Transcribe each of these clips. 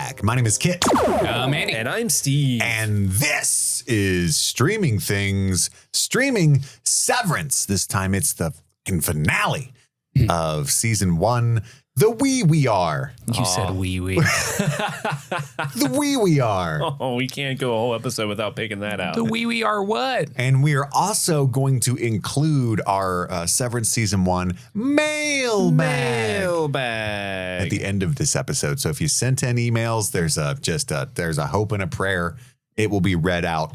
Mailbag. My name is Kit. I'm Andy. And I'm Steve. And this is Streaming Severance. This time it's the finale of season 1. The We Are. You said we. The We Are. Oh, we can't go a whole episode without picking that out. The we are what? And we are also going to include our Severance season 1 mailbag at the end of this episode. So if you sent in emails, there's a hope and a prayer. It will be read out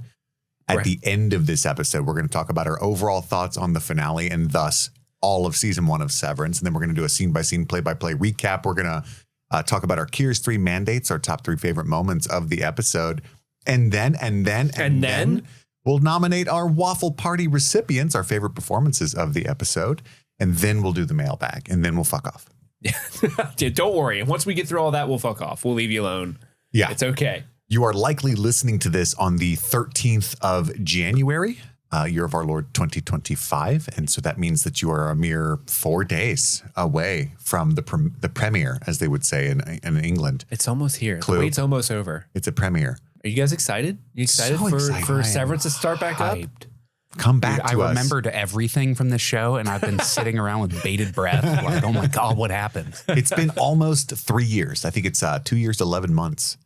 at the end of this episode. We're going to talk about our overall thoughts on the finale and thus all of season 1 of Severance. And then we're going to do a scene-by-scene, play-by-play recap. We're going to talk about our Kier's 3 mandates, our top 3 favorite moments of the episode. And then we'll nominate our Waffle Party recipients, our favorite performances of the episode. And then we'll do the mailbag. And then we'll fuck off. Yeah, don't worry. Once we get through all that, we'll fuck off. We'll leave you alone. Yeah. It's okay. You are likely listening to this on the 13th of January. Year of our Lord 2025. And so that means that you are a mere 4 days away from the premiere, as they would say in England. It's almost here. Clue. The wait's almost over. It's a premiere. Are you guys excited? You excited So excited. for Severance to start back up? Come back Dude, to us. I remembered everything from the show, and I've been sitting around with bated breath, like, oh my God, what happened? It's been almost 3 years. I think it's 2 years, 11 months.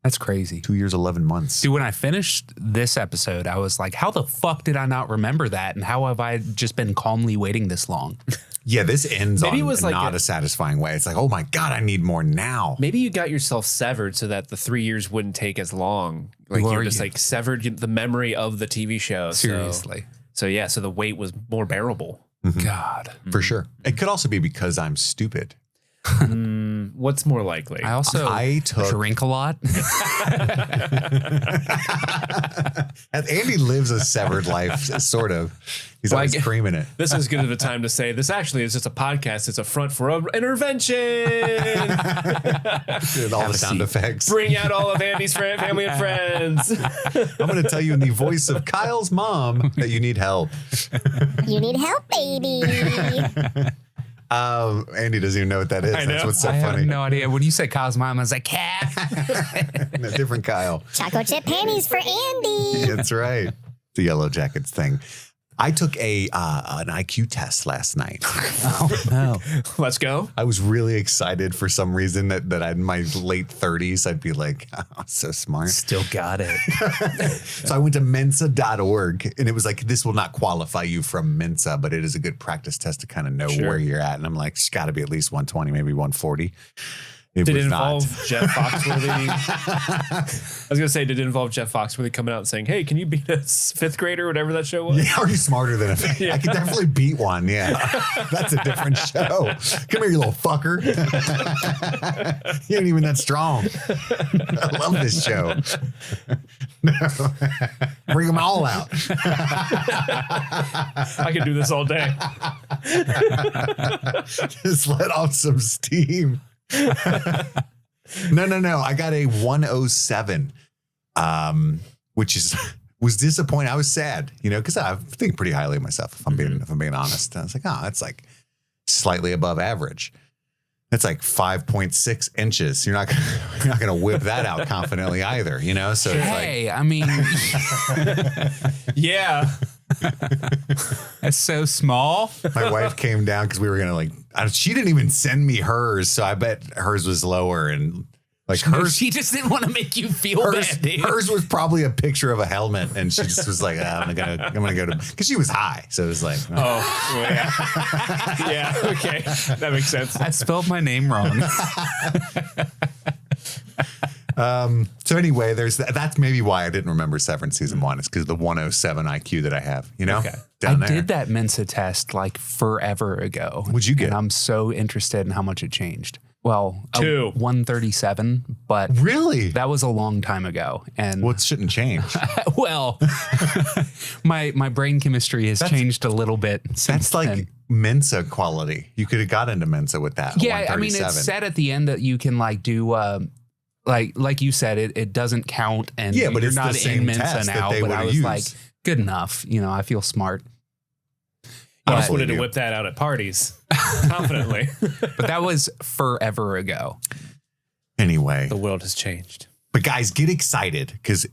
That's crazy. 2 years, 11 months. Dude, when I finished this episode, I was like, how the fuck did I not remember that? And how have I just been calmly waiting this long? Yeah, this ends Maybe on it was like not a satisfying way. It's like, oh my God, I need more now. Maybe you got yourself severed so that the 3 years wouldn't take as long. Like Who you're are just you? like severed the memory of the TV show. Seriously. So the wait was more bearable. God. For sure. It could also be because I'm stupid. What's more likely? I took drink a lot. Andy lives a severed life, sort of. He's always creaming it. This is good of a time to say this actually is just a podcast. It's a front for an intervention. With all the sound effects. Bring out all of Andy's family and friends. I'm going to tell you in the voice of Kyle's mom that you need help. You need help, baby. Andy doesn't even know what that is. That's what's so I funny. have no idea. When you say Kyle's mom, I was like, cat. A different Kyle. Choco chip panties for Andy. That's right. The Yellow Jackets thing. I took an IQ test last night. Oh, no. Let's go. I was really excited for some reason that in my late 30s, I'd be like, oh, so smart. Still got it. So I went to Mensa.org and it was like, this will not qualify you from Mensa, but it is a good practice test to kind of know where you're at. And I'm like, it's got to be at least 120, maybe 140. Did it involve Jeff Foxworthy? I was going to say, did it involve Jeff Foxworthy coming out and saying, hey, can you beat a 5th grader, whatever that show was? Yeah, are you smarter than a I can definitely beat one. Yeah. That's a different show. Come here, you little fucker. You ain't even that strong. I love this show. Bring them all out. I could do this all day. Just let off some steam. No. I got a 107, which was disappointing. I was sad, because I think pretty highly of myself. If I'm being honest, I was like, oh, that's like slightly above average. That's like 5.6 inches. You're not gonna whip that out confidently either, So Hey, I mean, yeah. that's so small. My wife came down because we were gonna she didn't even send me hers, so I bet hers was lower and hers. She just didn't want to make you feel bad, dude. Hers was probably a picture of a helmet, and she just was like, I'm gonna go to because she was high, so it was like, Oh, well, yeah. Yeah, okay. That makes sense. I spelled my name wrong. So anyway, there's that's maybe why I didn't remember Severance season 1 is because of the 107 IQ that I have, Okay. down I there. did that Mensa test like forever ago. What'd you get? And I'm so interested in how much it changed. Well, 137, but Really? that was a long time ago. And Well, it shouldn't change. well, my brain chemistry has changed a little bit since That's like then. Mensa quality. You could have got into Mensa with that. Yeah, I mean, it's said at the end that you can do like you said, it doesn't count, and Yeah, but you're it's not the same in Mensa test that now. they But I would was use. like, good enough. I feel smart. I just But- wanted to whip that out at parties confidently. But that was forever ago. Anyway. The world has changed. But guys, get excited because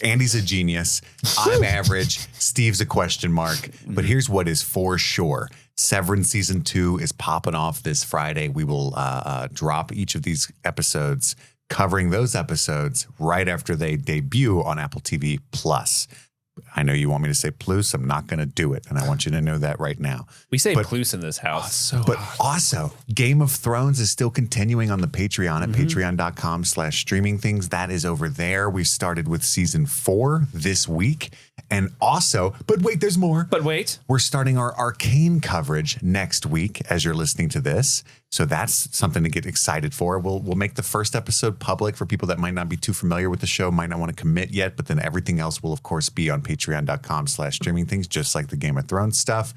Andy's a genius. I'm average. Steve's a question mark. But here's what is for sure. Severance Season 2 is popping off this Friday. We will drop each of these episodes, covering those episodes right after they debut on Apple TV Plus. I know you want me to say plus. I'm not going to do it. And I want you to know that right now. We say plus in this house. Also, Game of Thrones is still continuing on the Patreon at patreon.com/streaming things. That is over there. We started with season 4 this week. And also, but wait, there's more. But wait. We're starting our Arcane coverage next week as you're listening to this. So that's something to get excited for. We'll make the first episode public for people that might not be too familiar with the show, might not want to commit yet, but then everything else will, of course, be on patreon.com/streaming things, just like the Game of Thrones stuff.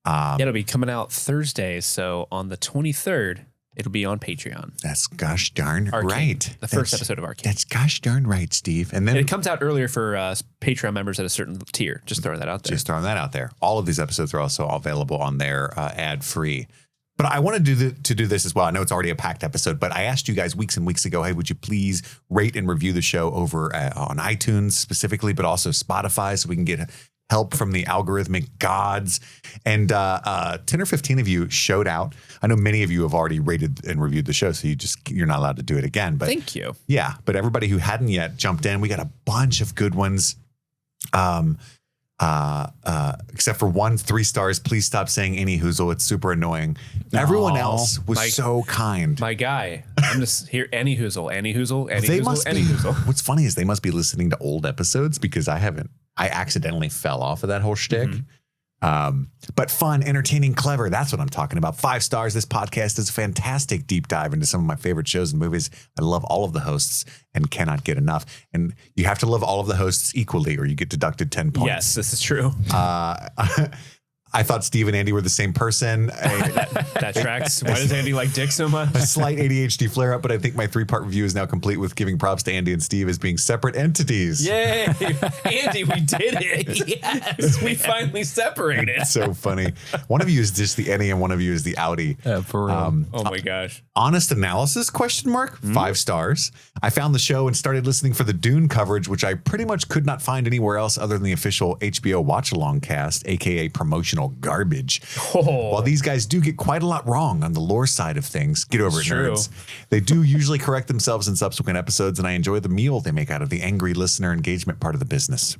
It'll be coming out Thursday. So on the 23rd, it'll be on Patreon. That's gosh darn Arcane, right. The first episode of Arcane. That's gosh darn right, Steve. And then it comes out earlier for Patreon members at a certain tier. Just throwing that out there. Just throwing that out there. All of these episodes are also available on there ad-free. But I want to do this as well. I know it's already a packed episode, but I asked you guys weeks and weeks ago, hey, would you please rate and review the show over on iTunes specifically, but also Spotify so we can get help from the algorithmic gods. And 10 or 15 of you showed out. I know many of you have already rated and reviewed the show, so you're not allowed to do it again. But thank you. Yeah, but everybody who hadn't yet jumped in, we got a bunch of good ones. Except for 1 3 stars. Please stop saying any hoozle. It's super annoying. Everyone else was so kind. My guy. I'm just here. Any hoozle, any hoozle, any hoozle, any hoozle. What's funny is they must be listening to old episodes because I accidentally fell off of that whole shtick. But fun, entertaining, clever. That's what I'm talking about. 5 stars. This podcast is a fantastic deep dive into some of my favorite shows and movies. I love all of the hosts and cannot get enough. And you have to love all of the hosts equally or you get deducted 10 points. Yes, this is true. I thought Steve and Andy were the same person. That tracks. Why does Andy like dick so much? A slight ADHD flare-up, but I think my 3-part review is now complete with giving props to Andy and Steve as being separate entities. Yay! Andy, we did it. Yes, we finally separated. It's so funny. One of you is just the innie and one of you is the outie. For real. Oh my gosh. Honest analysis, ? 5 stars. I found the show and started listening for the Dune coverage, which I pretty much could not find anywhere else other than the official HBO watch-along cast, aka promotional garbage. While these guys do get quite a lot wrong on the lore side of things, get over it, nerds. They do usually correct themselves in subsequent episodes, and I enjoy the meal they make out of the angry listener engagement part of the business.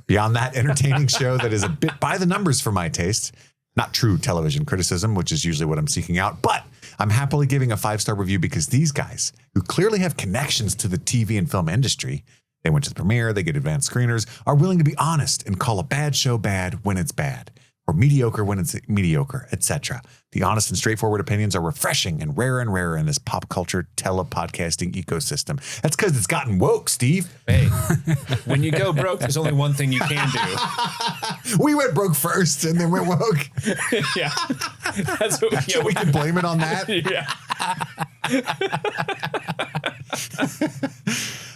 Beyond that, entertaining show that is a bit by the numbers for my taste. Not true television criticism, which is usually what I'm seeking out, but I'm happily giving a 5-star review because these guys, who clearly have connections to the TV and film industry, they went to the premiere, they get advanced screeners, are willing to be honest and call a bad show bad when it's bad, or mediocre when it's mediocre, etc. The honest and straightforward opinions are refreshing and rarer in this pop culture telepodcasting ecosystem. That's because it's gotten woke, Steve. Hey, when you go broke, there's only one thing you can do. We went broke first and then went woke. Yeah. That's what, yeah, we can blame it on that. Yeah.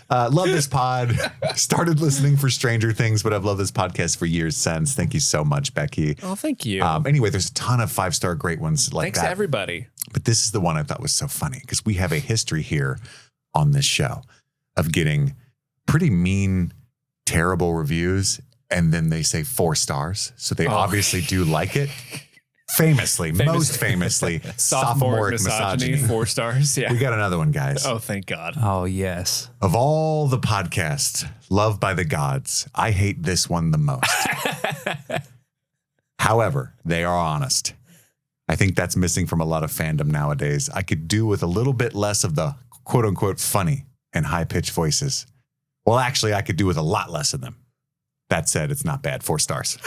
Love this pod. Started listening for Stranger Things, but I've loved this podcast for years since. Thank you so much, Becky. Oh, thank you. Anyway, there's a ton of 5-star great ones like Thanks that. to everybody. But this is the one I thought was so funny because we have a history here on this show of getting pretty mean, terrible reviews, and then they say 4 stars. So they obviously do like it. Most famously, sophomoric misogyny. 4 stars. Yeah. We got another one, guys. Oh, thank God. Oh, yes. Of all the podcasts loved by the gods, I hate this one the most. However, they are honest. I think that's missing from a lot of fandom nowadays. I could do with a little bit less of the quote unquote funny and high pitched voices. Well, actually, I could do with a lot less of them. That said, it's not bad. 4 stars.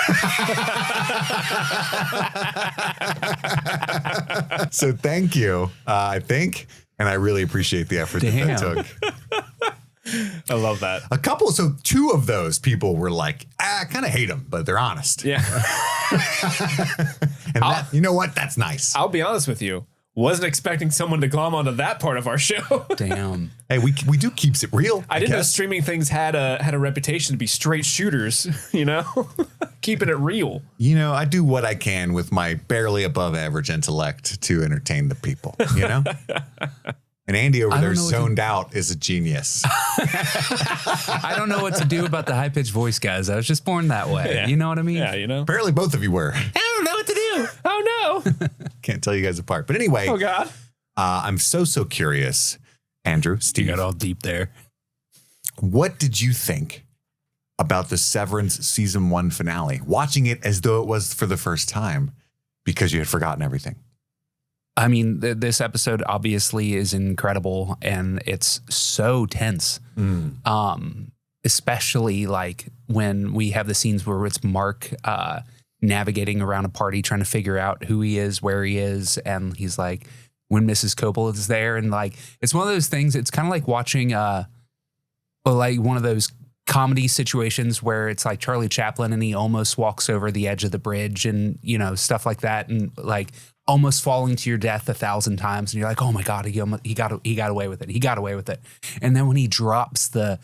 So thank you, I think. And I really appreciate the effort that took. I love that. So 2 of those people were like, I kind of hate them, but they're honest. Yeah. And that, you know what? That's nice. I'll be honest with you. Wasn't expecting someone to glom onto that part of our show. Damn. Hey, we do keeps it real. I didn't know streaming things had a reputation to be straight shooters, you know? Keeping it real. You know, I do what I can with my barely above average intellect to entertain the people, you know? And Andy over there zoned out is a genius. I don't know what to do about the high-pitched voice, guys. I was just born that way. Yeah. You know what I mean? Yeah, you know. Apparently both of you were. I don't know what to do. Oh no. Can't tell you guys apart. But anyway. Oh God. I'm so curious, Andrew, Steve. You got all deep there. What did you think about the Severance season 1 finale? Watching it as though it was for the first time because you had forgotten everything. I mean, this episode obviously is incredible and it's so tense. Especially like when we have the scenes where it's Mark navigating around a party trying to figure out who he is, where he is, and he's like, when Mrs. Copel is there, and like it's one of those things. It's kind of like watching like one of those comedy situations where it's like Charlie Chaplin and he almost walks over the edge of the bridge and, you know, stuff like that. And like almost falling to your death 1,000 times. And you're like, oh my God, he got away with it. He got away with it. And then when he drops the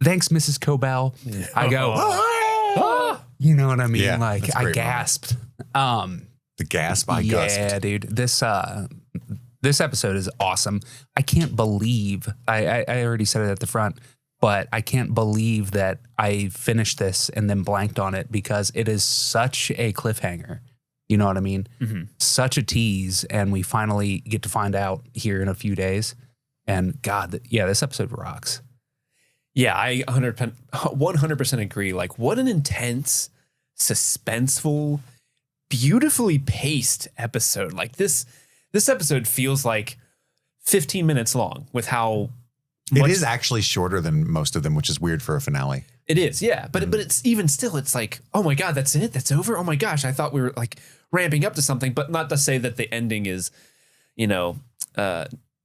thanks, Mrs. Cobell, I go, you know what I mean? Yeah, like I gasped. The gasp I gasped. Yeah, dude. This episode is awesome. I can't believe I already said it at the front, but I can't believe that I finished this and then blanked on it because it is such a cliffhanger. You know what I mean? Mm-hmm. Such a tease. And we finally get to find out here in a few days. And God, this episode rocks. Yeah, I 100% agree. Like, what an intense, suspenseful, beautifully paced episode. Like this episode feels like 15 minutes long with how it is actually shorter than most of them, which is weird for a finale. It is, yeah. But it's even still, it's like, oh my God, that's it? That's over? Oh my gosh, I thought we were like ramping up to something, but not to say that the ending is, you know,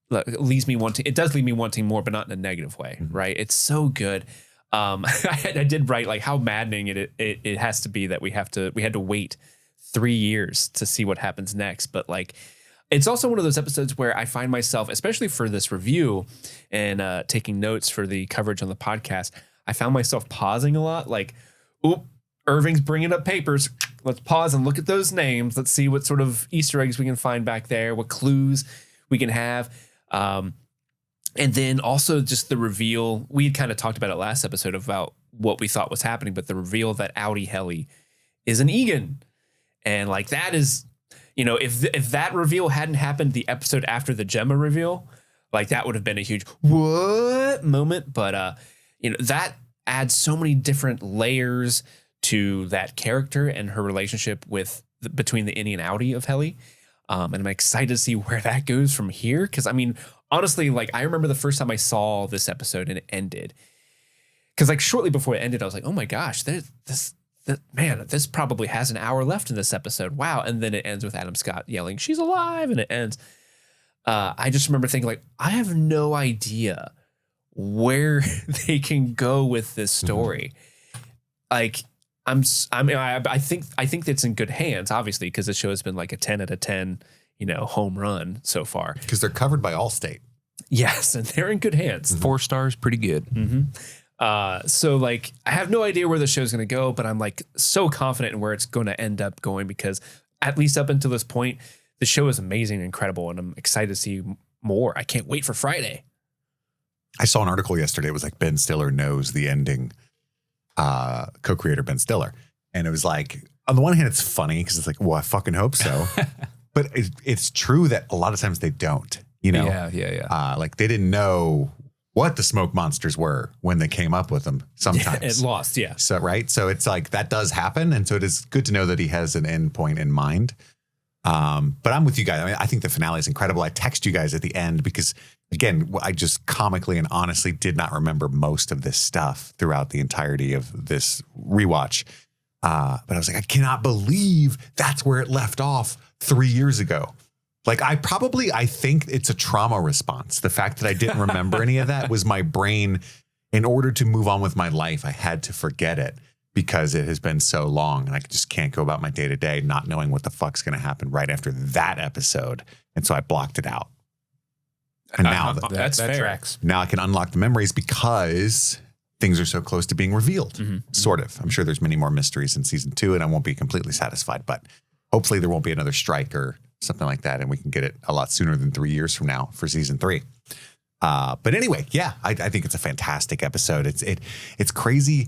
leaves me wanting, it does leave me wanting more, but not in a negative way, right? It's so good. I did write like how maddening it has to be that we had to wait 3 years to see what happens next. But like, it's also one of those episodes where I find myself, especially for this review and taking notes for the coverage on the podcast, I found myself pausing a lot. Like, oop, Irving's bringing up papers. Let's pause and look at those names. Let's see what sort of Easter eggs we can find back there, what clues we can have. And then also just the reveal. We had kind of talked about it last episode about what we thought was happening, but the reveal that outie Helly is an Egan. And like that is, you know, if that reveal hadn't happened the episode after the Gemma reveal, like that would have been a huge what moment. But you know, that adds so many different layers to that character and her relationship with between the innie and outie of Helly. And I'm excited to see where that goes from here. Because I mean, honestly, like I remember the first time I saw this episode and it ended. Because like shortly before it ended, I was like, oh my gosh, this probably has an hour left in this episode. Wow. And then it ends with Adam Scott yelling, she's alive. And it ends. I just remember thinking like, I have no idea where they can go with this story. Like I think it's in good hands, obviously, because the show has been like a 10 out of 10, you know, home run so far. Because they're covered by Allstate. Yes. And they're in good hands. 4 stars, pretty good. Mm-hmm. So like, I have no idea where the show's going to go, but I'm like so confident in where it's going to end up going because at least up until this point, the show is amazing and incredible. And I'm excited to see more. I can't wait for Friday. I saw an article yesterday. It was like Ben Stiller knows the ending, co-creator Ben Stiller. And it was like, on the one hand, it's funny because it's like, well, I fucking hope so. But it's true that a lot of times they don't, you know? Yeah. Like they didn't know what the smoke monsters were when they came up with them sometimes. Yeah, it lost, yeah. So, right? So it's like that does happen. And so it is good to know that he has an end point in mind. But I'm with you guys. I mean, I think the finale is incredible. I text you guys at the end because, again, I just comically and honestly did not remember most of this stuff throughout the entirety of this rewatch. But I was like, I cannot believe that's where it left off 3 years ago. Like I think it's a trauma response. The fact that I didn't remember any of that was my brain. In order to move on with my life, I had to forget it because it has been so long and I just can't go about my day to day not knowing what the fuck's going to happen right after that episode. And so I blocked it out. And now that tracks. Now I can unlock the memories because things are so close to being revealed. Sort of. I'm sure there's many more mysteries in season 2 and I won't be completely satisfied, but hopefully there won't be another strike or something like that. And we can get it a lot sooner than 3 years from now for season 3. But anyway, yeah, I think it's a fantastic episode. It's crazy.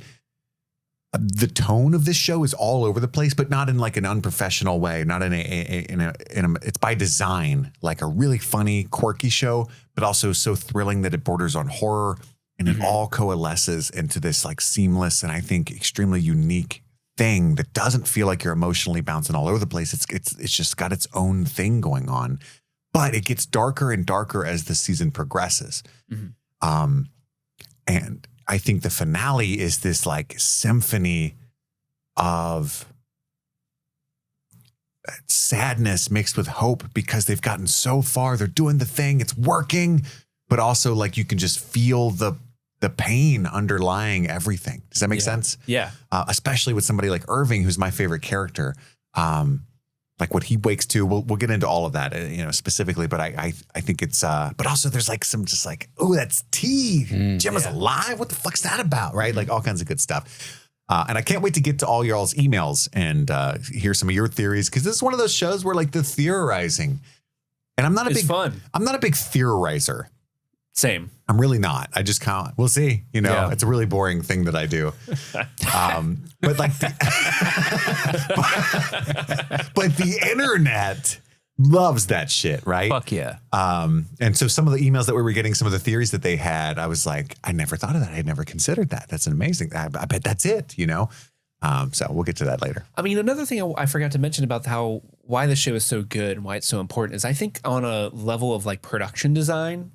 The tone of this show is all over the place, but not in like an unprofessional way, not in a it's by design, like a really funny, quirky show, but also so thrilling that it borders on horror, and it all coalesces into this like seamless and I think extremely unique thing that doesn't feel like you're emotionally bouncing all over the place. It's just got its own thing going on, but it gets darker and darker as the season progresses. And I think the finale is this like symphony of sadness mixed with hope because they've gotten so far. They're doing the thing. It's working, but also like you can just feel the pain underlying everything. Does that make sense? Yeah. Especially with somebody like Irving, who's my favorite character. Like what he wakes to, we'll get into all of that, specifically, but I think it's, but also there's like some just like, oh, that's tea. Jim is alive. What the fuck's that about? Right. Like all kinds of good stuff. And I can't wait to get to all y'all's emails and hear some of your theories. Cause this is one of those shows where like the theorizing, and I'm not a big theorizer. Same. I'm really not. I just can't. We'll see. It's a really boring thing that I do. But like, but the internet loves that shit, right? Fuck yeah. And so some of the emails that we were getting, some of the theories that they had, I was like, I never thought of that. I had never considered that. That's amazing. I bet that's it. So we'll get to that later. I mean, another thing I forgot to mention about why the show is so good and why it's so important is I think on a level of like production design,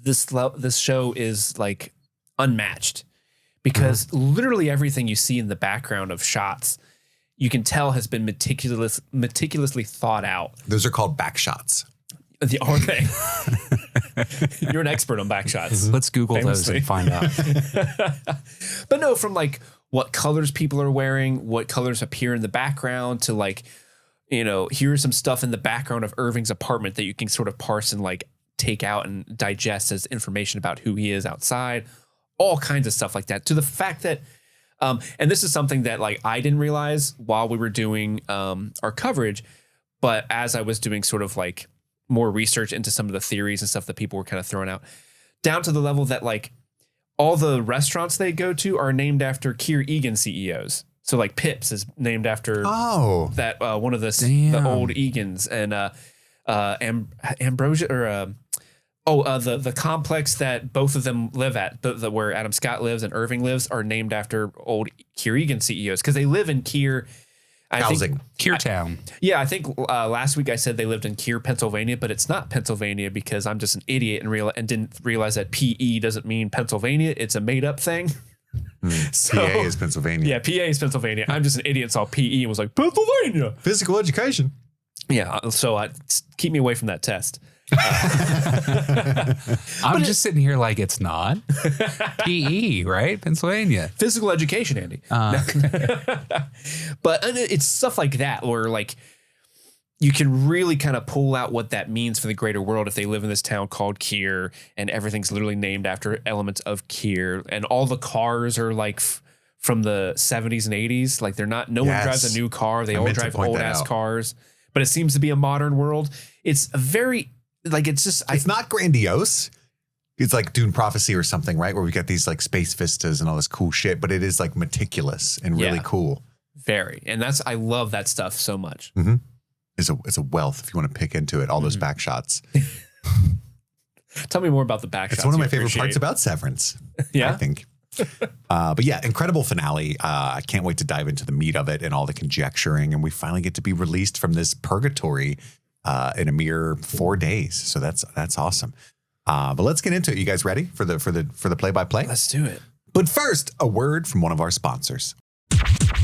this show is like unmatched because literally everything you see in the background of shots, you can tell has been meticulously thought out. Those are called back shots. Are they? You're an expert on back shots. Let's Google those and find out. But no, from like what colors people are wearing, what colors appear in the background to like, here's some stuff in the background of Irving's apartment that you can sort of parse and like take out and digest as information about who he is outside, all kinds of stuff like that. To the fact that, and this is something that like I didn't realize while we were doing our coverage, but as I was doing sort of like more research into some of the theories and stuff that people were kind of throwing out, down to the level that like all the restaurants they go to are named after Kier Egan CEOs. So like Pips is named after that one of the old Egans, and Ambrosia or the complex that both of them live at, where Adam Scott lives and Irving lives, are named after old Kier Egan CEOs because they live in Kier. Kier Town. I think last week I said they lived in Kier, Pennsylvania, but it's not Pennsylvania because I'm just an idiot and didn't realize that PE doesn't mean Pennsylvania. It's a made up thing. So, PA is Pennsylvania. Yeah, PA is Pennsylvania. I'm just an idiot, saw PE and was like, Pennsylvania. Physical education. Yeah, so keep me away from that test. I'm just sitting here like it's not. PE, right? Pennsylvania. Physical education, Andy. But it's stuff like that where like you can really kind of pull out what that means for the greater world if they live in this town called Kier and everything's literally named after elements of Kier, and all the cars are like from the 70s and 80s. Like they're not, no one drives a new car. They all drive old ass cars, but it seems to be a modern world. It's a very, like, it's just, it's not grandiose. It's like Dune Prophecy or something, right? Where we get these like space vistas and all this cool shit, but it is like meticulous and really cool. Very. And I love that stuff so much. Mm-hmm. It's a wealth if you want to pick into it. All those back shots. Tell me more about the back shots. It's one of my favorite parts about Severance. Yeah. I think. But yeah, incredible finale. I can't wait to dive into the meat of it and all the conjecturing. And we finally get to be released from this purgatory in a mere 4 days. So that's awesome. But let's get into it. You guys ready for the play-by-play? Let's do it. But first, a word from one of our sponsors.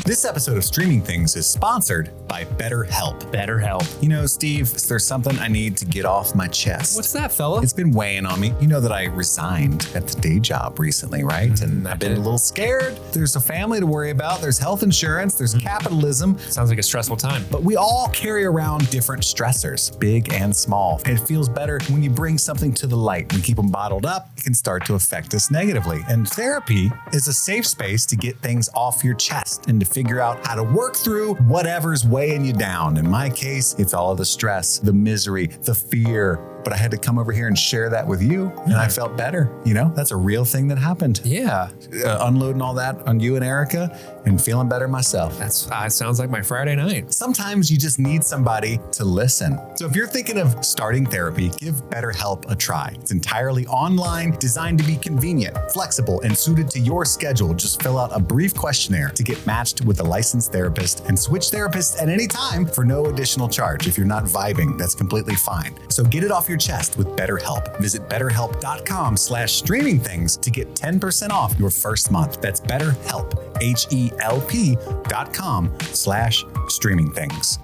This episode of Streaming Things is sponsored by BetterHelp. BetterHelp. You know, Steve, there's something I need to get off my chest. What's that, fella? It's been weighing on me. You know that I resigned at the day job recently, right? And I've been a little scared. There's a family to worry about. There's health insurance. There's capitalism. Sounds like a stressful time. But we all carry around different stressors, big and small. And it feels better when you bring something to the light. We keep them bottled up. It can start to affect us negatively. And therapy is a safe space to get things off your chest and to figure out how to work through whatever's weighing you down. In my case, it's all the stress, the misery, the fear. But I had to come over here and share that with you, and I felt better. You know, that's a real thing that happened. Yeah. Unloading all that on you and Erica and feeling better myself. That sounds like my Friday night. Sometimes you just need somebody to listen. So if you're thinking of starting therapy, give BetterHelp a try. It's entirely online, designed to be convenient, flexible, and suited to your schedule. Just fill out a brief questionnaire to get matched with a licensed therapist and switch therapists at any time for no additional charge. If you're not vibing, that's completely fine. So get it off your chest with BetterHelp. Visit BetterHelp.com/streamingthings to get 10% off your first month. That's BetterHelp, HELP.com/streamingthings.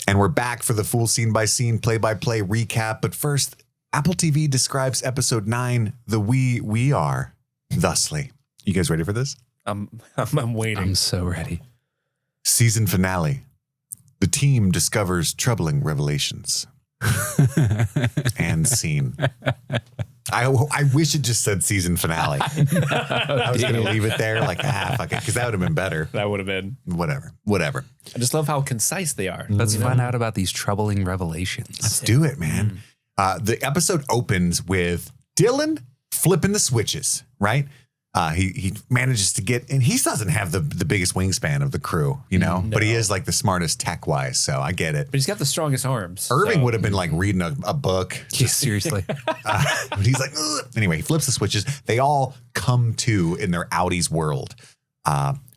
And we're back for the full scene by scene, play by play recap. But first, Apple TV describes episode 9, The We Are, thusly. You guys ready for this? I'm waiting. I'm so ready. Season finale. The team discovers troubling revelations. And scene. I wish it just said season finale. I was going to leave it there like, fuck it, because that would have been better. That would have been. Whatever. I just love how concise they are. Let's find out about these troubling revelations. Let's do it, man. The episode opens with Dylan flipping the switches, right? He manages to get, and he doesn't have the biggest wingspan of the crew, you know, but he is like the smartest tech wise. So I get it. But he's got the strongest arms. Irving would have been like reading a book. Yeah, seriously. But he's like, ugh. Anyway, he flips the switches. They all come to in their outie's world.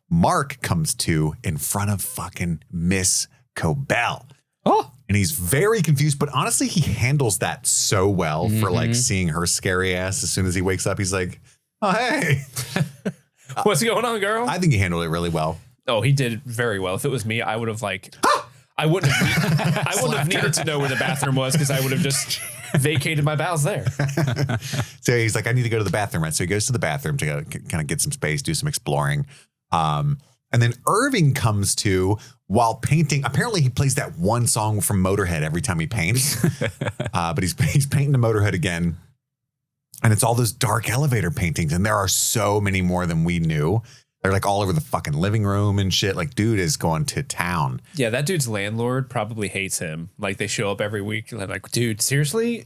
Mark comes to in front of fucking Miss Cobell. Oh, and he's very confused, but honestly, he handles that so well for like seeing her scary ass. As soon as he wakes up, he's like, oh, hey. What's going on, girl? I think he handled it really well. Oh, he did very well. If it was me, I would have like, I wouldn't have needed to know where the bathroom was because I would have just vacated my bowels there. So he's like, I need to go to the bathroom, right? So he goes to the bathroom to go, kind of get some space, do some exploring. And then Irving comes to while painting. Apparently, he plays that one song from Motorhead every time he paints. But he's painting the Motorhead again. And it's all those dark elevator paintings. And there are so many more than we knew. They're like all over the fucking living room and shit. Like, dude is going to town. Yeah, that dude's landlord probably hates him. Like, they show up every week. They're like, dude, seriously?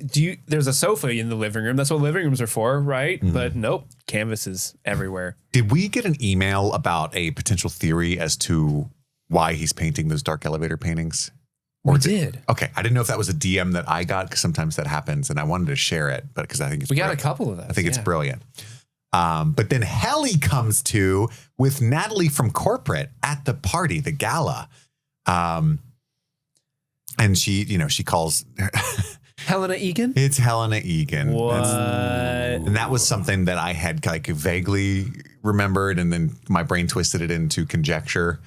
There's a sofa in the living room. That's what living rooms are for, right? But nope, canvases everywhere. Did we get an email about a potential theory as to why he's painting those dark elevator paintings? We did. Okay, I didn't know if that was a DM that I got, because sometimes that happens, and I wanted to share it, but because I think we got a couple of those. I think it's brilliant. But then Helly comes to with Natalie from corporate at the party, the gala. And she calls Helena Egan. It's Helena Egan. What? And that was something that I had like vaguely remembered, and then my brain twisted it into conjecture.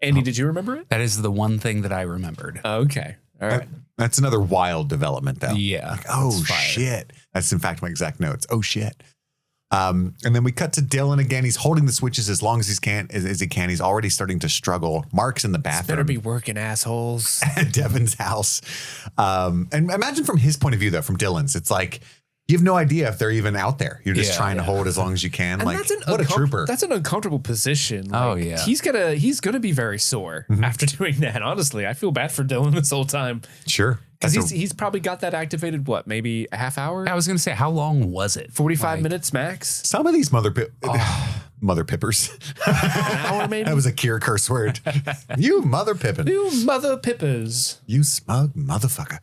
Andy, did you remember it? That is the one thing that I remembered. Okay. All right. That's another wild development, though. Yeah. Like, oh, shit. That's, in fact, my exact notes. Oh, shit. And then we cut to Dylan again. He's holding the switches as long as he can. He's already starting to struggle. Mark's in the bathroom. Better be working, assholes. At Devon's house. And imagine from his point of view, though, from Dylan's, it's like, you have no idea if they're even out there. You're just trying to hold as long as you can. And like, what a trooper. That's an uncomfortable position. Like, oh, yeah. He's gonna be very sore after doing that. Honestly, I feel bad for Dylan this whole time. Sure. Because he's probably got that activated, what, maybe a half hour? I was going to say, how long was it? 45 minutes max? Some of these mother pippers. An hour, maybe? That was a Kier curse word. You mother pippin'. You mother pippers. You smug motherfucker.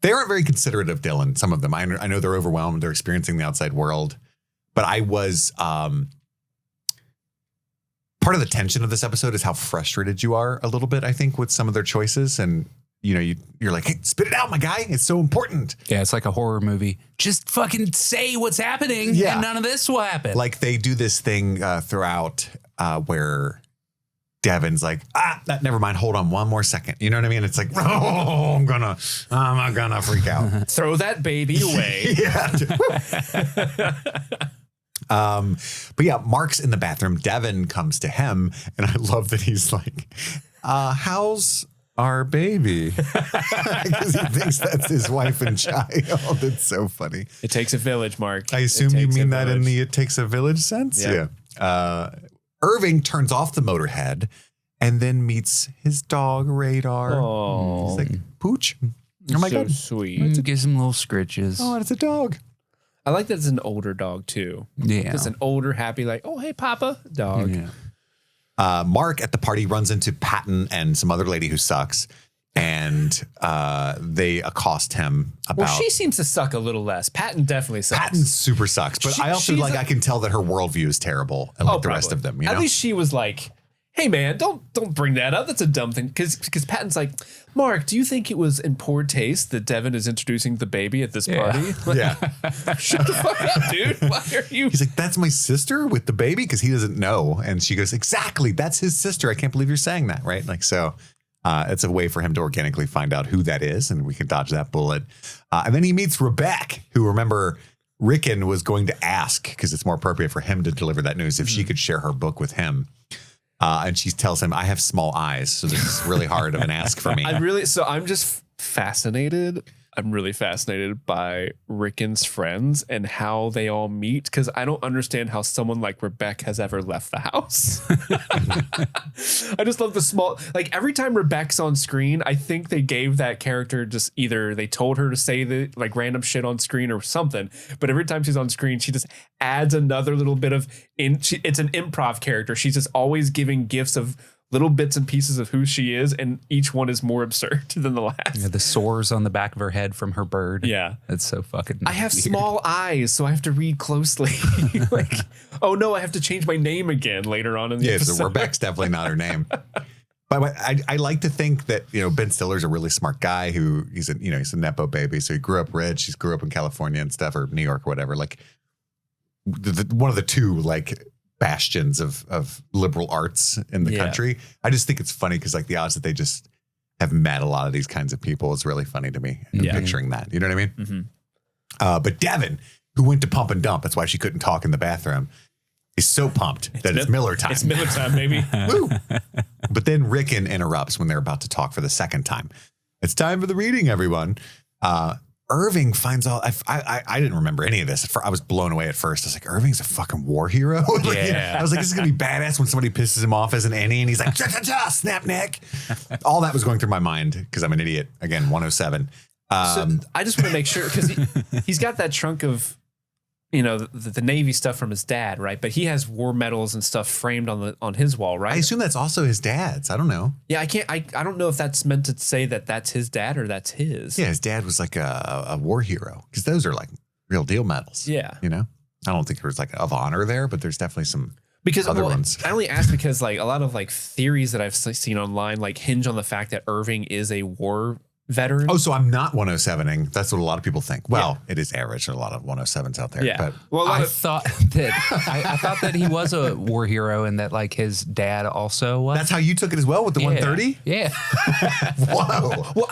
They aren't very considerate of Dylan, some of them. I know they're overwhelmed. They're experiencing the outside world. But I was... part of the tension of this episode is how frustrated you are a little bit, I think, with some of their choices. And, you're like, hey, spit it out, my guy. It's so important. Yeah, it's like a horror movie. Just fucking say what's happening, and none of this will happen. Like, they do this thing throughout where... Devon's like, never mind. Hold on one more second. You know what I mean? It's like, I'm gonna freak out. Throw that baby away. But yeah, Mark's in the bathroom. Devon comes to him, and I love that he's like, how's our baby? Because he thinks that's his wife and child. It's so funny. It takes a village, Mark. I assume you mean that in the "it takes a village" sense. Yeah. Irving turns off the motorhead and then meets his dog, Radar. Oh. He's like, Pooch. Oh my God. Sweet. Gives him little scritches. Oh, it's a dog. I like that it's an older dog too. Yeah. Just an older, happy, like, oh, hey, Papa, dog. Yeah. Mark at the party runs into Patton and some other lady who sucks. And they accost him about. Well, she seems to suck a little less. Patton definitely sucks. Patton super sucks, but I also I can tell that her worldview is terrible, like the rest of them. You know? At least she was like, "Hey, man, don't bring that up. That's a dumb thing." Because Patton's like, "Mark, do you think it was in poor taste that Devon is introducing the baby at this party?" Yeah. Shut the fuck up, dude. Why are you? He's like, "That's my sister with the baby," because he doesn't know, and she goes, "Exactly, that's his sister. I can't believe you're saying that." Right? Like so. It's a way for him to organically find out who that is, and we can dodge that bullet. And then he meets Rebecca, who, remember, Rickon was going to ask, because it's more appropriate for him to deliver that news, if she could share her book with him. And she tells him, I have small eyes, so this is really hard of an ask for me. I'm just fascinated. I'm really fascinated by Rickon's friends and how they all meet, because I don't understand how someone like Rebecca has ever left the house. I just love the small, like every time Rebecca's on screen, I think they gave that character just either they told her to say the like random shit on screen or something, but every time she's on screen, she just adds another little bit of it's an improv character. She's just always giving gifts of little bits and pieces of who she is, and each one is more absurd than the last. Yeah, the sores on the back of her head from her bird. Yeah. That's so fucking I have weird. small eyes, so I have to read closely. Like, oh no, I have to change my name again later on in the episode. So Rebecca's definitely not her name. But I like to think that, you know, Ben Stiller's a really smart guy who he's a Nepo baby. So he grew up rich. He grew up in California and stuff, or New York or whatever. Like one of the two, like, bastions of liberal arts in the country. I just think it's funny because like the odds that they just have met a lot of these kinds of people is really funny to me. Picturing that, you know what I mean? Mm-hmm. But Devon, who went to pump and dump, that's why she couldn't talk in the bathroom, is so pumped that it's Miller time. It's Miller time, baby. Woo! But then Rickon interrupts when they're about to talk for the second time. It's time for the reading, everyone. Irving finds out. I didn't remember any of this. I was blown away at first. I was like, Irving's a fucking war hero. I was like, this is gonna be badass when somebody pisses him off as an innie, and he's like, snap neck. All that was going through my mind because I'm an idiot. Again, 107. So I just want to make sure because he's got that trunk of, you know, the Navy stuff from his dad, right? But he has war medals and stuff framed on his wall, right? I assume that's also his dad's. I don't know. Yeah, I don't know if that's meant to say that that's his dad or that's his. Yeah, his dad was like a war hero because those are like real deal medals. Yeah, you know, I don't think there's like of honor there, but there's definitely some other ones. I only ask because like a lot of like theories that I've seen online like hinge on the fact that Irving is a war veteran. Oh, so I'm not 107ing. That's what a lot of people think. Well, it is average. There are a lot of 107s out there. Yeah. But well, I thought that he was a war hero and that like his dad also was. That's how you took it as well with the 130? Yeah. Whoa. Well,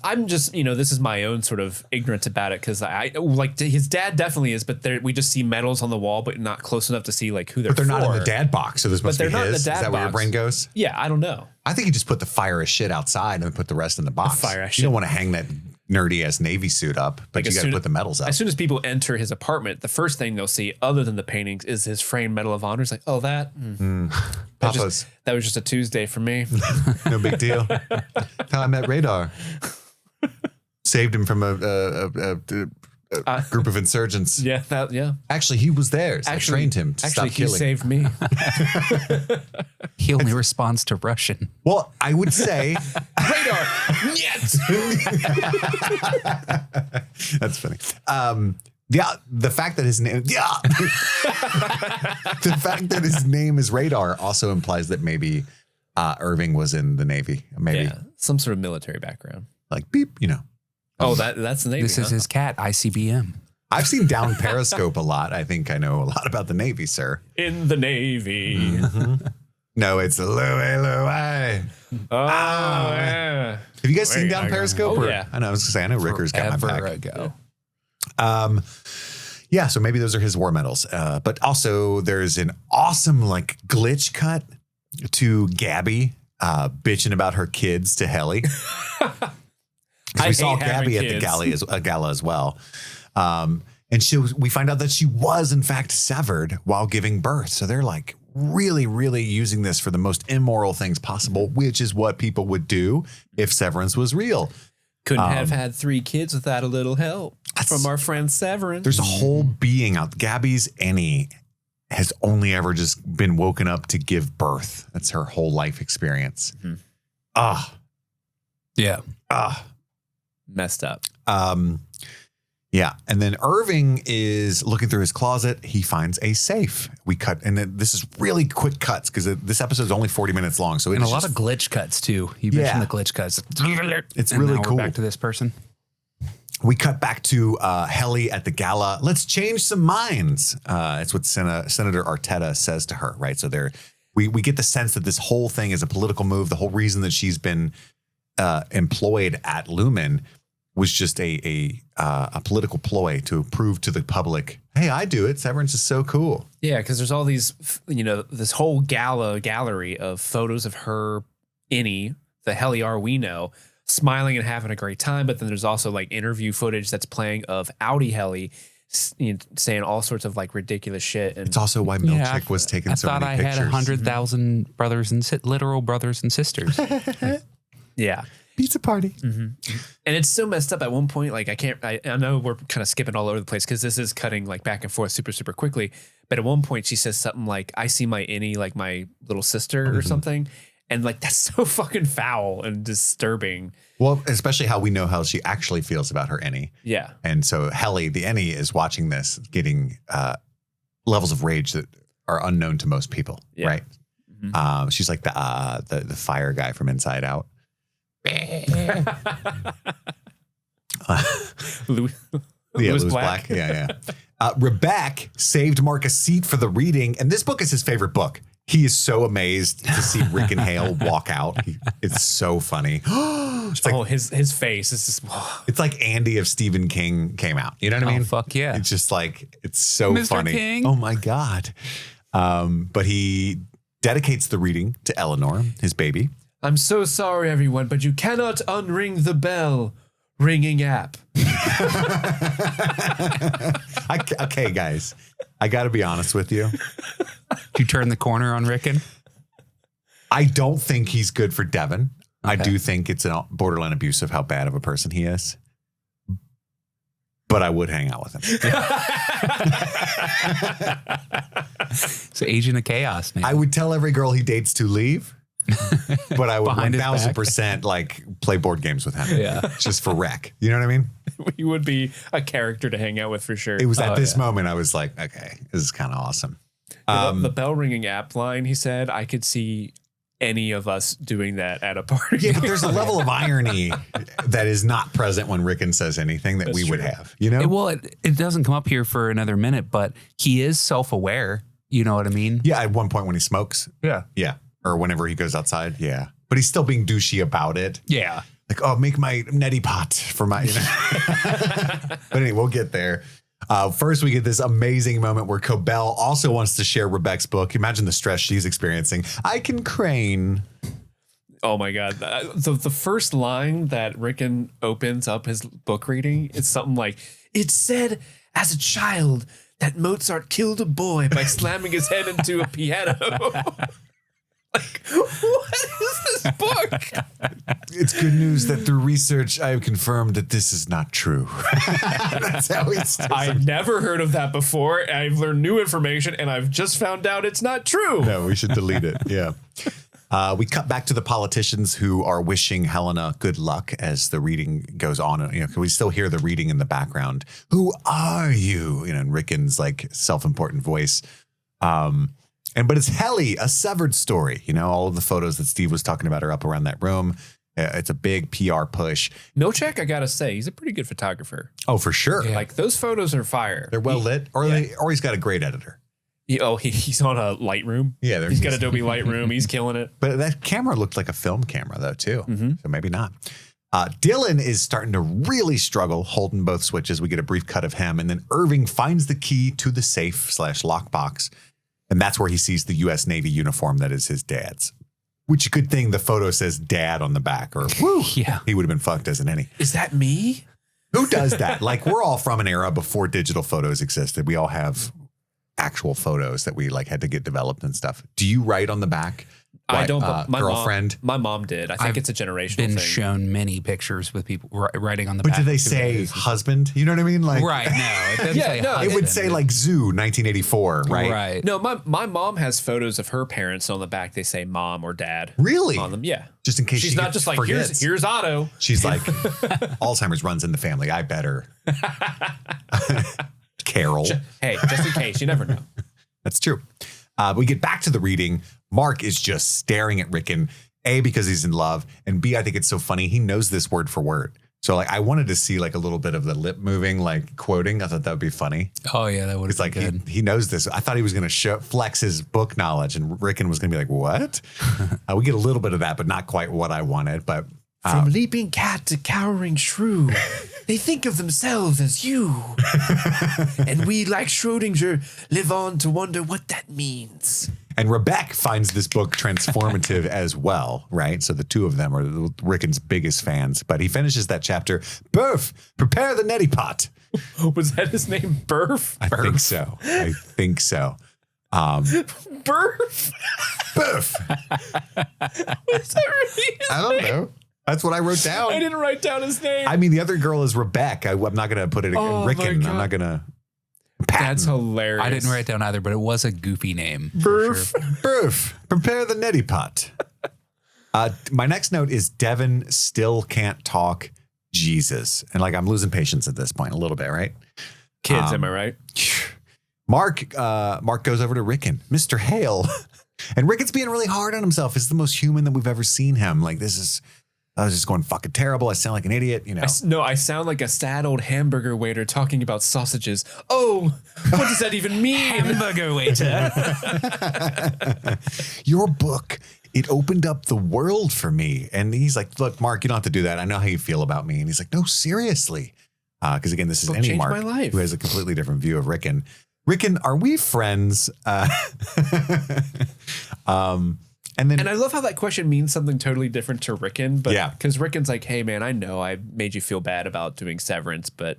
I'm just, you know, this is my own sort of ignorance about it because I like his dad definitely is, but we just see medals on the wall, but not close enough to see like who they're But they're for. not in the dad box, so this must be his. Not in the dad Is that box. where your brain goes? Yeah, I don't know. I think you just put the fire as shit outside and then put the rest in the box. Fire as You shit. don't want to hang that nerdy ass Navy suit up, but you got to put the medals up. As soon as people enter his apartment, the first thing they'll see, other than the paintings, is his framed Medal of Honor. It's like, oh, that. Papa's. That was just a Tuesday for me. No big deal. How I met Radar. Saved him from a group of insurgents. Yeah, Actually, he was theirs. I trained him to stop killing. He saved me. He only responds to Russian. Well, I would say Radar. Yes. That's funny. The fact that his name, the fact that his name is Radar also implies that maybe Irving was in the Navy. Maybe some sort of military background. Like beep, you know. Oh, that's the Navy. This is his cat, ICBM. I've seen Down Periscope a lot. I think I know a lot about the Navy, sir. In the Navy. Mm-hmm. No, it's Louie. Oh, yeah. Have you guys seen Down Periscope? Oh, yeah. I know. I was gonna say I know Ricker's got my back. Ago. Yeah. So maybe those are his war medals. But also there's an awesome like glitch cut to Gabby bitching about her kids to Helly. We saw Gabby at the gala as well. And we find out that she was, in fact, severed while giving birth. So they're like really, really using this for the most immoral things possible, which is what people would do if Severance was real. Couldn't have had 3 kids without a little help from our friend Severance. There's a whole being out. Gabby's innie has only ever just been woken up to give birth. That's her whole life experience. Yeah. Messed up. Yeah. And then Irving is looking through his closet. He finds a safe. We cut. And then this is really quick cuts because this episode is only 40 minutes long. So and a lot of glitch cuts too. You mentioned the glitch cuts. It's really cool. We're back to this person. We cut back to Helly at the gala. Let's change some minds. It's what Senator Arteta says to her, right? So we get the sense that this whole thing is a political move. The whole reason that she's been employed at Lumon was just a political ploy to prove to the public, hey, I do it. Severance is so cool. Yeah, because there's all these, this whole gallery of photos of her, innie, the Helly we know, smiling and having a great time. But then there's also like interview footage that's playing of outie Helly saying all sorts of like ridiculous shit. And it's also why Milcheck was taking so many pictures. I thought I had 100,000 brothers and literal brothers and sisters. Yeah. Pizza party. And it's so messed up at one point. Like I know we're kind of skipping all over the place because this is cutting like back and forth super, super quickly. But at one point she says something like, I see my innie like my little sister or something. And like, that's so fucking foul and disturbing. Well, especially how we know how she actually feels about her innie. Yeah. And so Helly, the innie, is watching this, getting levels of rage that are unknown to most people. Yeah. Right. She's like the fire guy from Inside Out. Louis Black. Yeah. Rebecca saved Mark a seat for the reading, and this book is his favorite book. He is so amazed to see Rick and Hale walk out. It's so funny. It's like, his face is just. It's like Andy if Stephen King came out. You know what I mean? Fuck yeah! It's just like it's so Mr. funny. King. Oh my god! But he dedicates the reading to Eleanor, his baby. I'm so sorry, everyone, but you cannot unring the bell. Ringing app. Okay, guys, I got to be honest with you. You turn the corner on Rickon? I don't think he's good for Devon. Okay. I do think it's a borderline abusive how bad of a person he is. But I would hang out with him. It's an agent of chaos, man. I would tell every girl he dates to leave. But I would 1,000% like play board games with him. Yeah. Just for wreck. You know what I mean? He would be a character to hang out with for sure. It was at this moment I was like, okay, this is kind of awesome. The bell ringing app line, he said, I could see any of us doing that at a party. Yeah, but there's a level of irony that is not present when Rickon says anything that we would have. You know? It doesn't come up here for another minute, but he is self-aware. You know what I mean? Yeah, at one point when he smokes. Yeah. Yeah. Or whenever he goes outside. Yeah. But he's still being douchey about it. Yeah. Like, oh, make my neti pot for my, But anyway, we'll get there. First, we get this amazing moment where Cobell also wants to share Rebecca's book. Imagine the stress she's experiencing. I can crane. Oh my God. The first line that Rickon opens up his book reading is something like, it said as a child that Mozart killed a boy by slamming his head into a piano. Like, what is this book? It's good news that through research, I have confirmed that this is not true. That's how he starts. I've never heard of that before. I've learned new information, and I've just found out it's not true. No, we should delete it. Yeah. We cut back to the politicians who are wishing Helena good luck as the reading goes on. You know, can we still hear the reading in the background? Who are you? You know, in Rickon's like self-important voice. But it's Helly, a severed story. You know, all of the photos that Steve was talking about are up around that room. It's a big PR push. Milcheck, I gotta say, he's a pretty good photographer. Oh, for sure. Yeah. Like those photos are fire. They're well lit, or he's got a great editor. He's on a Lightroom. Yeah, he's got Adobe Lightroom. He's killing it. But that camera looked like a film camera though too. So maybe not. Dylan is starting to really struggle holding both switches. We get a brief cut of him, and then Irving finds the key to the safe/lockbox. And that's where he sees the U.S. Navy uniform that is his dad's. Which good thing the photo says dad on the back, or woo, yeah, he would have been fucked as an innie. Is that me? Who does that? Like, we're all from an era before digital photos existed. We all have actual photos that we like had to get developed and stuff. Do you write on the back? I don't. But my girlfriend. My mom did. I think it's a generational thing. Been shown many pictures with people writing on the But back. do they say husband? You know what I mean? Like, Right. No. It doesn't Yeah, say no, husband. it would say like Zoo 1984, right? Right. No, my mom has photos of her parents on the back. They say mom or dad. Really? On them, yeah. Just in case She's she not just like forgets. here's Otto. She's like, Alzheimer's runs in the family. I better. Carol. Hey, just in case, you never know. That's true. We get back to the reading. Mark is just staring at Rickon, A, because he's in love, and B, I think it's so funny. He knows this word for word. So like, I wanted to see like a little bit of the lip moving, like quoting. I thought that would be funny. Oh yeah, that would It's have like been good. he knows this. I thought he was going to flex his book knowledge, and Rickon was going to be like, "What?" We get a little bit of that, but not quite what I wanted. But From leaping cat to cowering shrew, they think of themselves as you. And we, like Schrodinger, live on to wonder what that means. And Rebecca finds this book transformative as well, right? So the two of them are Rickon's biggest fans. But he finishes that chapter. Burf, prepare the neti pot. Was that his name, Burf? I think so. I think so. Burf? Burf. Was that really his I don't name? know. That's what I wrote down. I didn't write down his name. I mean, the other girl is Rebecca. I'm not going to put it in Oh, my Rickon. God. I'm not going to. That's hilarious. I didn't write it down either, but it was a goofy name. Burf. Burf, prepare the neti pot. My next note is Devon still can't talk. Jesus. And like, I'm losing patience at this point a little bit, right? Kids, am I right? Mark goes over to Rickon, Mr. Hale. And Rickon's being really hard on himself. It's the most human that we've ever seen him. Like, I was just going fucking terrible. I sound like an idiot, you know. I sound like a sad old hamburger waiter talking about sausages. Oh, what does that even mean? Hamburger waiter. Your book, it opened up the world for me. And he's like, look, Mark, you don't have to do that. I know how you feel about me. And he's like, no, seriously. Because again, this is Book any changed Mark my life. who has a completely different view of Rickon. Rickon, are we friends? And I love how that question means something totally different to Rickon. But Yeah. because Rickon's like, hey, man, I know I made you feel bad about doing Severance, but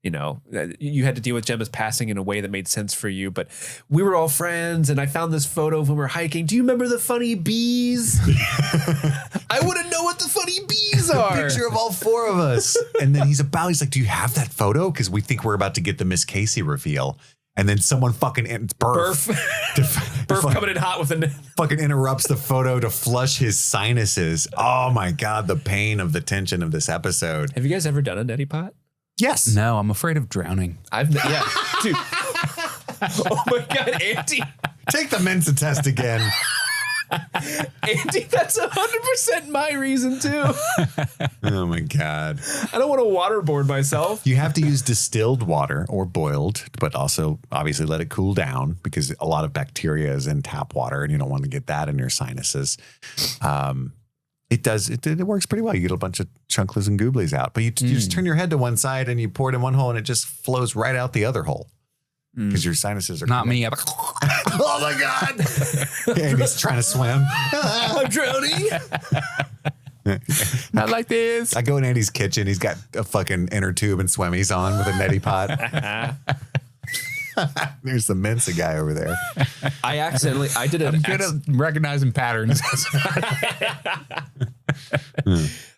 you know, you had to deal with Gemma's passing in a way that made sense for you. But we were all friends, and I found this photo when we were hiking. Do you remember the funny bees? I want to know what the funny bees are. picture of all four of us. And then he's like, do you have that photo? Because we think we're about to get the Miss Casey reveal. And then someone fucking Burf coming in hot with a fucking interrupts the photo to flush his sinuses. Oh my God, the pain of the tension of this episode. Have you guys ever done a neti pot? Yes. No, I'm afraid of drowning. Yeah, dude. Oh my God, Andy. Take the Mensa test again. Andy, that's 100% my reason too. Oh my God. I don't want to waterboard myself. You have to use distilled water or boiled, but also obviously let it cool down because a lot of bacteria is in tap water and you don't want to get that in your sinuses. It works pretty well. You get a bunch of chunklers and gooblies out, but you just turn your head to one side and you pour it in one hole and it just flows right out the other hole because your sinuses are Not me. Oh my God. Andy's trying to swim. I'm drowning. Not like this. I go in Andy's kitchen. He's got a fucking inner tube and swimmies on with a neti pot. There's the Mensa guy over there. I did I'm good at recognizing patterns.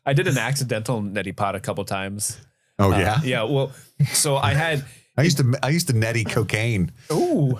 I did an accidental neti pot a couple times. Oh yeah. Yeah. Well, so I used to neti cocaine. ooh,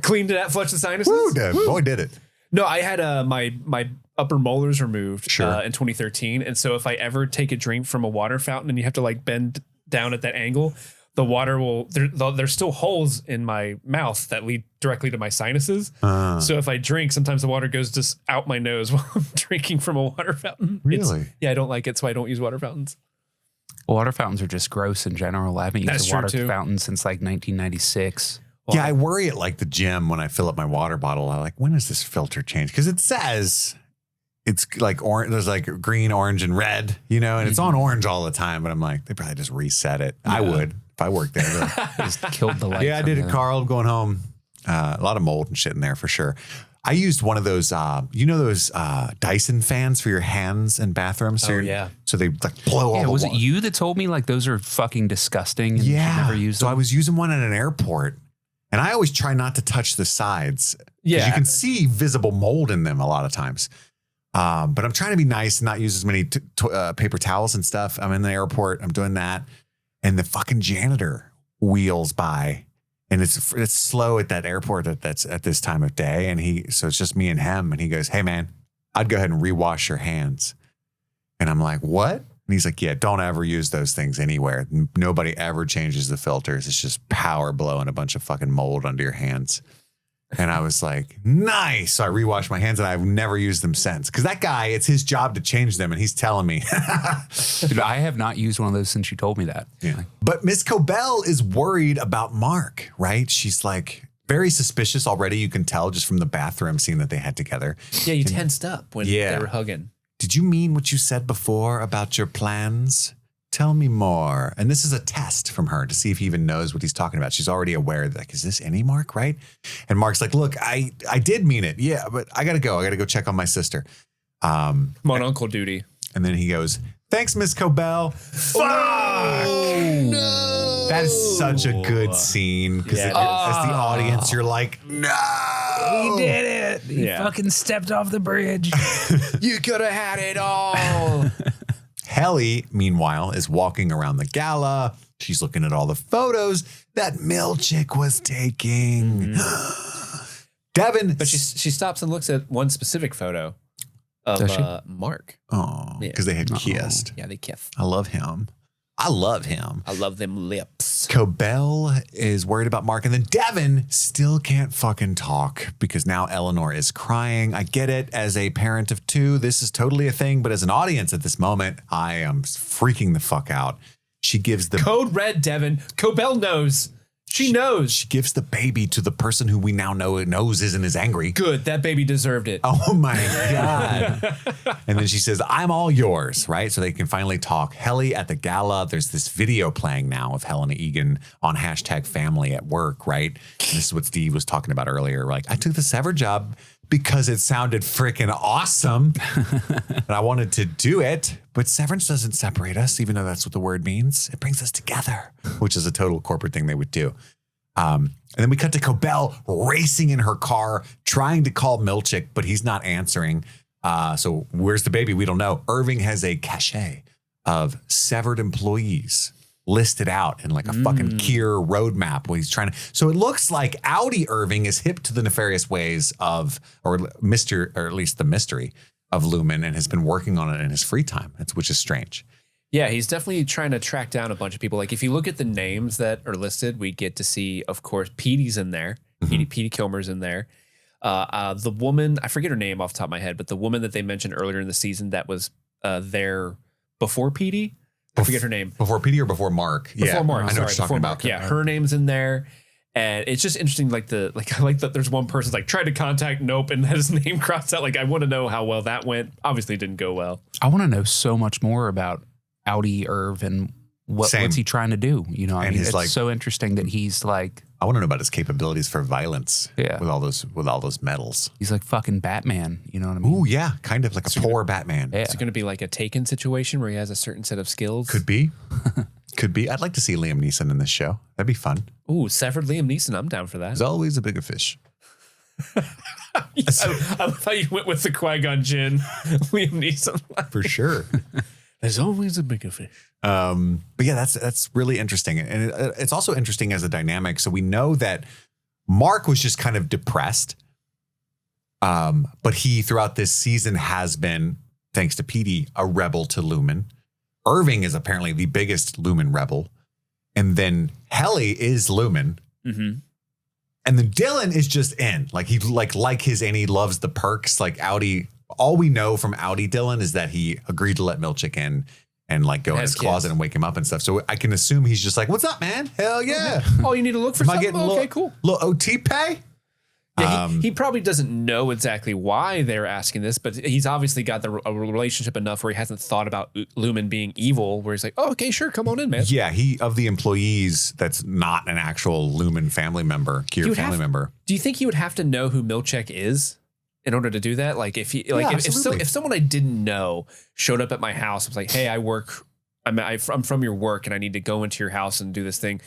cleaned it out, flushed the sinuses. Woo, boy, did it. No, I had my upper molars removed Sure. in 2013, and so if I ever take a drink from a water fountain and you have to like bend down at that angle, the water will there's still holes in my mouth that lead directly to my sinuses. So if I drink, sometimes the water goes just out my nose while I'm drinking from a water fountain. Really? Yeah, I don't like it, so I don't use water fountains. Water fountains are just gross in general. I haven't used That's a water true, too. fountain since like 1996. Yeah, I worry at like the gym when I fill up my water bottle. I like, when does this filter change? Because it says it's like orange. There's like green, orange, and red, you know, and it's on orange all the time. But I'm like, they probably just reset it. I would if I worked there. Just killed the light. Yeah, I from did it, the- Carl. Going home, a lot of mold and shit in there for sure. I used one of those, those Dyson fans for your hands in bathrooms. So so they like blow all the was water. it you that told me like those are fucking disgusting and you should never use them? So I was using one at an airport, and I always try not to touch the sides. Yeah. You can see visible mold in them a lot of times. But I'm trying to be nice and not use as many paper towels and stuff. I'm in the airport. I'm doing that. And the fucking janitor wheels by. And it's slow at that airport that's at this time of day. And so it's just me and him. And he goes, hey, man, I'd go ahead and rewash your hands. And I'm like, what? And he's like, yeah, don't ever use those things anywhere. Nobody ever changes the filters. It's just power blowing a bunch of fucking mold under your hands. And I was like, nice. So I rewashed my hands and I've never used them since. Because that guy, it's his job to change them. And he's telling me. Dude, I have not used one of those since you told me that. Yeah. But Miss Cobell is worried about Mark, right? She's like very suspicious already. You can tell just from the bathroom scene that they had together. Yeah, you tensed up when they were hugging. Did you mean what you said before about your plans? Tell me more. And this is a test from her to see if he even knows what he's talking about. She's already aware that, like, is this any Mark, right? And Mark's like, look, I did mean it. Yeah, but I got to go. I got to go check on my sister. I'm on uncle duty. And then he goes, thanks, Miss Cobell. Fuck! No! That is such a good scene. Because as the audience, you're like, no! He did it. He fucking stepped off the bridge. You could have had it all. Helly, meanwhile, is walking around the gala. She's looking at all the photos that Milcheck was taking. Devon. But she stops and looks at one specific photo of Mark. Oh, because they had kissed. Yeah, they kissed. I love him. I love him. I love them lips. Cobell is worried about Mark. And then Devon still can't fucking talk because now Eleanor is crying. I get it. As a parent of two, this is totally a thing. But as an audience at this moment, I am freaking the fuck out. She gives the code red, Devon. Cobell knows. She knows. She gives the baby to the person who we now know knows isn't as angry. Good. That baby deserved it. Oh my God. And then she says, I'm all yours, right? So they can finally talk. Helly at the gala, there's this video playing now of Helena Egan on #family at work, right? And this is what Steve was talking about earlier. Like, I took the Sever job because it sounded freaking awesome. And I wanted to do it. But severance doesn't separate us, even though that's what the word means. It brings us together, which is a total corporate thing they would do. And then we cut to Cobell racing in her car, trying to call Milcheck, but he's not answering. So where's the baby? We don't know. Irving has a cachet of severed employees listed out in like a fucking Kier roadmap where he's trying to. So it looks like outie Irving is hip to the nefarious ways of, or at least the mystery of Lumon, and has been working on it in his free time, which is strange. Yeah, he's definitely trying to track down a bunch of people. Like, if you look at the names that are listed, we get to see, of course, Petey's in there. Petey Kilmer's in there. The woman, I forget her name off the top of my head, but the woman that they mentioned earlier in the season that was there before Petey. I forget her name. Before Petey or before Mark? Before Mark. I know what you're talking about. Yeah, her name's in there. And it's just interesting, I like that there's one person's like, tried to contact, nope, and had his name crossed out. Like, I want to know how well that went. Obviously, it didn't go well. I want to know so much more about outie Irv and what's he trying to do? You know, I mean, it's so interesting that he's like, I want to know about his capabilities for violence. Yeah. With all those medals. He's like fucking Batman. You know what I mean? Ooh, yeah. Kind of like a poor Batman. Yeah. Is it going to be like a Taken situation where he has a certain set of skills? Could be. Could be. I'd like to see Liam Neeson in this show. That'd be fun. Ooh, severed Liam Neeson. I'm down for that. There's always a bigger fish. I thought you went with the Qui-Gon Jinn, Liam Neeson. For sure. There's always a bigger fish. But yeah, that's really interesting. And it's also interesting as a dynamic. So we know that Mark was just kind of depressed. But he, throughout this season, has been, thanks to Petey, a rebel to Lumon. Irving is apparently the biggest Lumon rebel. And then Helly is Lumon. Mm-hmm. And then Dylan is just in. Like, he like his innie loves the perks. Like, outie, all we know from outie Dylan is that he agreed to let Milcheck in and like go in his closet and wake him up and stuff. So I can assume he's just like, what's up, man? Hell yeah. Oh, you need to look for something? Okay, cool. Little OT pay? Yeah, he probably doesn't know exactly why they're asking this, but he's obviously got a relationship enough where he hasn't thought about Lumon being evil, where he's like, oh, okay, sure, come on in, man. Yeah, he, of the employees, that's not an actual Lumon family member, Kier family member. Do you think he would have to know who Milcheck is? in order to do that? Like if if someone I didn't know showed up at my house, I was like, hey, I'm from your work and I need to go into your house and do this thing.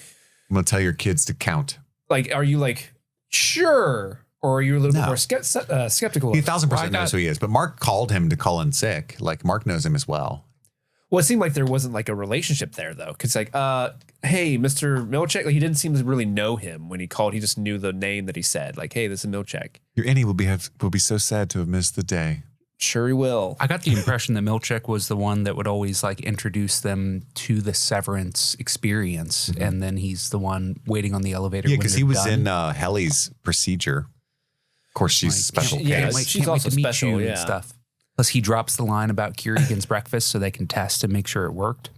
I'm going to tell your kids to count. Like, are you like, sure? Or are you a little bit more skeptical? He 1,000% knows who he is, but Mark called him to call in sick. Like Mark knows him as well. Well, it seemed like there wasn't like a relationship there though. Cause like, hey, Mr. Milcheck, like he didn't seem to really know him when he called. He just knew the name that he said like, hey, this is Milcheck. Your innie will be so sad to have missed the day. Sure he will. I got the impression that Milcheck was the one that would always like introduce them to the Severance experience. And then he's the one waiting on the elevator. Yeah, because he was in Helly's procedure. Of course, she's like, special. She's also special and stuff. Plus, he drops the line about Kierkegaard's breakfast so they can test and make sure it worked.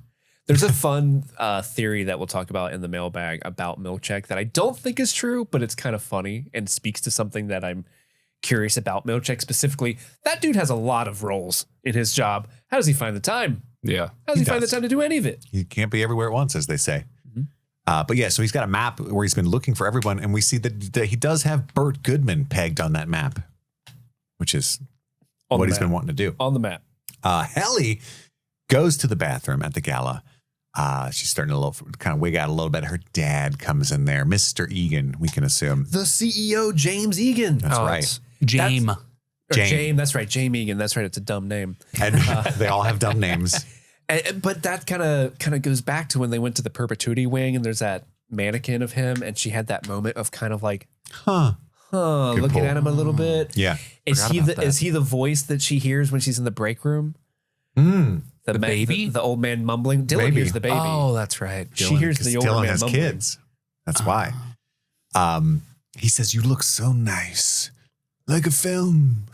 There's a fun theory that we'll talk about in the mailbag about Milcheck that I don't think is true, but it's kind of funny and speaks to something that I'm curious about Milcheck specifically. That dude has a lot of roles in his job. How does he find the time? Yeah. How does he find the time to do any of it? He can't be everywhere at once, as they say. But yeah, so he's got a map where he's been looking for everyone, and we see that he does have Burt Goodman pegged on that map, which is what he's been wanting to do. On the map. Helly goes to the bathroom at the gala. She's starting to kind of wig out a little bit. Her dad comes in there, Mr. Egan, we can assume. The CEO, James Egan. That's right. Jame. Jame, that's right. Jame Egan. That's right. It's a dumb name. And they all have dumb names. But that kind of goes back to when they went to the perpetuity wing and there's that mannequin of him and she had that moment of kind of like, looking at him a little bit. Yeah. Is he the voice that she hears when she's in the break room? The baby? The old man mumbling. Dylan hears the baby. Oh, that's right. She hears the old man has mumbling. kids. That's why. He says, "You look so nice, like a film.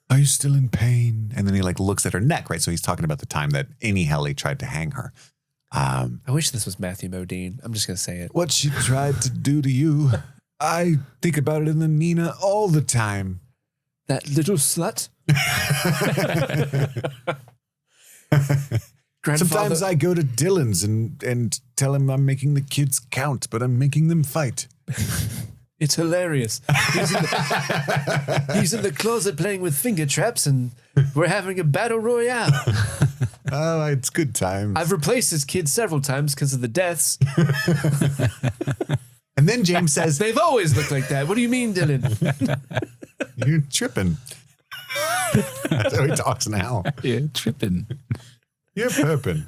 Are you still in pain?" And then he like looks at her neck, right? So he's talking about the time that innie Helly tried to hang her. I wish this was Matthew Modine. I'm just gonna say it. What she tried to do to you, I think about it in the Nina all the time. That little slut. Sometimes I go to Dylan's and tell him I'm making the kids count, but I'm making them fight. It's hilarious. He's in the closet playing with finger traps and we're having a battle royale. Oh, it's good times. I've replaced his kids several times because of the deaths. And then James says, they've always looked like that. What do you mean, Dylan? You're tripping. That's how he talks now. Yeah, tripping. You're perping.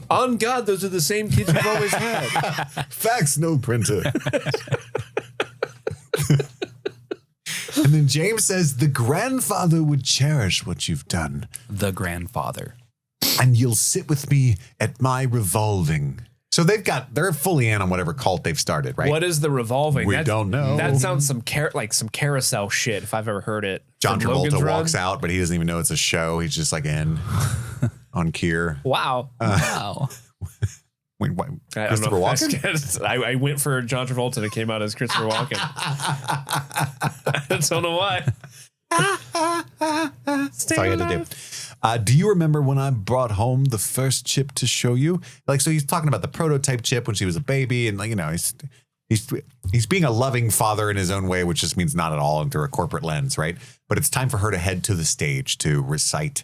On God, those are the same kids you've always had. Fax no printer. And then James says, the grandfather would cherish what you've done. The grandfather. And you'll sit with me at my revolving. So they're fully in on whatever cult they've started, right? What is the revolving? We don't know. That sounds some carousel shit if I've ever heard it. John Travolta walks out, but he doesn't even know it's a show. He's just like in on Kier. Wow. Wow. Wait, what? Christopher Walken? I went for John Travolta and it came out as Christopher Walken. I don't know why. That's all you had to do. Do you remember when I brought home the first chip to show you? Like, so he's talking about the prototype chip when she was a baby, and like, you know, he's being a loving father in his own way, which just means not at all and through a corporate lens, right? But it's time for her to head to the stage to recite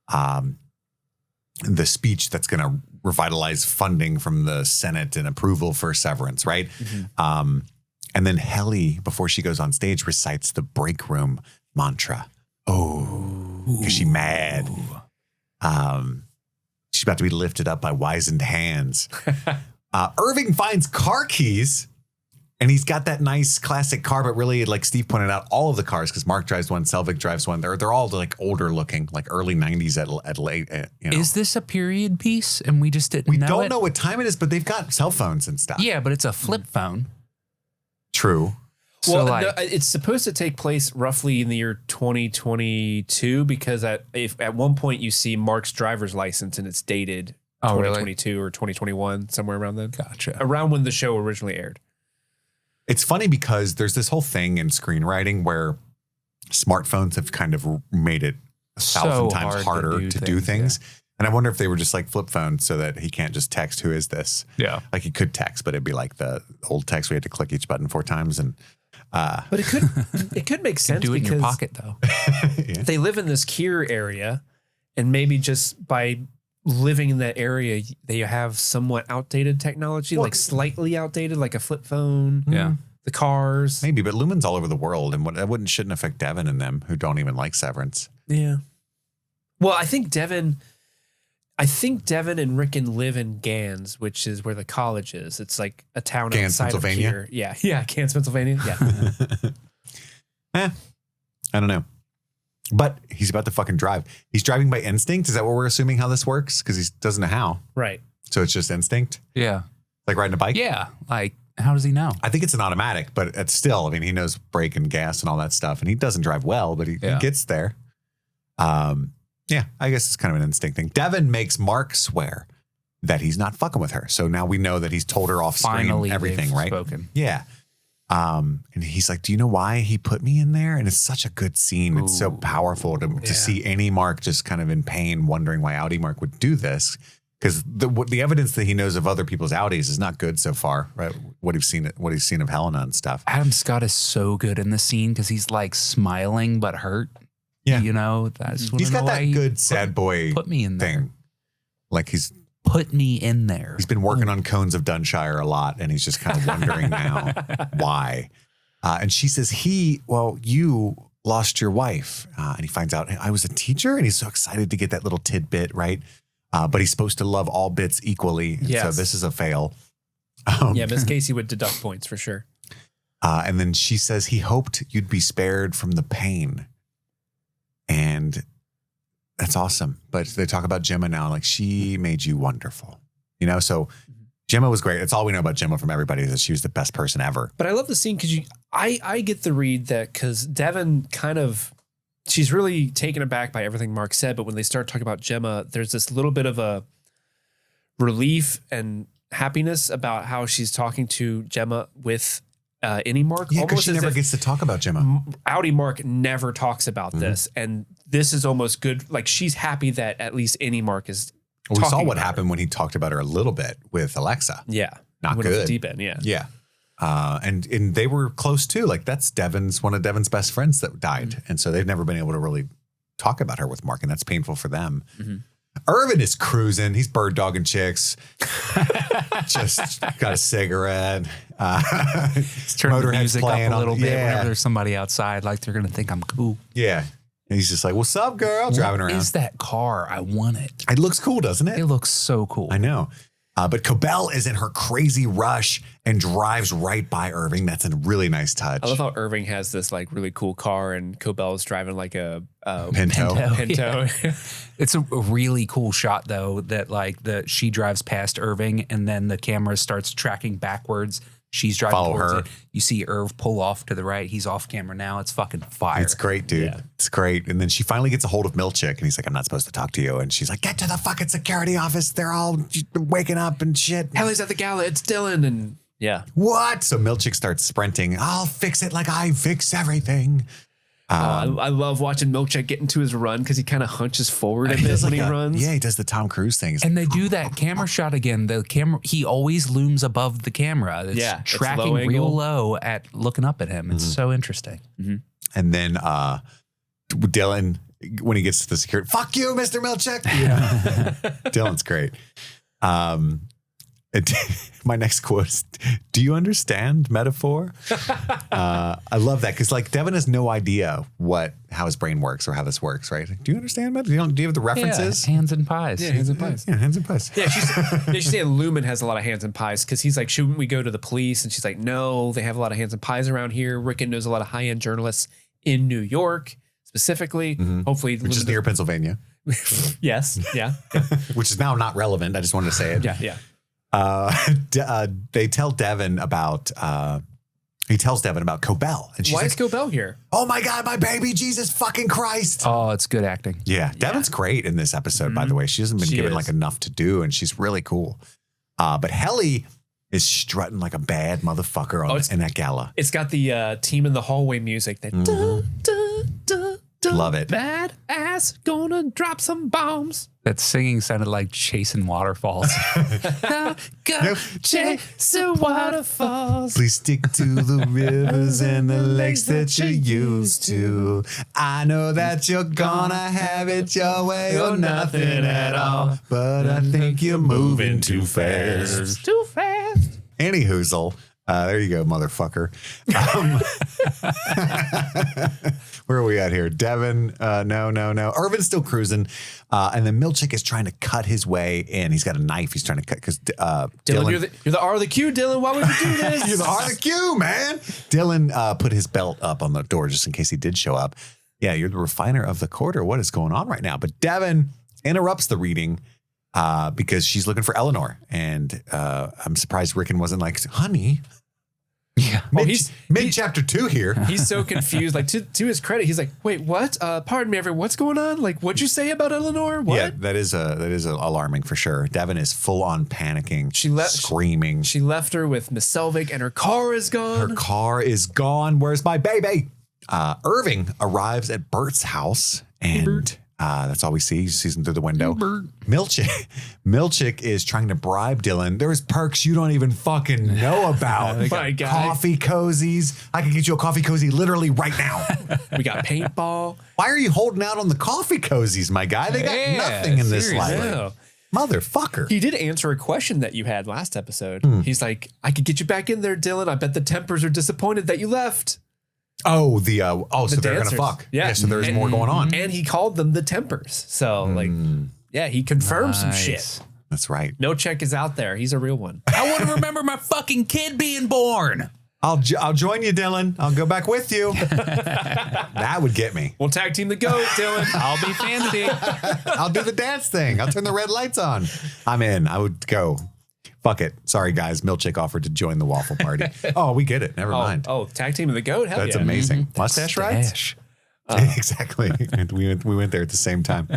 the speech that's going to revitalize funding from the Senate and approval for Severance, right? Mm-hmm. And then Helly, before she goes on stage, recites the break room mantra. Oh, because she's mad. She's about to be lifted up by wizened hands. Irving finds car keys, and he's got that nice classic car, but really, like Steve pointed out, all of the cars, because Mark drives one, Selvig drives one. They're all like older looking, like early 90s at late. You know. Is this a period piece and we just didn't know it? We don't know what time it is, but they've got cell phones and stuff. Yeah, but it's a flip phone. True. Well, no, it's supposed to take place roughly in the year 2022 because at one point you see Mark's driver's license and it's dated 2022 or 2021, somewhere around then. Gotcha. Around when the show originally aired. It's funny because there's this whole thing in screenwriting where smartphones have kind of made it 1,000 times harder to do things. Yeah. And I wonder if they were just like flip phones so that he can't just text, who is this? Yeah. Like he could text, but it'd be like the old text. We had to click each button 4 times. And But it could make sense Do it in because your pocket though. they live in this Kier area, and maybe just by living in that area, they have somewhat outdated technology, like slightly outdated, like a flip phone. Yeah. The cars. Maybe, but Lumon's all over the world, and that shouldn't affect Devon and them, who don't even like Severance. Yeah. Well, I think Devon and Rickon live in Gans, which is where the college is. It's like a town Gans, outside Pennsylvania? of Kier. Yeah, Gans, Pennsylvania. Yeah. I don't know. But he's about to fucking drive. He's driving by instinct. Is that what we're assuming how this works? Because he doesn't know how. Right. So it's just instinct? Yeah. Like riding a bike? Yeah. Like, how does he know? I think it's an automatic, but it's still, I mean, he knows brake and gas and all that stuff. And he doesn't drive well, but he gets there. Yeah, I guess it's kind of an instinct thing. Devon makes Mark swear that he's not fucking with her. So now we know that he's told her off screen Finally, everything, they've right? spoken. Yeah. And he's like, do you know why he put me in there? And it's such a good scene. It's so powerful to see any Mark just kind of in pain, wondering why outie Mark would do this. Because the evidence that he knows of other people's outies is not good so far, right? What he's seen of Helena and stuff. Adam Scott is so good in the scene because he's like smiling but hurt. Yeah. You know, that's He's got that good sad boy put me in there. thing. Like he's Put me in there. He's been working on Cones of Dunshire a lot, and he's just kind of wondering now why. And she says, you lost your wife. And he finds out I was a teacher, and he's so excited to get that little tidbit, right? But he's supposed to love all bits equally. And so this is a fail. Miss Casey would deduct points for sure. And then she says he hoped you'd be spared from the pain. And that's awesome. But they talk about Gemma now, like she made you wonderful. You know, so Gemma was great. That's all we know about Gemma from everybody, is that she was the best person ever. But I love the scene because I get the read that because Devon she's really taken aback by everything Mark said. But when they start talking about Gemma, there's this little bit of a relief and happiness about how she's talking to Gemma with innie Mark. Yeah, because she never gets to talk about Gemma. Outie Mark never talks about this. And this is almost good. Like she's happy that at least innie Mark is we saw what happened when he talked about her a little bit with Alexa. Yeah. Not good. Deep end, yeah. Yeah. And they were close too. Like that's one of Devon's best friends that died. And so they've never been able to really talk about her with Mark, and that's painful for them. Irving is cruising. He's bird dogging chicks. Just got a cigarette. Turn the music up a little bit Yeah. whenever there's somebody outside. Like they're going to think I'm cool. Yeah. And he's just like, what's up, girl? Driving around. What is that car? I want it. It looks cool, doesn't it? It looks so cool. I know. But Cobell is in her crazy rush and drives right by Irving. That's a really nice touch. I love how Irving has this like really cool car and Cobell's driving like a Pinto. Pinto. It's a really cool shot though, that she drives past Irving and then the camera starts tracking backwards. She's driving Follow towards her. it. You see Irv pull off to the right. He's off camera now. It's fucking fire. It's great, dude. Yeah. It's great. And then she finally gets a hold of Milcheck, and he's like, I'm not supposed to talk to you. And she's like, get to the fucking security office. They're all waking up and shit. Helly's at the gala. It's Dylan. And yeah. What? So Milcheck starts sprinting. I'll fix it like I fix everything. I love watching Milcheck get into his run because he kind of hunches forward a bit when he runs. Yeah, he does the Tom Cruise thing. And they do that camera shot again. The camera, he always looms above the camera. It's tracking it's real low low at looking up at him. It's so interesting. And then Dylan, when he gets to the security, fuck you, Mr. Milcheck. Dylan's great. My next quote is, do you understand metaphor? I love that because like Devon has no idea how his brain works or how this works, right? Do you understand metaphor? Do you have the references? Yeah, hands and pies. Yeah, hands and pies. Yeah, hands and pies. Yeah, she's saying Lumon has a lot of hands and pies because he's like, shouldn't we go to the police? And she's like, no, they have a lot of hands and pies around here. Rickon knows a lot of high-end journalists in New York specifically. Hopefully. Which is near Pennsylvania. Yes. Yeah. Which is now not relevant. I just wanted to say it. Yeah. They tell Devon about he tells Devon about Cobell, and she's Why like, is Cobell here? oh my God, my baby, Jesus fucking Christ. Oh, it's good acting. Yeah, Devon's great in this episode, by the way. She hasn't been given like enough to do, and she's really cool. But Helly is strutting like a bad motherfucker in that gala. It's got the team in the hallway music that da, da, da, Love it. Bad ass gonna drop some bombs. That singing sounded like chasing waterfalls. Go chasing waterfalls. Please stick to the rivers and the lakes that you're used to. I know that you're gonna have it your way or nothing at all, but I think you're moving too fast. Too fast. Annie Hoozle. There you go, motherfucker. Where are we at here? Devon, no. Irvin's still cruising. And then Milcheck is trying to cut his way in. He's got a knife he's trying to cut because Dylan, you're the R of the Q, Dylan. Why would you do this? You're the R of the Q, man. Dylan put his belt up on the door just in case he did show up. Yeah, you're the refiner of the quarter. What is going on right now? But Devon interrupts the reading because she's looking for Eleanor. And I'm surprised Rickon wasn't like, honey. Yeah. He's mid chapter 2 here. He's so confused. Like to his credit, he's like, "Wait, what? Pardon me, everyone. What's going on? Like, what'd you say about Eleanor? What?" Yeah, that is alarming for sure. Devon is full on panicking. Screaming. She left her with Miss Selvig, and her car is gone. Her car is gone. Where's my baby? Irving arrives at Burt's house, and that's all we see. He sees him through the window. Milcheck is trying to bribe Dylan. There's perks you don't even fucking know about. My guy. Coffee cozies. I can get you a coffee cozy literally right now. We got paintball. Why are you holding out on the coffee cozies, my guy? They got nothing in this life. No. Motherfucker. He did answer a question that you had last episode. He's like, "I could get you back in there, Dylan. I bet the Tempers are disappointed that you left." Oh, so they're dancers. gonna fuck. Yeah. So there's more going on. And he called them the Tempers. So he confirmed some shit. That's right. Milcheck is out there. He's a real one. I want to remember my fucking kid being born. I'll join you, Dylan. I'll go back with you. That would get me. We'll tag team the goat, Dylan. I'll be fancy. I'll do the dance thing. I'll turn the red lights on. I'm in. I would go. Fuck it. Sorry, guys. Milcheck offered to join the waffle party. Oh, we get it. Never mind. Oh, tag team of the goat? Hell That's yeah. amazing. Mustache rides? Exactly. We went there at the same time.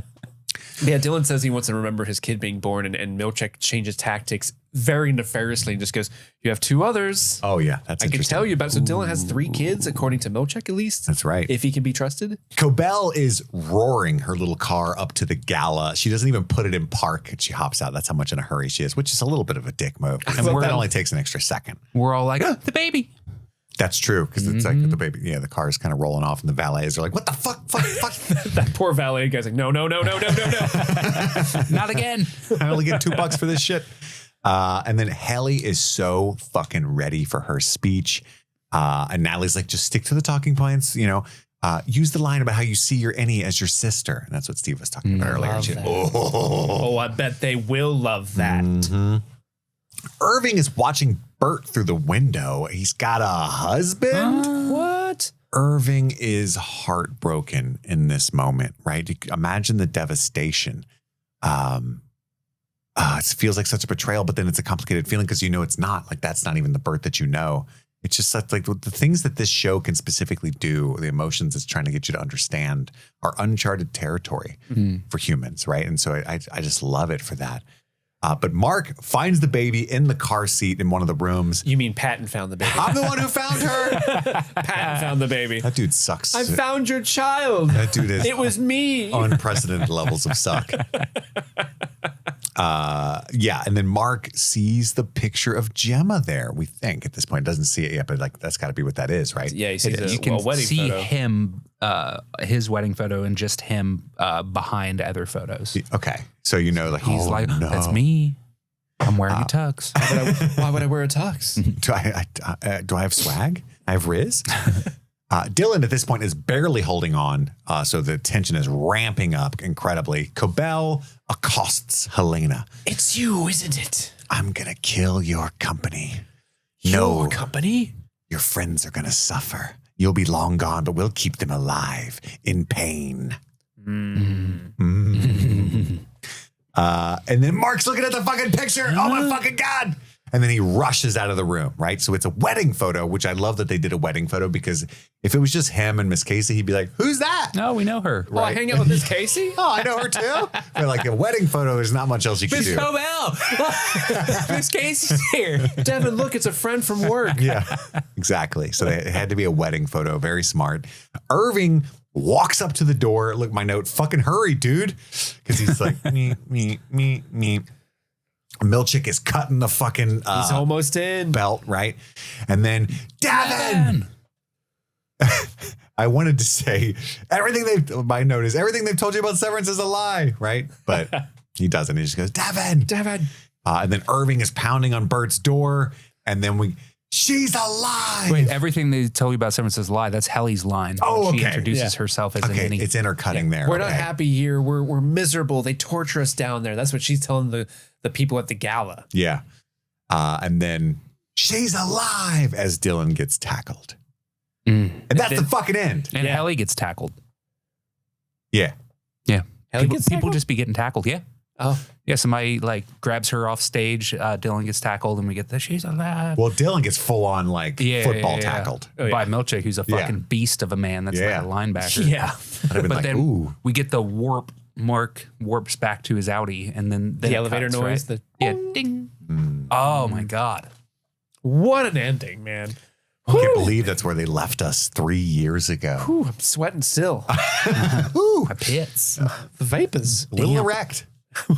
Yeah, Dylan says he wants to remember his kid being born, and Milcheck changes tactics very nefariously and just goes, "You have 2 others." Oh, yeah. That's I can interesting. tell you about. So Dylan has 3 kids, according to Milcheck, at least. That's right. If he can be trusted. Cobell is roaring her little car up to the gala. She doesn't even put it in park and she hops out. That's how much in a hurry she is, which is a little bit of a dick move. That only takes an extra second. We're all like, the baby. That's true, because it's like the baby. Yeah, the car is kind of rolling off, and the valets are like, "What the fuck?" That poor valet guy's like, no. Not again. I only get $2 for this shit. And then Helly is so fucking ready for her speech. And Natalie's like, just stick to the talking points. Use the line about how you see your innie as your sister. And that's what Steve was talking about earlier. I bet they will love that. Mm-hmm. Irving is watching Burt through the window. He's got a husband. What? Irving is heartbroken in this moment, right? You can imagine the devastation. It feels like such a betrayal, but then it's a complicated feeling because it's not. Like, that's not even the Burt that you know. It's just like the things that this show can specifically do, the emotions it's trying to get you to understand, are uncharted territory for humans, right? And so I just love it for that. But Mark finds the baby in the car seat in one of the rooms. You mean Patton found the baby? I'm the one who found her. Patton found the baby. That dude sucks. I found your child. That dude is. It was me. Unprecedented levels of suck. And then Mark sees the picture of Gemma there. We think at this point, doesn't see it yet, but that's got to be what that is, right? Yeah, he sees You can wedding see photo. him, his wedding photo, and just him behind other photos. Okay, so He's like, "That's me. I'm wearing a tux." Why would I wear a tux? Do I have swag? I have Riz. Dylan at this point is barely holding on, so the tension is ramping up incredibly. Cobell accosts Helena. It's you, isn't it? I'm gonna kill your company. Your company? Your friends are gonna suffer. You'll be long gone, but we'll keep them alive in pain. And then Mark's looking at the fucking picture. Oh my fucking God. And then he rushes out of the room, right? So it's a wedding photo, which I love that they did a wedding photo, because if it was just him and Miss Casey, he'd be like, "Who's that?" No, we know her. Oh, I hang out with Miss Casey? Oh, I know her too. But like a wedding photo, there's not much else you can Miss do. Cobell. Miss Casey's here. Devon, look, it's a friend from work. Yeah, exactly. So it had to be a wedding photo. Very smart. Irving walks up to the door. Look, my note, fucking hurry, dude. Because he's like, me. Milcheck is cutting the fucking He's almost in. belt, right? And then, Devon! I wanted to say my note is everything they've told you about Severance is a lie, right? But he doesn't. He just goes, Devon. And then Irving is pounding on Burt's door. And then she's alive. Wait, everything they told you about Severance is a lie. That's Helly's line. Oh, She okay. introduces herself as an innie. It's intercutting there. We're not happy here. We're miserable. They torture us down there. That's what she's telling the people at the gala. Yeah. And then she's alive as Dylan gets tackled. And that's the fucking end. And Helly gets tackled. Yeah. Yeah. Helly People, gets tackled? just be getting tackled. Yeah. Oh. Yeah. Somebody like grabs her off stage. Dylan gets tackled and we get she's alive. Well, Dylan gets full on football tackled. By Milcheck, who's a fucking beast of a man. That's like a linebacker. Yeah. I'd have been like, then ooh. we get the warp. Mark warps back to his outie, and then The elevator cuts, noise. Right? Ding. Oh my god! What an ending, man. I can't believe that's where they left us 3 years ago. Whew, I'm sweating still. Ooh, My pits. The vapors. a little erect.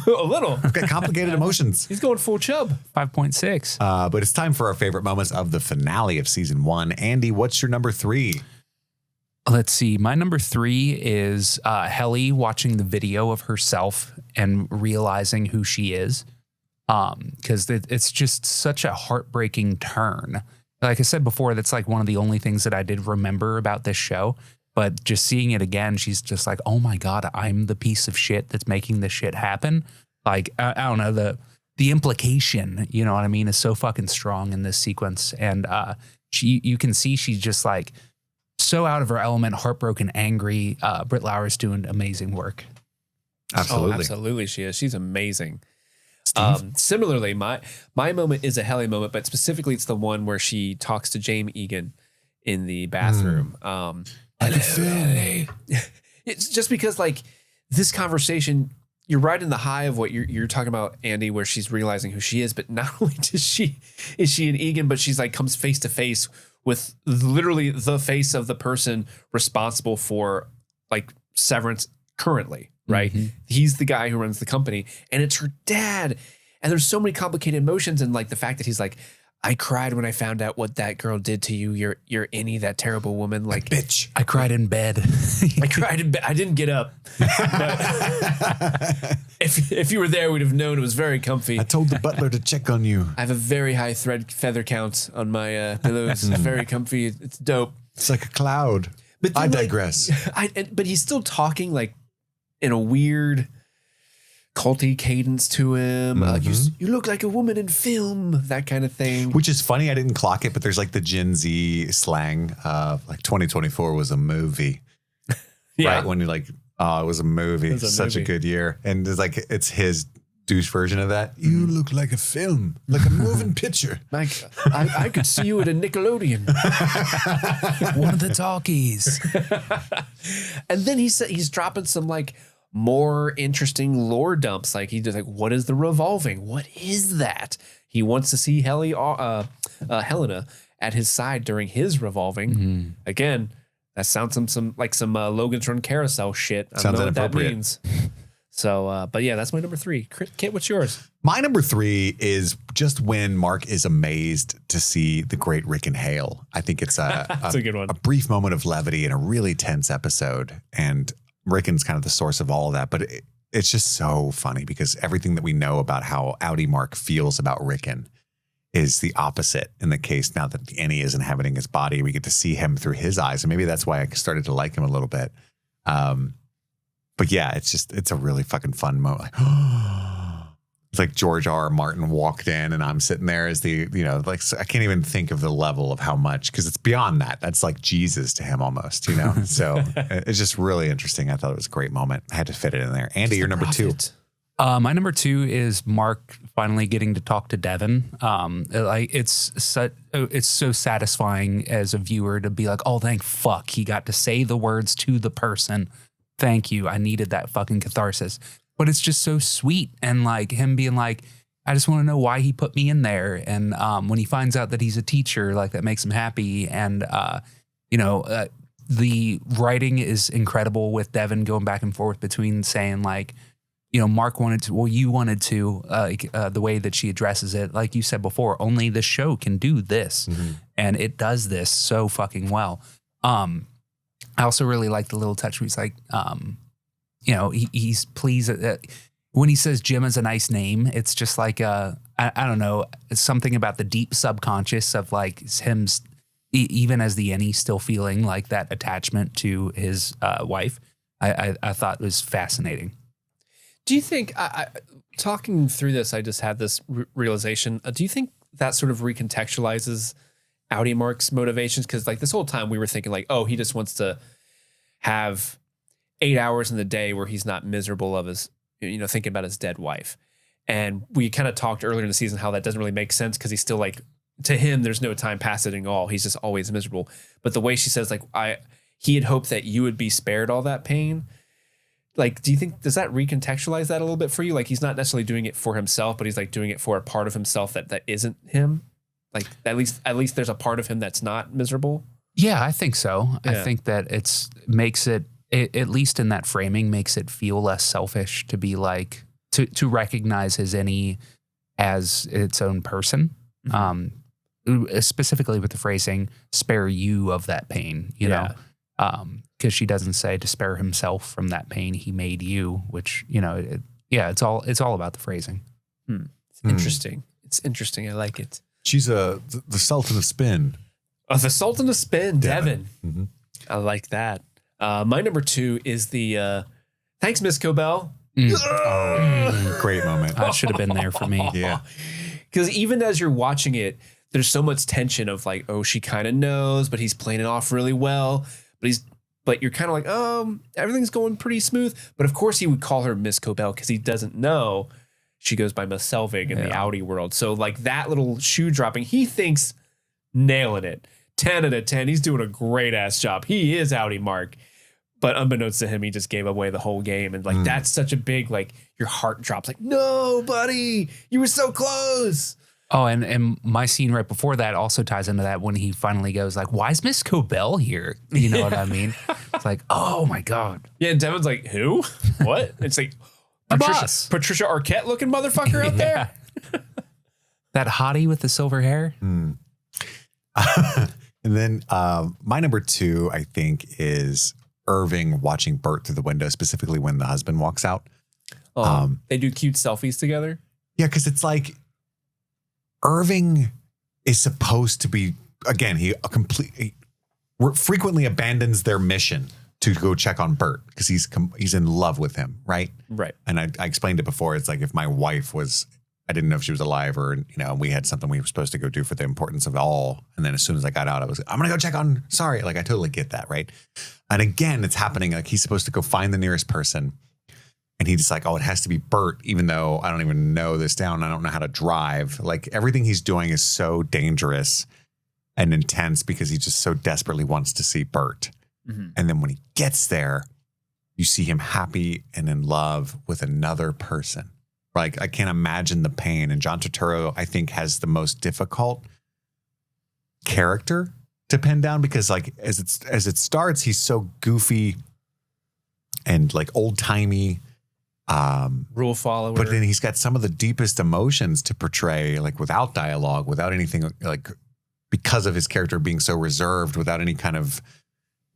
A little. Got complicated emotions. He's going full chub. 5.6. But it's time for our favorite moments of the finale of season 1. Andy, what's your number 3? Let's see. My number 3 is Helly watching the video of herself and realizing who she is. Because it's just such a heartbreaking turn. Like I said before, that's like one of the only things that I did remember about this show. But just seeing it again, she's just like, oh my God, I'm the piece of shit that's making this shit happen. Like, I don't know, the implication, you know what I mean, is so fucking strong in this sequence. And you can see she's just like so out of her element, heartbroken, angry. Britt Lauer's doing amazing work. Absolutely. Oh, absolutely she is. She's amazing. Similarly, my moment is a Helly moment, but specifically it's the one where she talks to James Egan in the bathroom. It's just because like this conversation, you're right in the high of what you're talking about, Andy, where she's realizing who she is, but not only is she an Egan, but she's like comes face to face with literally the face of the person responsible for like Severance currently. Right. Mm-hmm. He's the guy who runs the company and it's her dad. And there's so many complicated emotions. And like the fact that he's like, I cried when I found out what that girl did to you. You're innie, that terrible woman. Like, bitch. I cried in bed. I cried in bed. I didn't get up. But if you were there, we'd have known it was very comfy. I told the butler to check on you. I have a very high feather count on my pillows. It's very comfy. It's dope. It's like a cloud. But I digress. But he's still talking like in a weird culty cadence to him. Like you look like a woman in film, that kind of thing. Which is funny. I didn't clock it, but there's like the Gen Z slang. Like 2024 was a movie. Yeah. Right? When you're like, oh, it was a movie. It was Such a good year. And it's like, it's his douche version of that. You look like a film, like a moving picture. Like, I could see you at a Nickelodeon. One of the talkies. And then he's dropping some like more interesting lore dumps. Like he's just like, what is the revolving? What is that? He wants to see Helena at his side during his revolving. Again, that sounds some Logan's Run carousel shit. I don't know what that means. So, but yeah, that's my number 3. Kit, what's yours? My number 3 is just when Mark is amazed to see the great Rick and Hale. I think it's That's a good one. A brief moment of levity in a really tense episode. And Ricken's kind of the source of all of that. But it's just so funny because everything that we know about how outie Mark feels about Ricken is the opposite in the case now that the innie is inhabiting his body. We get to see him through his eyes. And maybe that's why I started to like him a little bit. But yeah, it's a really fucking fun moment. It's like George R. R. Martin walked in and I'm sitting there as I can't even think of the level of how much, because it's beyond that. That's like Jesus to him almost, So it's just really interesting. I thought it was a great moment. I had to fit it in there. Andy, your number 2. My number 2 is Mark finally getting to talk to Devon. It's so satisfying as a viewer to be like, oh, thank fuck he got to say the words to the person. Thank you. I needed that fucking catharsis. But it's just so sweet. And like him being like, I just want to know why he put me in there. And when he finds out that he's a teacher, like that makes him happy. And, the writing is incredible with Devon going back and forth between saying like, you know, Mark wanted to, well, you wanted to, the way that she addresses it, like you said before, only the show can do this. And it does this so fucking well. I also really like the little touch where he's like, you know, he's pleased when he says Jim is a nice name. It's just like, I don't know, it's something about the deep subconscious of like him, even as the innie, still feeling like that attachment to his wife. I thought was fascinating. Do you think, talking through this, I just had this realization. Do you think that sort of recontextualizes outie Mark's motivations? Because like this whole time we were thinking like, oh, he just wants to have 8 hours in the day where he's not miserable of his, you know, thinking about his dead wife. And we kind of talked earlier in the season how that doesn't really make sense because he's still like, to him, there's no time passing at all. He's just always miserable. But the way she says like, he had hoped that you would be spared all that pain. Like, do you think, does that recontextualize that a little bit for you? Like, he's not necessarily doing it for himself, but he's like doing it for a part of himself that isn't him. Like, at least there's a part of him that's not miserable. Yeah, I think so. Yeah. I think that makes it, at least in that framing, makes it feel less selfish to be like, to recognize his innie as its own person. Specifically with the phrasing, spare you of that pain, you know? Because she doesn't say to spare himself from that pain, he made you, which, you know, it's all about the phrasing. It's interesting. It's interesting. I like it. She's the Sultan of Spin. Oh, the Sultan of Spin, Devon. I like that. My number 2 is the thanks, Miss Cobell. Great moment. That should have been there for me. Yeah. Because even as you're watching it, there's so much tension of like, oh, she kind of knows, but he's playing it off really well. But you're kind of like, everything's going pretty smooth. But of course he would call her Miss Cobell because he doesn't know she goes by Miss Selvig in the outie world. So like that little shoe dropping, he thinks nailing it. 10 out of 10. He's doing a great ass job. He is outie Mark. But unbeknownst to him, he just gave away the whole game. And like, that's such a big, like your heart drops like, no, buddy, you were so close. Oh, and my scene right before that also ties into that when he finally goes like, why is Miss Cobell here? You know what I mean? It's like, oh my God. Yeah, and Devon's like, who? What? It's like Patricia Arquette looking motherfucker out there. That hottie with the silver hair. And then my number 2, I think, is Irving watching Burt through the window, specifically when the husband walks out. They do cute selfies together. Yeah, because it's like Irving is supposed to be, again, he frequently abandons their mission to go check on Burt because he's in love with him, right? Right. And I explained it before. It's like if my wife was, I didn't know if she was alive or, you know, we had something we were supposed to go do for the importance of all. And then as soon as I got out, I'm going to go check on, sorry. Like I totally get that, right? And again, it's happening. Like he's supposed to go find the nearest person. And he's just like, oh, it has to be Burt, even though I don't even know this town. I don't know how to drive. Like everything he's doing is so dangerous and intense because he just so desperately wants to see Burt. And then when he gets there, you see him happy and in love with another person. Like I can't imagine the pain. And John Turturro, I think, has the most difficult character to pin down because like as it starts, he's so goofy and like old timey. Rule follower. But then he's got some of the deepest emotions to portray, like without dialogue, without anything, like because of his character being so reserved, without any kind of,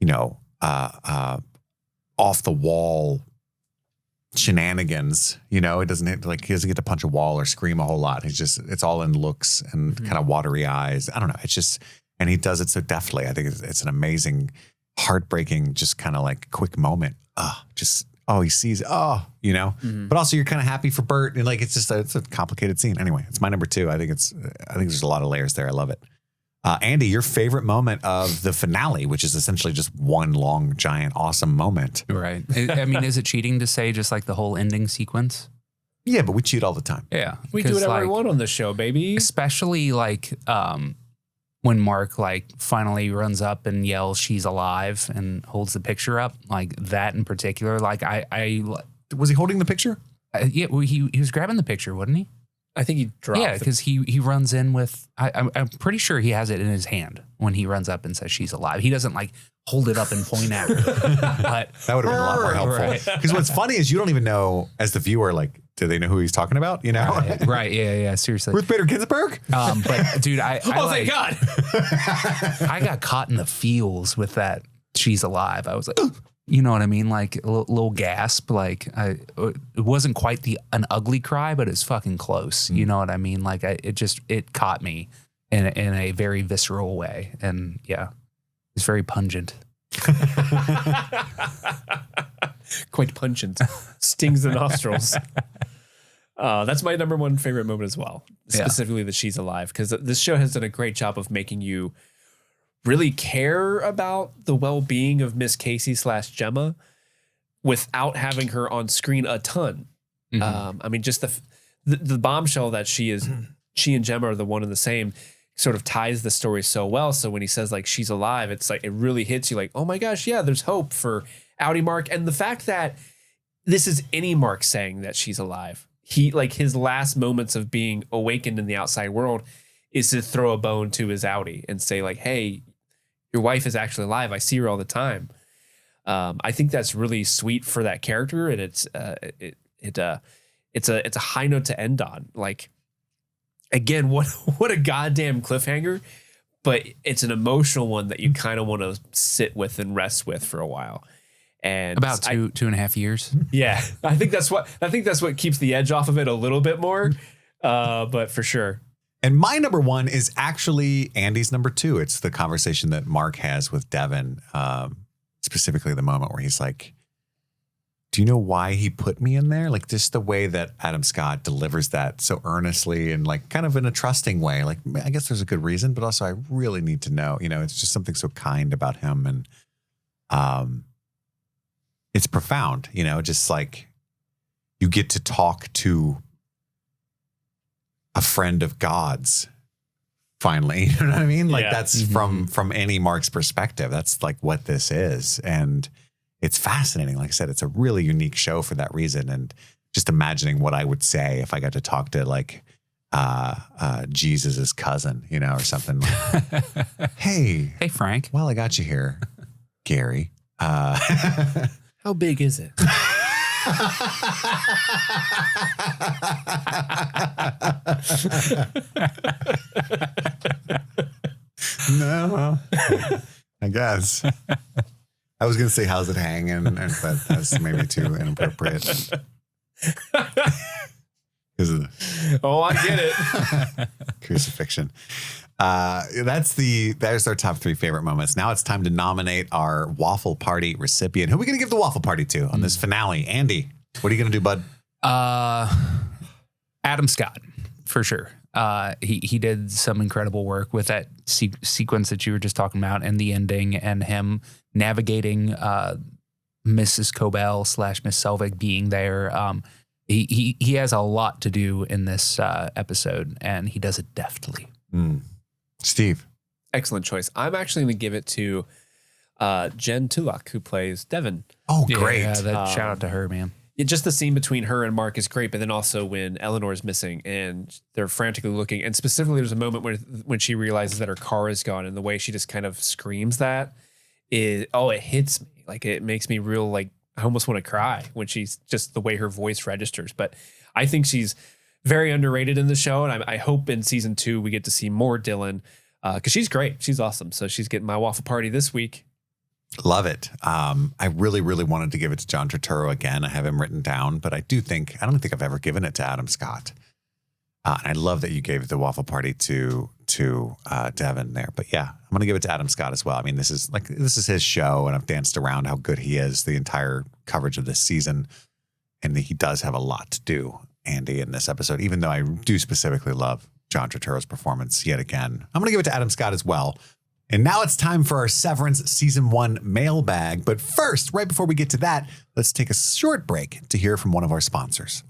you know, off the wall shenanigans. You know, it doesn't he doesn't get to punch a wall or scream a whole lot. It's all in looks and kind of watery eyes. I don't know. It's just, and he does it so deftly. I think it's an amazing, heartbreaking, just kind of like quick moment. He sees, you know, but also you're kind of happy for Burt. And like, it's just, it's a complicated scene. Anyway, it's my number 2. I think there's a lot of layers there. I love it. Andy, your favorite moment of the finale, which is essentially just one long, giant, awesome moment. Right. I mean, is it cheating to say just like the whole ending sequence? Yeah, but we cheat all the time. Yeah. We do whatever we want on this show, baby. Especially like, when Mark like finally runs up and yells, she's alive and holds the picture up, like that in particular, like I was he holding the picture? Yeah, well, he was grabbing the picture, wasn't he? I think he dropped. Yeah, because he runs in with. I'm pretty sure he has it in his hand when he runs up and says she's alive. He doesn't like hold it up and point at her. But that would have been a lot more helpful. Because what's funny is you don't even know as the viewer, like, do they know who he's talking about? You know, right? Yeah. Seriously, Ruth Bader Ginsburg. But dude, thank God. I got caught in the feels with that. She's alive. I was like. You know what I mean? Like a little gasp. Like it wasn't quite an ugly cry, but it's fucking close. You know what I mean? Like it caught me in a very visceral way, and yeah, it's very pungent. Quite pungent. Stings the nostrils. That's my number one favorite moment as well. Specifically that she's alive, because this show has done a great job of making you really care about the well-being of Miss Casey / Gemma without having her on screen a ton. Mm-hmm. I mean, just the bombshell that she and Gemma are the one and the same sort of ties the story so well. So when he says like she's alive, it's like it really hits you like, oh my gosh, yeah, there's hope for Outie Mark. And the fact that this is innie Mark saying that she's alive. He like his last moments of being awakened in the outside world is to throw a bone to his Outie and say like, hey, your wife is actually alive. I see her all the time. I think that's really sweet for that character, and it's a high note to end on. Like, again, what a goddamn cliffhanger, but it's an emotional one that you kind of want to sit with and rest with for a while. And about 2.5 years. Yeah, I think that's what keeps the edge off of it a little bit more. But for sure. And my number one is actually Andy's number two. It's the conversation that Mark has with Devon, specifically the moment where he's like, do you know why he put me in there? Like just the way that Adam Scott delivers that so earnestly and like kind of in a trusting way. Like, I guess there's a good reason, but also I really need to know, you know, it's just something so kind about him. And it's profound, you know, just like you get to talk to a friend of God's finally, you know what I mean? Like that's from Annie Mark's perspective. That's like what this is. And it's fascinating. Like I said, it's a really unique show for that reason. And just imagining what I would say if I got to talk to like Jesus's cousin, you know, or something like, hey Frank, while I got you here, Gary, how big is it? No, well, I guess. I was going to say, how's it hanging? But that's maybe too inappropriate. Oh, I get it. Crucifixion. There's our top 3 favorite moments. Now it's time to nominate our Waffle Party recipient. Who are we going to give the Waffle Party to on this finale? Andy, what are you going to do, bud? Adam Scott, for sure. He did some incredible work with that sequence that you were just talking about and the ending and him navigating Mrs. Cobell / Miss Selvig being there. He has a lot to do in this episode, and he does it deftly. Steve. Excellent choice. I'm actually going to give it to Jen Tulloch, who plays Devon. Oh, great. Yeah, shout out to her, man. Just the scene between her and Mark is great, but then also when Eleanor's missing and they're frantically looking, and specifically there's a moment when she realizes that her car is gone, and the way she just kind of screams that it hits me. Like it makes me real, like I almost want to cry when she's just the way her voice registers. But I think she's very underrated in the show, and I hope in season 2 we get to see more Dylan because she's great. She's awesome. So she's getting my Waffle Party this week. Love it. I really, really wanted to give it to John Turturro again. I have him written down, but I don't think I've ever given it to Adam Scott. And I love that you gave the Waffle Party to Devon there. But yeah, I'm going to give it to Adam Scott as well. I mean, this is his show, and I've danced around how good he is the entire coverage of this season. And he does have a lot to do, Andy, in this episode, even though I do specifically love John Turturro's performance yet again. I'm going to give it to Adam Scott as well. And now it's time for our Severance Season 1 mailbag. But first, right before we get to that, let's take a short break to hear from one of our sponsors.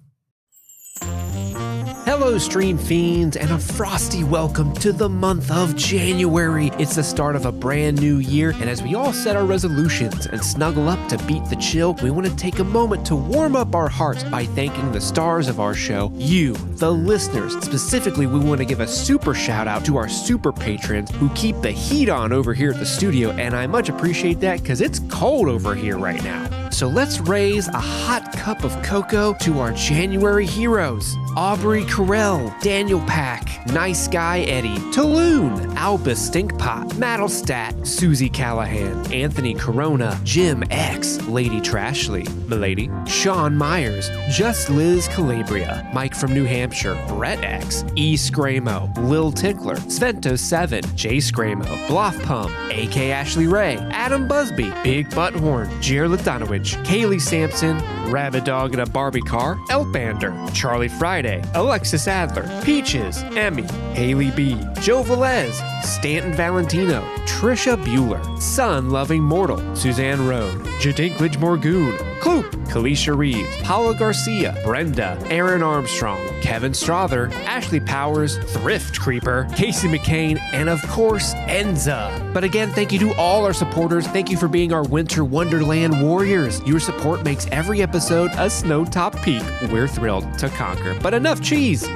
Helly Hello, Stream Fiends, and a frosty welcome to the month of January. It's the start of a brand new year, and as we all set our resolutions and snuggle up to beat the chill, we want to take a moment to warm up our hearts by thanking the stars of our show, you, the listeners. Specifically, we want to give a super shout out to our super patrons who keep the heat on over here at the studio, and I much appreciate that because it's cold over here right now. So let's raise a hot cup of cocoa to our January heroes. Aubrey Carell, Daniel Pack, Nice Guy Eddie, Tulloon, Albus Stinkpot, Maddlestat, Susie Callahan, Anthony Corona, Jim X, Lady Trashley, Milady, Sean Myers, Just Liz Calabria, Mike from New Hampshire, Brett X, E. Scramo, Lil Tickler, Svento7, Jay Scramo, Bloff Pum, AK Ashley Ray, Adam Busby, Big Butthorn, Jer Ladanowicz, Kaylee Sampson, Rabbit Dog in a Barbie Car, Elbander, Charlie Friday, Alexis Adler, Peaches, Emmy, Haley B, Joe Velez, Stanton Valentino, Trisha Bueller, Sun Loving Mortal, Suzanne Road, Jadinklage Morgoon, Kloop, Kalisha Reeves, Paula Garcia, Brenda, Aaron Armstrong, Kevin Strother, Ashley Powers, Thrift Creeper, Casey McCain, and of course, Enza. But again, thank you to all our supporters. Thank you for being our Winter Wonderland warriors. Your support makes every episode a snow-top peak we're thrilled to conquer. But enough cheese.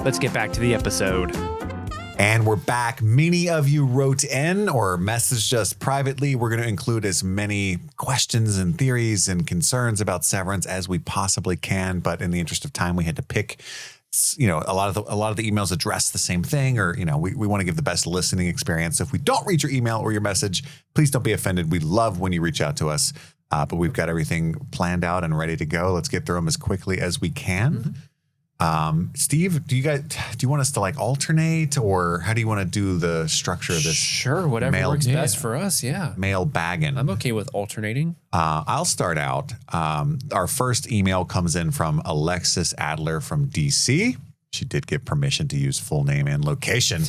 Let's get back to the episode. And we're back. Many of you wrote in or messaged us privately. We're going to include as many questions and theories and concerns about Severance as we possibly can. But in the interest of time, we had to pick, a lot of the emails address the same thing, or, we want to give the best listening experience. So if we don't read your email or your message, please don't be offended. We love when you reach out to us, but we've got everything planned out and ready to go. Let's get through them as quickly as we can. Mm-hmm. Steve, do you want us to alternate, or how do you want to do the structure of this? Sure, whatever works best for us. Yeah. Mailbagging. I'm okay with alternating. I'll start out. Our first email comes in from Alexis Adler from DC. She did get permission to use full name and location.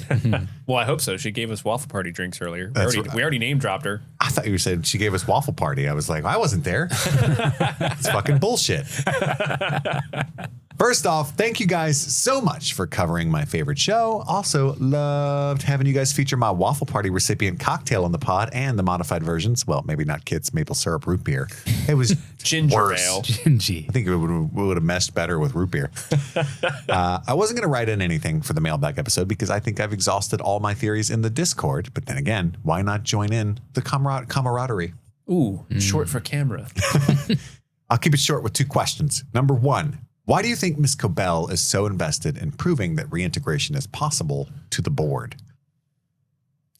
Well, I hope so. She gave us Waffle Party drinks earlier. We already name dropped her. I thought you said she gave us Waffle Party. I was like, I wasn't there. It's fucking bullshit. First off, thank you guys so much for covering my favorite show. Also, loved having you guys feature my Waffle Party recipient cocktail on the pod and the modified versions. Well, maybe not Kit's maple syrup root beer. It was ginger ale. Gingy. I think it would have meshed better with root beer. I wasn't going to write in anything for the mailbag episode because I think I've exhausted all my theories in the Discord. But then again, why not join in the camaraderie? Ooh, short for camera. I'll keep it short with two questions. Number one, why do you think Miss Cobell is so invested in proving that reintegration is possible to the board?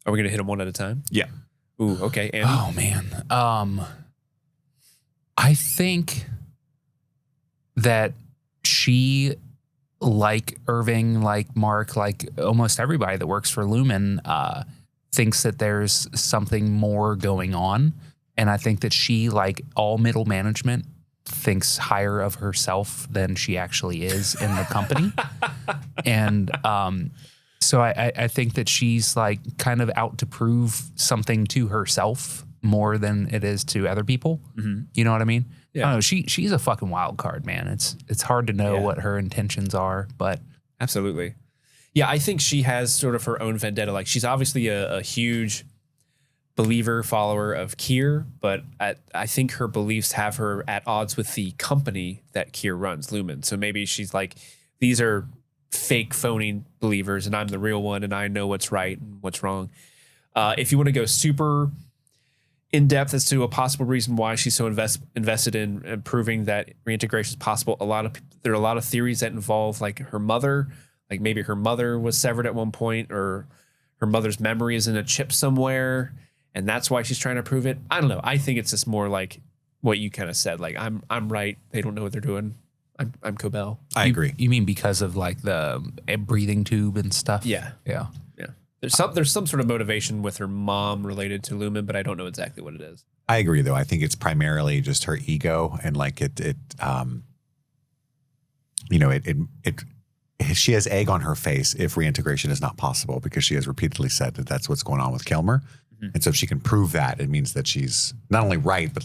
Are we going to hit them one at a time? Yeah. Ooh, okay. Andy? Oh, man. I think that she, like Irving, like Mark, like almost everybody that works for Lumon, thinks that there's something more going on. And I think that she, like all middle management, thinks higher of herself than she actually is in the company. And so I think that she's kind of out to prove something to herself more than it is to other people. Mm-hmm. You know what I mean? Yeah. I don't know. She's a fucking wild card, man. It's hard to know what her intentions are, but absolutely. Yeah, I think she has sort of her own vendetta. She's obviously a huge believer, follower of Kier, but I think her beliefs have her at odds with the company that Kier runs, Lumon. So maybe she's like, these are fake, phony believers, and I'm the real one, and I know what's right and what's wrong. If you want to go super in depth as to a possible reason why she's so invested in proving that reintegration is possible, there are a lot of theories that involve her mother. Maybe her mother was severed at one point, or her mother's memory is in a chip somewhere, and that's why she's trying to prove it. I don't know. I think it's just more like what you kind of said. I'm right. They don't know what they're doing. I'm Cobell. I agree. You mean because of the breathing tube and stuff? Yeah. Yeah. Yeah. There's some sort of motivation with her mom related to Lumon, but I don't know exactly what it is. I agree, though. I think it's primarily just her ego, and she has egg on her face if reintegration is not possible, because she has repeatedly said that that's what's going on with Kilmer. Mm-hmm. And so if she can prove that, it means that she's not only right, but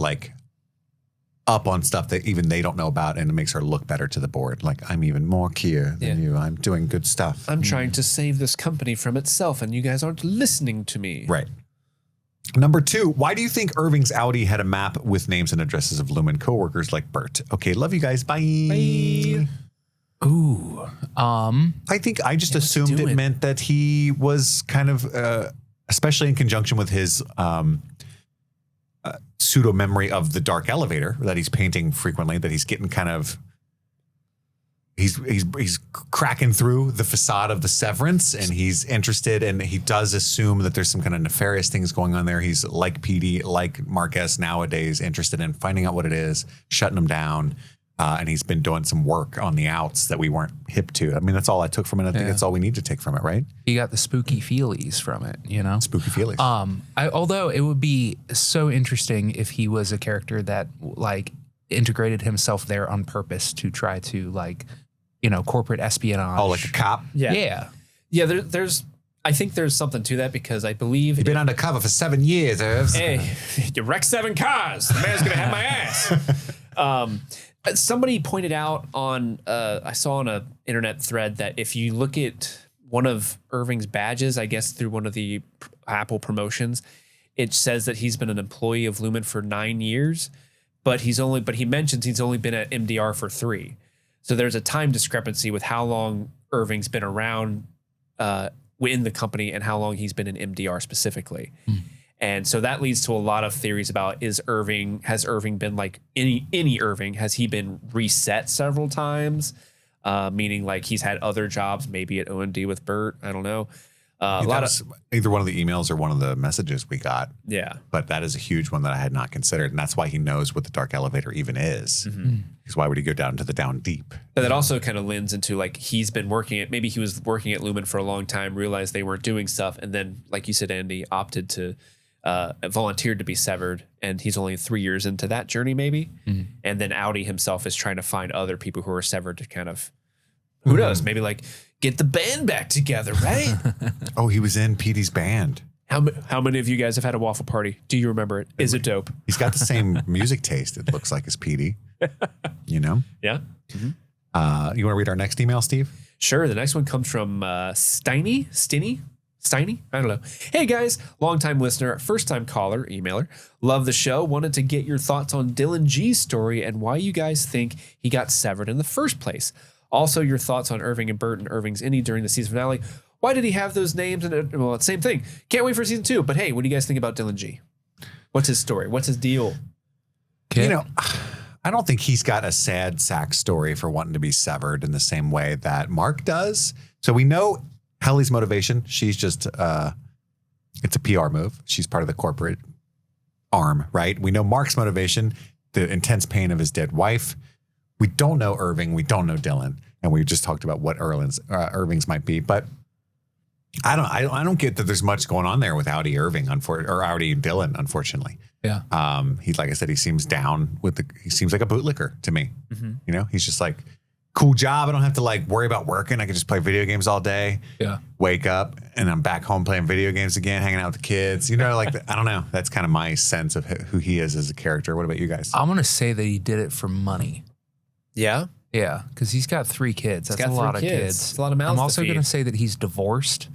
up on stuff that even they don't know about, and it makes her look better to the board. Like, I'm even more Kier than you. I'm doing good stuff. I'm trying to save this company from itself, and you guys aren't listening to me. Right. Number 2, why do you think Irving's outie had a map with names and addresses of Lumon coworkers like Burt? Okay, love you guys. Bye. Bye. Ooh. I think I just assumed it meant that he was kind of, especially in conjunction with his pseudo memory of the dark elevator that he's painting frequently, that he's getting kind of, he's cracking through the facade of the Severance, and he's interested, and he does assume that there's some kind of nefarious things going on there. He's like PD, like Marquez nowadays, interested in finding out what it is, shutting them down. And he's been doing some work on the outs that we weren't hip to. I mean, that's all I took from it. I think that's all we need to take from it, right? You got the spooky feelies from it, you know? Spooky feelies. Although it would be so interesting if he was a character that like integrated himself there on purpose to try to like, you know, corporate espionage. Oh, like a cop? Yeah. There's I think there's something to that, because I believe you've been undercover for 7 years, Irv. Hey, you wrecked 7 cars. The man's gonna have my ass. Somebody pointed out on I saw on a internet thread that if you look at one of Irving's badges, I guess through one of the Apple promotions, it says that he's been an employee of Lumon for 9 years, but he mentions he's only been at MDR for 3. So there's a time discrepancy with how long Irving's been around in the company and how long he's been in MDR specifically. And so that leads to a lot of theories about has Irving been like any Irving? Has he been reset several times? Meaning like he's had other jobs, maybe at O&D with Burt. I don't know. Either one of the emails or one of the messages we got. Yeah. But that is a huge one that I had not considered. And that's why he knows what the dark elevator even is. Because why would he go down to the down deep? But that also kind of lends into like he's been maybe he was working at Lumon for a long time, realized they weren't doing stuff. And then, like you said, Andy, opted to volunteered to be severed, and he's only 3 years into that journey, maybe. And then Outie himself is trying to find other people who are severed to kind of, who knows, maybe like get the band back together, right? Oh, he was in Petey's band. How many of you guys have had a waffle party? Do you remember it? Is it dope? He's got the same music taste, it looks like, as Petey. You know? Yeah. You want to read our next email, Steve? Sure. The next one comes from Steiny? I don't know. Hey guys, longtime listener, first time caller, emailer. Love the show. Wanted to get your thoughts on Dylan G's story and why you guys think he got severed in the first place. Also, your thoughts on Irving and Burt and Irving's innie during the season finale. Why did he have those names? And well, same thing. Can't wait for season 2. But hey, what do you guys think about Dylan G? What's his story? What's his deal? You know, I don't think he's got a sad sack story for wanting to be severed in the same way that Mark does. So we know Helly's motivation. She's just, it's a PR move. She's part of the corporate arm, right? We know Mark's motivation, the intense pain of his dead wife. We don't know Irving. We don't know Dylan. And we just talked about what Irving's might be. But I don't get that there's much going on there with Outie Irving, or Outie Dylan, unfortunately. Yeah. He's, like I said, he seems down with he seems like a bootlicker to me. You know, he's just like, cool job. I don't have to like worry about working. I can just play video games all day. Yeah. Wake up and I'm back home playing video games again, hanging out with the kids. You know, like, I don't know. That's kind of my sense of who he is as a character. What about you guys? I'm going to say that he did it for money. Yeah? Yeah, because he's got 3 kids. That's a lot of kids. It's a lot of mouths. I'm also going to say that he's divorced.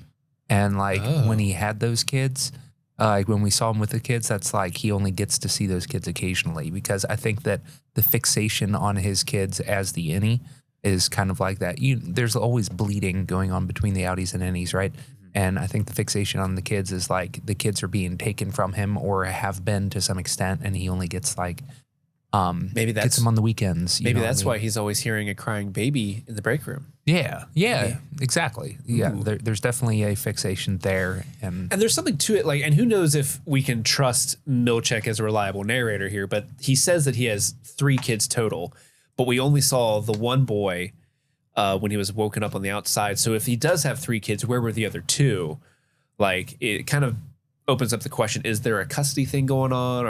And like when he had those kids, like when we saw him with the kids, that's like he only gets to see those kids occasionally, because I think that the fixation on his kids as the innie is kind of like that. There's always bleeding going on between the outies and innies, right? And I think the fixation on the kids is like the kids are being taken from him or have been to some extent, and he only gets like maybe that's gets him on the weekends. Maybe that's why he's always hearing a crying baby in the break room. Yeah, exactly. Yeah, there's definitely a fixation there, and there's something to it. Like, and who knows if we can trust Milcheck as a reliable narrator here? But he says that he has 3 kids total, but we only saw the one boy when he was woken up on the outside. So if he does have 3 kids, where were the other 2? Like, it kind of opens up the question: is there a custody thing going on?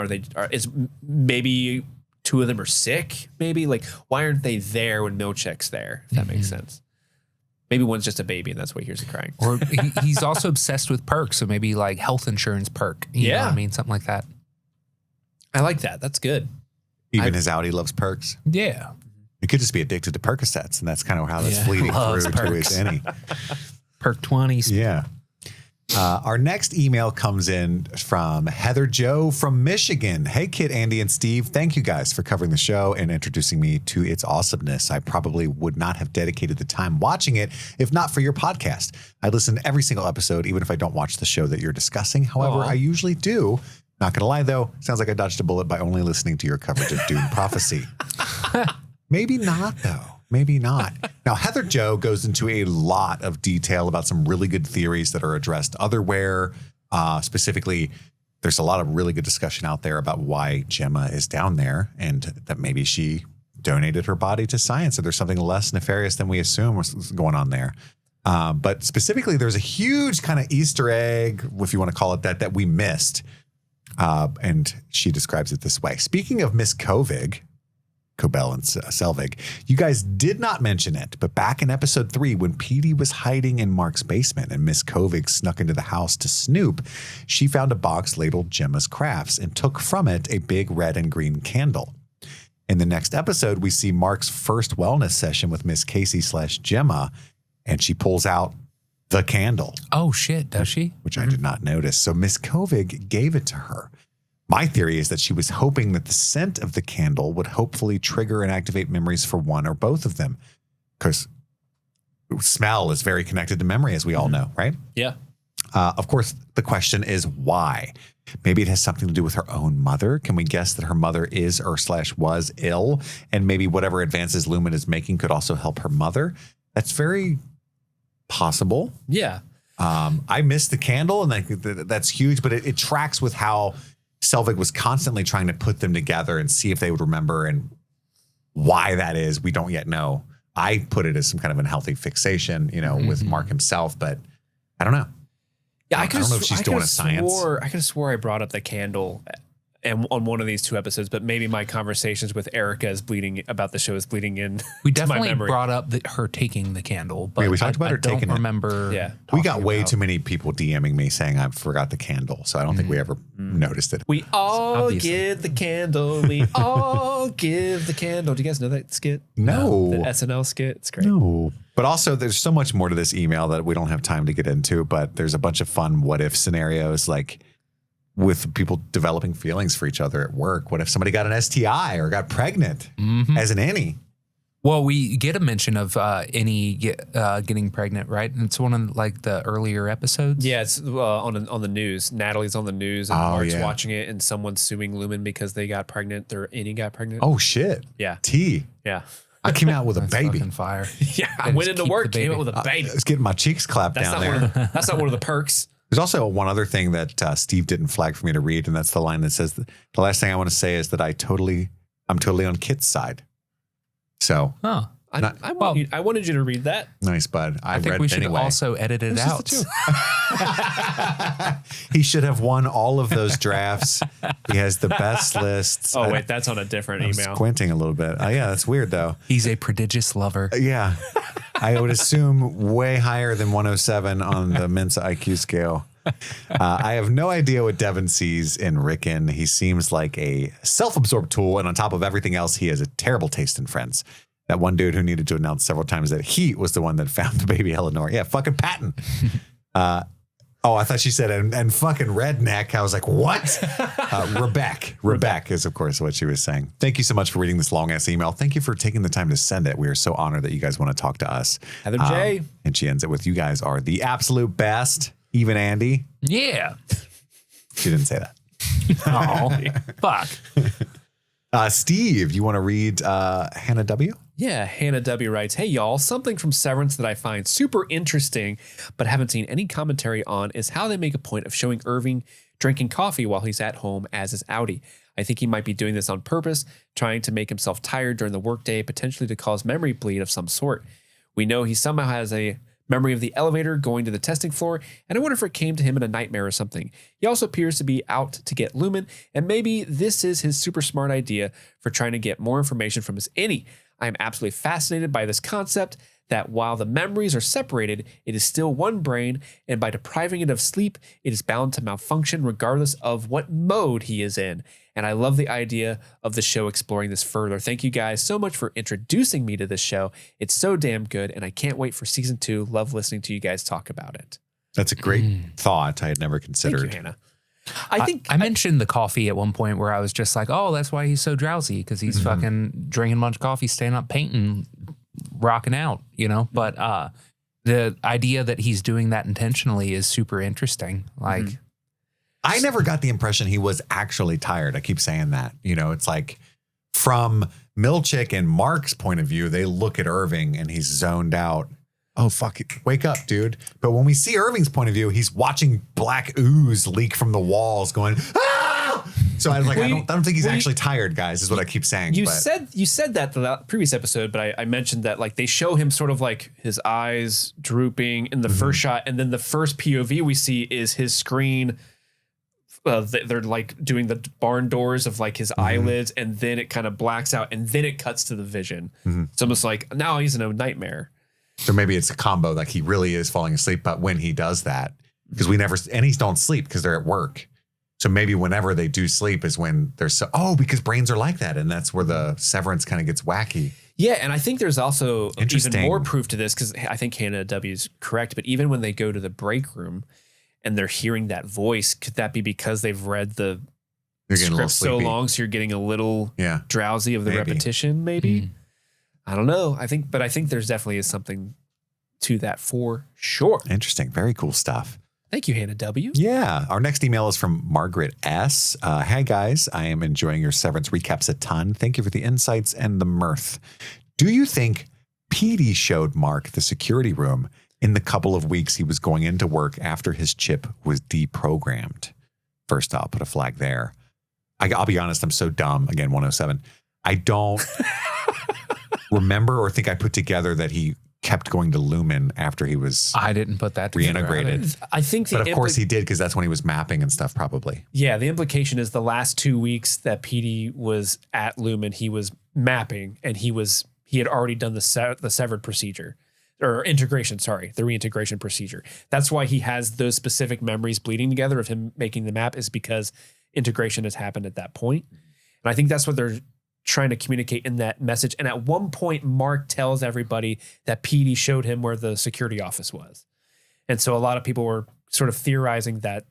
Is maybe 2 of them are sick? Maybe, like, why aren't they there when Milcheck's there? If that makes sense. Maybe one's just a baby and that's why he hears it crying. Or he's also obsessed with perks, so maybe like health insurance perk. You know what I mean, something like that. I like that. That's good. Even his outie loves perks. Yeah. He could just be addicted to Percocets, and that's kind of how that's fleeting Loves through to his innie. Perk 20s. Yeah. Our next email comes in from Heather Joe from Michigan. Hey, Kit, Andy, and Steve. Thank you guys for covering the show and introducing me to its awesomeness. I probably would not have dedicated the time watching it if not for your podcast. I listen to every single episode, even if I don't watch the show that you're discussing. However, I usually do. Not going to lie, though. Sounds like I dodged a bullet by only listening to your coverage of Dune Prophecy. Maybe not, though. Maybe not. Now, Heather Joe goes into a lot of detail about some really good theories that are addressed otherwhere. Specifically, there's a lot of really good discussion out there about why Gemma is down there and that maybe she donated her body to science, or there's something less nefarious than we assume was going on there. But specifically, there's a huge kind of Easter egg, if you want to call it that, that we missed. And she describes it this way. Speaking of Miss Cobell and Selvig, you guys did not mention it, but back in episode 3, when Petey was hiding in Mark's basement and Miss Kovig snuck into the house to snoop, she found a box labeled Gemma's Crafts and took from it a big red and green candle. In the next episode, we see Mark's first wellness session with Miss Casey/Gemma, and she pulls out the candle. Oh, shit. Does she? Which I did not notice. So Miss Kovig gave it to her. My theory is that she was hoping that the scent of the candle would hopefully trigger and activate memories for one or both of them. Because smell is very connected to memory, as we all know, right? Yeah. Of course, the question is why? Maybe it has something to do with her own mother. Can we guess that her mother is or / was ill? And maybe whatever advances Lumon is making could also help her mother? That's very possible. Yeah. I missed the candle, and that's huge, but it tracks with how Selvig was constantly trying to put them together and see if they would remember, and why that is, we don't yet know. I put it as some kind of unhealthy fixation, with Mark himself, but I don't know. Yeah, I don't know if she's doing a science. I could have swore I brought up the candle and on one of these 2 episodes, but maybe my conversations with Erica about the show is bleeding in. We to my definitely memory. brought up her taking the candle, but Yeah, we talked about her taking it. I don't remember. Yeah. We got way too many people DMing me saying I forgot the candle, so I don't think we ever noticed it. We all Obviously. give the candle. We all give the candle. Do you guys know that skit? No. The SNL skit. It's great. No. But also, there's so much more to this email that we don't have time to get into, but there's a bunch of fun what-if scenarios, like with people developing feelings for each other at work. What if somebody got an STI or got pregnant as an innie? Well, we get a mention of Innie getting pregnant, right? And it's one of the earlier episodes. Yeah, it's on the news. Natalie's on the news, and Mark's watching it, and someone's suing Lumon because they got pregnant. Their Innie got pregnant. Oh, shit. Yeah. T. Yeah. I came out with a baby. Fucking fire. Yeah, I And went just into keep work, the came out baby. with a baby. I was getting my cheeks clapped That's down not there. that's not one of the perks. There's also one other thing that Steve didn't flag for me to read, and that's the line that says, the last thing I want to say is that I'm totally on Kit's side. So Oh. I wanted you to read that. nice, bud. I think read we it should anyway. also edit it out. He should have won all of those drafts. He has the best lists. Oh, wait, that's on a different I'm email. squinting a little bit. Yeah, that's weird though. He's a prodigious lover. Yeah. I would assume way higher than 107 on the Mensa IQ scale. I have no idea what Devon sees in Rickon. He seems like a self-absorbed tool, and on top of everything else, he has a terrible taste in friends. That one dude who needed to announce several times that he was the one that found the baby Eleanor. Yeah, fucking Patton. I thought she said, and fucking redneck. I was like, what? Rebecca is, of course, what she was saying. Thank you so much for reading this long-ass email. Thank you for taking the time to send it. We are so honored that you guys want to talk to us. Heather J. And she ends it with, you guys are the absolute best. Even Andy. Yeah. She didn't say that. Oh, fuck. Steve, you want to read Hannah W? Yeah, Hannah W writes, hey y'all, something from Severance that I find super interesting but haven't seen any commentary on is how they make a point of showing Irving drinking coffee while he's at home as his outie. I think he might be doing this on purpose, trying to make himself tired during the workday, potentially to cause memory bleed of some sort. We know he somehow has a memory of the elevator going to the testing floor, and I wonder if it came to him in a nightmare or something. He also appears to be out to get Lumon, and maybe this is his super smart idea for trying to get more information from his innie. I am absolutely fascinated by this concept that while the memories are separated, it is still one brain, and by depriving it of sleep, it is bound to malfunction regardless of what mode he is in. And I love the idea of the show exploring this further. Thank you guys so much for introducing me to this show. It's so damn good, and I can't wait for season 2. Love listening to you guys talk about it. That's a great thought I had never considered. Thank you, Hannah. I think I mentioned the coffee at one point where I was just like, oh, that's why he's so drowsy, because he's fucking drinking a bunch of coffee, staying up painting, rocking out, you know? But the idea that he's doing that intentionally is super interesting. Like, I never got the impression he was actually tired. I keep saying that. You know, it's like from Milcheck and Mark's point of view, they look at Irving and he's zoned out. Oh, fuck it. Wake up, dude. But when we see Irving's point of view, he's watching black ooze leak from the walls going, ah! So I was like, I don't think he's actually tired, guys, is what I keep saying. You said that the previous episode, but I mentioned that like they show him sort of like his eyes drooping in the first shot. And then the first POV we see is his screen. They're like doing the barn doors of like his eyelids, and then it kind of blacks out, and then it cuts to the vision. It's almost like now he's in a nightmare. So maybe it's a combo, like he really is falling asleep, but when he does that, because Ennies don't sleep because they're at work. So maybe whenever they do sleep is when they're because brains are like that. And that's where the severance kind of gets wacky. Yeah. And I think there's also even more proof to this, because I think Hannah W is correct. But even when they go to the break room and they're hearing that voice, could that be because they've read the script so long, so you're getting a little drowsy of the repetition, maybe? I don't know. I think there's definitely is something to that for sure. Interesting. Very cool stuff. Thank you, Hannah W. Yeah. Our next email is from Margaret S. Hey, guys. I am enjoying your Severance recaps a ton. Thank you for the insights and the mirth. Do you think Petey showed Mark the security room in the couple of weeks he was going into work after his chip was deprogrammed? First, I'll put a flag there. I'll be honest. I'm so dumb. Again, 107. I don't remember or think I put together that he kept going to Lumon after he was I didn't put that together. Reintegrated. I think but of course he did, because that's when he was mapping and stuff probably. Yeah, the implication is the last 2 weeks that Petey was at Lumon, he was mapping, and he had already done the severed procedure. Or integration, the reintegration procedure. That's why he has those specific memories bleeding together of him making the map, is because integration has happened at that point. And I think that's what they're trying to communicate in that message. And at one point, Mark tells everybody that Petey showed him where the security office was. And so a lot of people were sort of theorizing that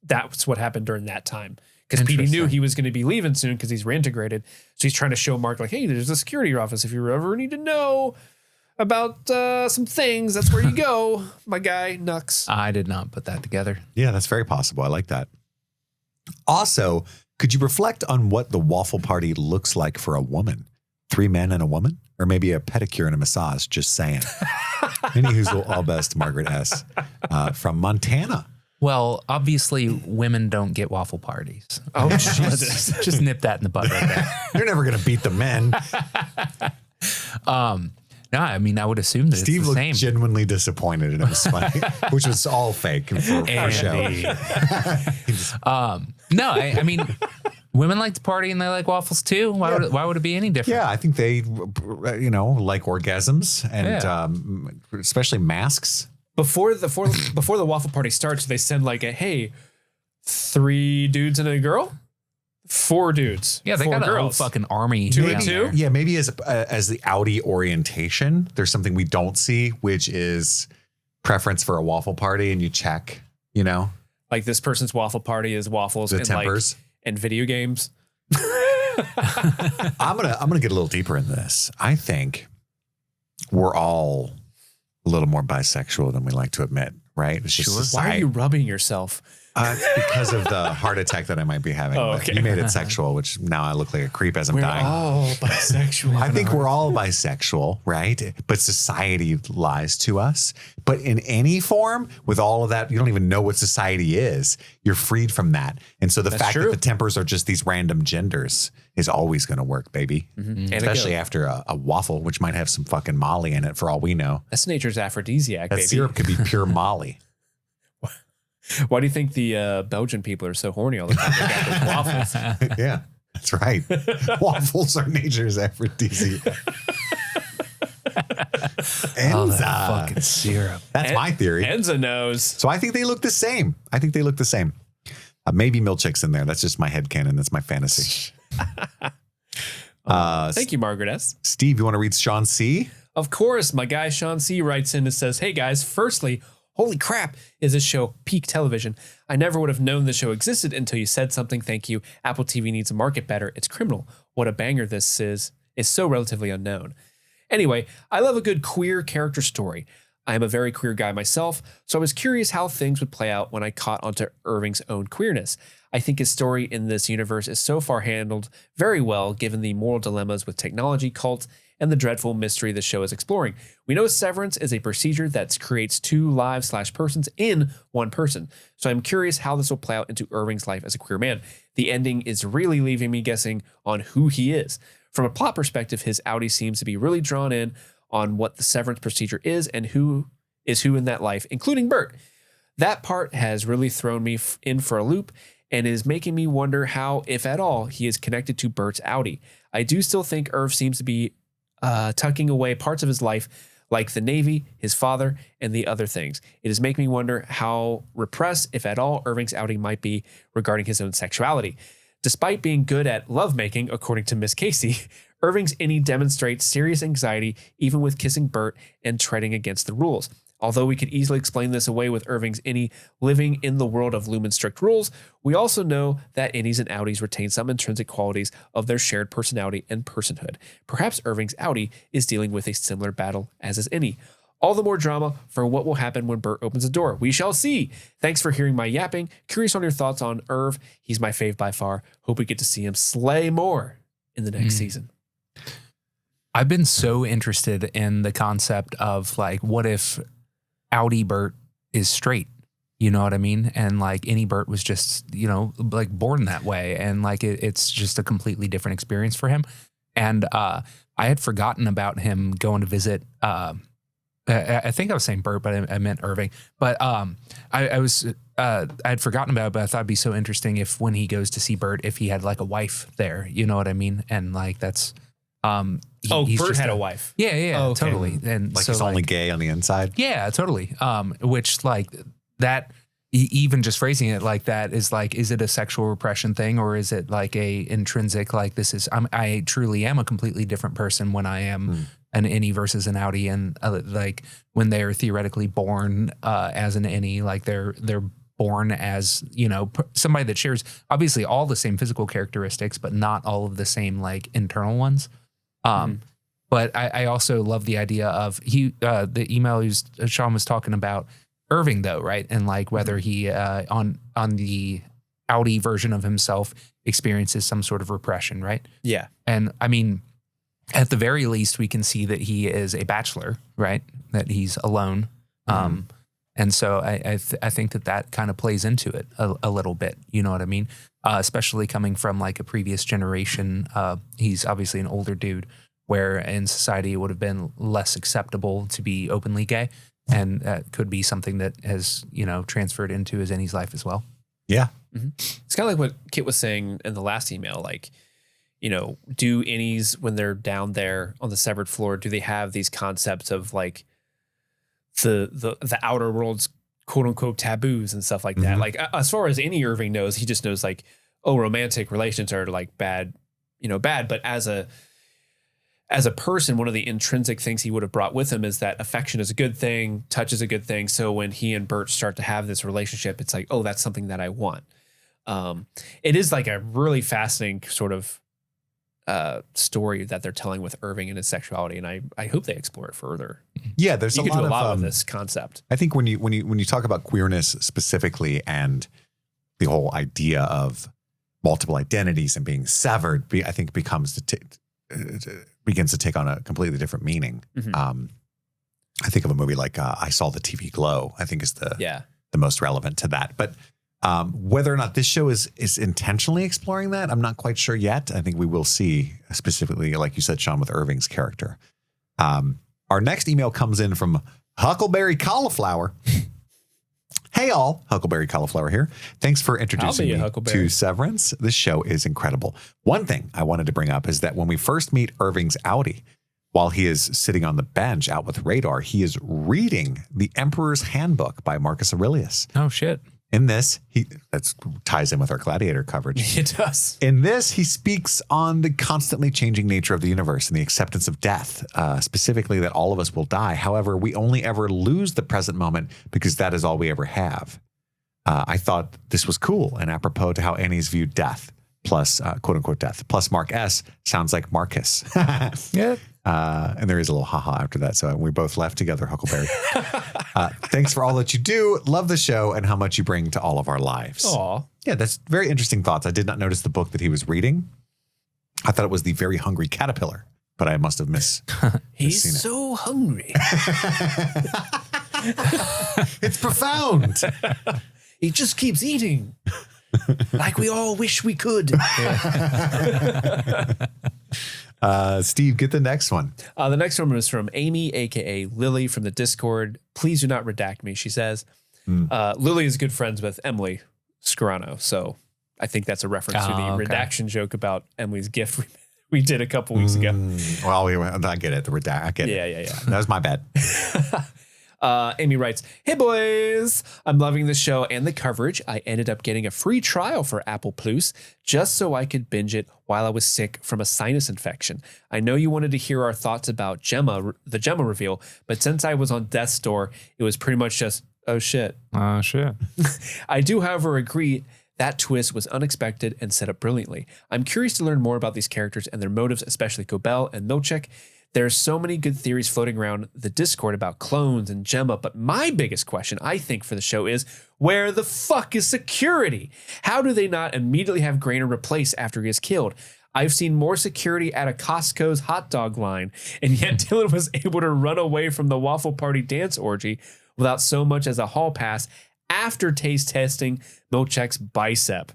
that's what happened during that time. Because Petey knew he was going to be leaving soon because he's reintegrated. So he's trying to show Mark like, hey, there's a security office. If you ever need to know about some things, that's where you go, my guy, Nux. I did not put that together. Yeah, that's very possible. I like that. Also, could you reflect on what the waffle party looks like for a woman? 3 men and a woman? Or maybe a pedicure and a massage, just saying. Anywho's all best, Margaret S. From Montana. Well, obviously, women don't get waffle parties. Oh, Jesus. Just nip that in the bud right there. You're never going to beat the men. No, I mean, I would assume that Steve it's the looked same. genuinely disappointed, and it was funny, which was all fake for show. No, I mean, women like to party and they like waffles too. Why would it be any different? Yeah, I think they, like orgasms and especially masks. Before the waffle party starts, they send like a, hey, 3 dudes and a girl? 4 dudes. Yeah, they 4 got a whole girls. fucking army. 2 and 2? Yeah, maybe as the outie orientation, there's something we don't see, which is preference for a waffle party, and you check, Like this person's waffle party is waffles the and tempers and video games. I'm gonna get a little deeper into this. I think we're all a little more bisexual than we like to admit, right? It's just Why are you rubbing yourself? It's because of the heart attack that I might be having. Oh, okay. You made it sexual, which now I look like a creep as I'm dying. all bisexual. I think we're all bisexual, right? But society lies to us. But in any form, with all of that, you don't even know what society is. You're freed from that. And so the fact that the tempers are just these random genders is always going to work, baby. Mm-hmm. Especially after a waffle, which might have some fucking Molly in it for all we know. That's nature's aphrodisiac, that baby. syrup could be pure Molly. Why do you think the Belgian people are so horny all the time? They got those waffles. Yeah, that's right. Waffles are nature's aphrodisiac. Oh, that fucking syrup. That's my theory. Enza knows. So I think they look the same. Maybe Milcheck's in there. That's just my headcanon. That's my fantasy. Thank you, Margaret S. Steve, you want to read Sean C? Of course, my guy Sean C writes in and says, "Hey guys, firstly, holy crap, is this show peak television? I never would have known the show existed until you said something. Thank you. Apple TV needs to market better. It's criminal. What a banger this is so relatively unknown. Anyway, I love a good queer character story. I am a very queer guy myself, so I was curious how things would play out when I caught onto Irving's own queerness. I think his story in this universe is so far handled very well, given the moral dilemmas with technology, cult, and the dreadful mystery the show is exploring. We know Severance is a procedure that creates two lives/persons in one person, so I'm curious how this will play out into Irving's life as a queer man. The ending is really leaving me guessing on who he is. From a plot perspective, his outie seems to be really drawn in on what the Severance procedure is and who is who in that life, including Burt. That part has really thrown me in for a loop and is making me wonder how, if at all, he is connected to Burt's outie. I do still think Irv seems to be tucking away parts of his life, like the Navy, his father, and the other things. It is making me wonder how repressed, if at all, Irving's outing might be regarding his own sexuality. Despite being good at lovemaking, according to Miss Casey, Irving's innie demonstrates serious anxiety even with kissing Burt and treading against the rules. Although we could easily explain this away with Irving's innie living in the world of Lumon's strict rules, we also know that innies and outies retain some intrinsic qualities of their shared personality and personhood. Perhaps Irving's outie is dealing with a similar battle as his innie. All the more drama for what will happen when Burt opens the door. We shall see. Thanks for hearing my yapping. Curious on your thoughts on Irv. He's my fave by far. Hope we get to see him slay more in the next season. I've been so interested in the concept of like, what if outie Burt is straight? You know what I mean? And like innie Burt was just, you know, like born that way. And like it's just a completely different experience for him. And I had forgotten about him going to visit I think I was saying Burt, but I meant Irving. But I had forgotten about it, but I thought it'd be so interesting if when he goes to see Burt, if he had like a wife there, you know what I mean? And like that's Burt had a wife. Yeah, Oh, okay. totally. And Like so he's only gay on the inside. Yeah, totally. Which like that, even just phrasing it like that is like, is it a sexual repression thing or is it like a intrinsic, like this is, I truly am a completely different person when I am an innie versus an outie, and like when they're theoretically born as an innie, like they're born as, you know, somebody that shares obviously all the same physical characteristics, but not all of the same like internal ones. But I also love the idea of the email Sean was talking about Irving though, right? And like whether he on the outie version of himself experiences some sort of repression, right? Yeah. And I mean, at the very least, we can see that he is a bachelor, right? That he's alone. And so I think that kind of plays into it a little bit. You know what I mean? Especially coming from like a previous generation. He's obviously an older dude where in society it would have been less acceptable to be openly gay. And that could be something that has, you know, transferred into his innie's life as well. Yeah. It's kind of like what Kit was saying in the last email, like, you know, do innies when they're down there on the severed floor, do they have these concepts of like the outer world's quote unquote taboos and stuff like that? Like as far as any Irving knows, he just knows like, oh, romantic relations are like bad, you know, bad. But as a person, one of the intrinsic things he would have brought with him is that affection is a good thing, touch is a good thing. So when he and Burt start to have this relationship, it's like, oh, that's something that I want. It is like a really fascinating sort of story that they're telling with Irving and his sexuality, and I hope they explore it further. Yeah, there's you could do a lot with this concept. I think when you talk about queerness specifically and the whole idea of multiple identities and being severed, I think begins to take on a completely different meaning. I think of a movie like I Saw the TV Glow. I think is the most relevant to that, but. Whether or not this show is intentionally exploring that, I'm not quite sure yet. I think we will see, specifically, like you said, Sean, with Irving's character. Our next email comes in from Huckleberry Cauliflower. Hey all, Huckleberry Cauliflower here. Thanks for introducing me to Severance. This show is incredible. One thing I wanted to bring up is that when we first meet Irving's outie, while he is sitting on the bench out with Radar, he is reading the Emperor's Handbook by Marcus Aurelius. Oh, shit. In this, that ties in with our Gladiator coverage. It does. In this, he speaks on the constantly changing nature of the universe and the acceptance of death, specifically that all of us will die. However, we only ever lose the present moment because that is all we ever have. I thought this was cool and apropos to how Annie's viewed death, plus quote unquote death, plus Mark S. sounds like Marcus. Yeah. And there is a little haha after that. So we both laughed together, Huckleberry. Thanks for all that you do. Love the show and how much you bring to all of our lives. Aw. Yeah, that's very interesting thoughts. I did not notice the book that he was reading. I thought it was The Very Hungry Caterpillar, but I must have He's seen it. so hungry. It's profound. He just keeps eating. Like we all wish we could. Steve, get the next one. The next one is from Amy, a.k.a. Lily from the Discord. Please do not redact me, she says. Lily is good friends with Emily Scarano, so I think that's a reference to the redaction joke about Emily's gift we did a couple weeks ago. Well, I get it. I get it. Yeah. That was my bad. Amy writes, "Hey boys, I'm loving the show and the coverage. I ended up getting a free trial for Apple Plus just so I could binge it while I was sick from a sinus infection. I know you wanted to hear our thoughts about the Gemma reveal, but since I was on death's door, it was pretty much just, oh shit. Oh, shit. I do, however, agree that twist was unexpected and set up brilliantly. I'm curious to learn more about these characters and their motives, especially Cobell and Milcheck. There's so many good theories floating around the Discord about clones and Gemma, but my biggest question, I think, for the show is, where the fuck is security? How do they not immediately have Grainer replaced after he is killed? I've seen more security at a Costco's hot dog line, and yet Dylan was able to run away from the Waffle Party dance orgy without so much as a hall pass after taste testing Milcheck's bicep.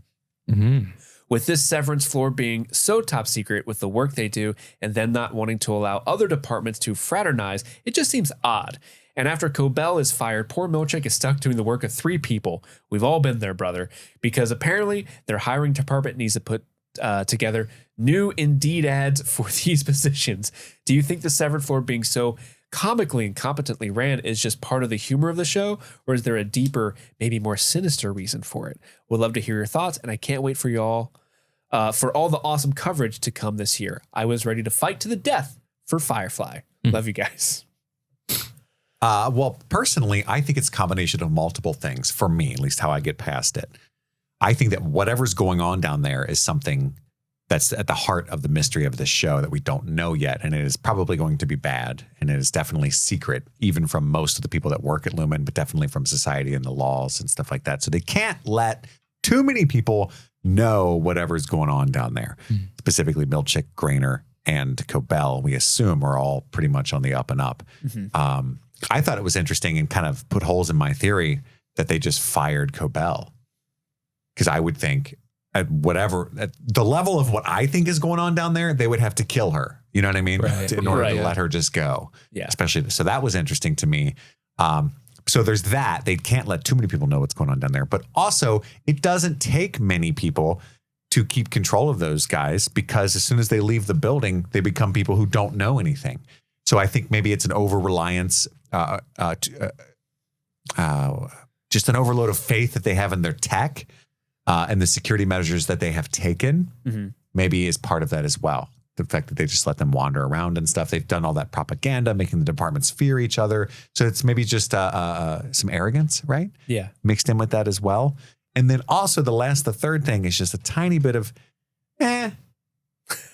Mm-hmm. With this Severance floor being so top secret with the work they do and them not wanting to allow other departments to fraternize, it just seems odd. And after Cobell is fired, poor Milcheck is stuck doing the work of 3 people. We've all been there, brother, because apparently their hiring department needs to put together new Indeed ads for these positions. Do you think the Severed floor being so comically and competently ran is just part of the humor of the show, or is there a deeper, maybe more sinister reason for it? Would love to hear your thoughts, and I can't wait for y'all for all the awesome coverage to come this year. I was ready to fight to the death for Firefly. Love you guys. Well, personally, I think it's a combination of multiple things for me, at least how I get past it. I think that whatever's going on down there is something that's at the heart of the mystery of this show that we don't know yet. And it is probably going to be bad. And it is definitely secret, even from most of the people that work at Lumon, but definitely from society and the laws and stuff like that. So they can't let too many people know whatever's going on down there. Specifically Milcheck, Grainer, and Cobell, we assume, are all pretty much on the up and up. I thought it was interesting and kind of put holes in my theory that they just fired Cobell. Because I would think at the level of what I think is going on down there, they would have to kill her. You know what I mean? Right. In order to let her just go. Yeah. Especially, so that was interesting to me. So there's that. They can't let too many people know what's going on down there. But also, it doesn't take many people to keep control of those guys, because as soon as they leave the building, they become people who don't know anything. So I think maybe it's an over-reliance, just an overload of faith that they have in their tech and the security measures that they have taken, maybe is part of that as well. The fact that they just let them wander around and stuff. They've done all that propaganda, making the departments fear each other. So it's maybe just some arrogance, right? Yeah. Mixed in with that as well. And then also the third thing is just a tiny bit of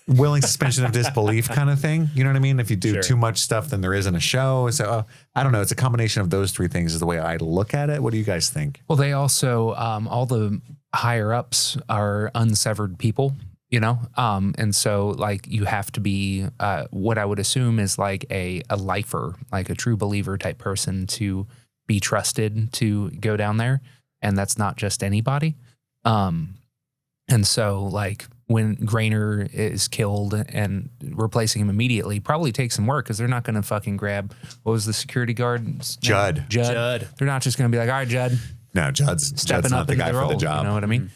willing suspension of disbelief kind of thing. You know what I mean? If you do too much stuff, then there isn't a show. So I don't know. It's a combination of those 3 things is the way I look at it. What do you guys think? Well, they also, all the higher ups are unsevered people, you know? And so like you have to be, what I would assume is like a lifer, like a true believer type person to be trusted to go down there. And that's not just anybody. And so like when Grainer is killed and replacing him immediately probably takes some work, because they're not going to fucking grab, what was the security guard? Judd. They're not just going to be like, all right, Judd. No, Judd's Stepping not up the into guy the role, for the job. You know what I mean?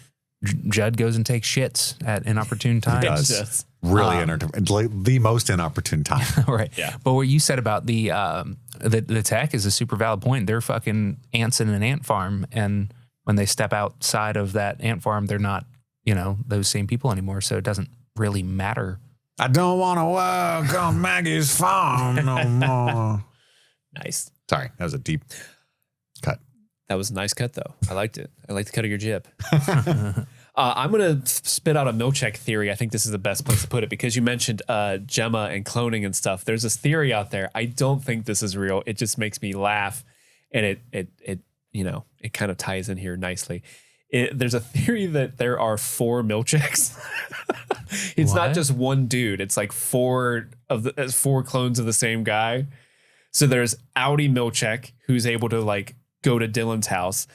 Judd goes and takes shits at inopportune times. He does. Really inopportune. The most inopportune time. Right. Yeah. But what you said about the tech is a super valid point. They're fucking ants in an ant farm, and when they step outside of that ant farm, they're not, those same people anymore. So it doesn't really matter. I don't want to work on Maggie's farm no more. Nice. Sorry, that was a deep cut. That was a nice cut, though. I liked it. I like the cut of your jib. I'm going to spit out a Milcheck theory. I think this is the best place to put it because you mentioned Gemma and cloning and stuff. There's this theory out there. I don't think this is real. It just makes me laugh, and it kind of ties in here nicely. There's a theory that there are 4 Milchecks. It's not just one dude. It's like 4 clones of the same guy. So there's outie Milcheck, who's able to like go to Dylan's house.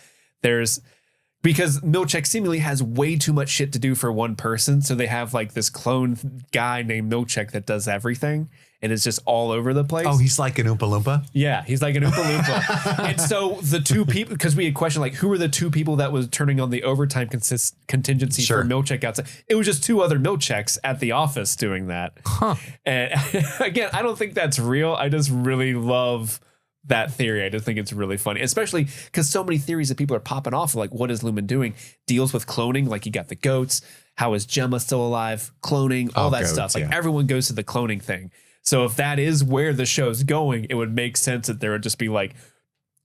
Because Milcheck seemingly has way too much shit to do for one person. So they have like this clone guy named Milcheck that does everything. And it's just all over the place. Oh, he's like an Oompa Loompa? Yeah, he's like an Oompa Loompa. And so the 2 people, because we had questioned, like, who were the 2 people that was turning on the overtime contingency for Milcheck outside? It was just 2 other Milchecks at the office doing that. Huh. And again, I don't think that's real. I just really love that theory. I just think it's really funny, especially because so many theories that people are popping off, like, what is Lumon doing? Deals with cloning, like you got the goats. How is Gemma still alive? Cloning, all that stuff. Like everyone goes to the cloning thing. So if that is where the show's going, it would make sense that there would just be like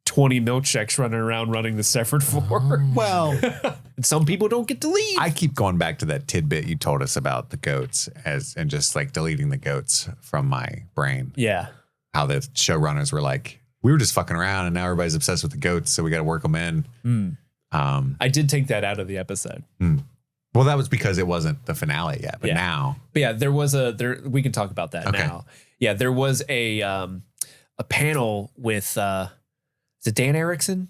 20 Milchecks running around running the Severed floor. Well, and some people don't get to leave. I keep going back to that tidbit you told us about the goats and just like deleting the goats from my brain. Yeah. How the showrunners were like, we were just fucking around and now everybody's obsessed with the goats, so we got to work them in. I did take that out of the episode. Well, that was because it wasn't the finale yet, but now. But yeah, there was we can talk about that now. Yeah, there was a panel with is it Dan Erickson?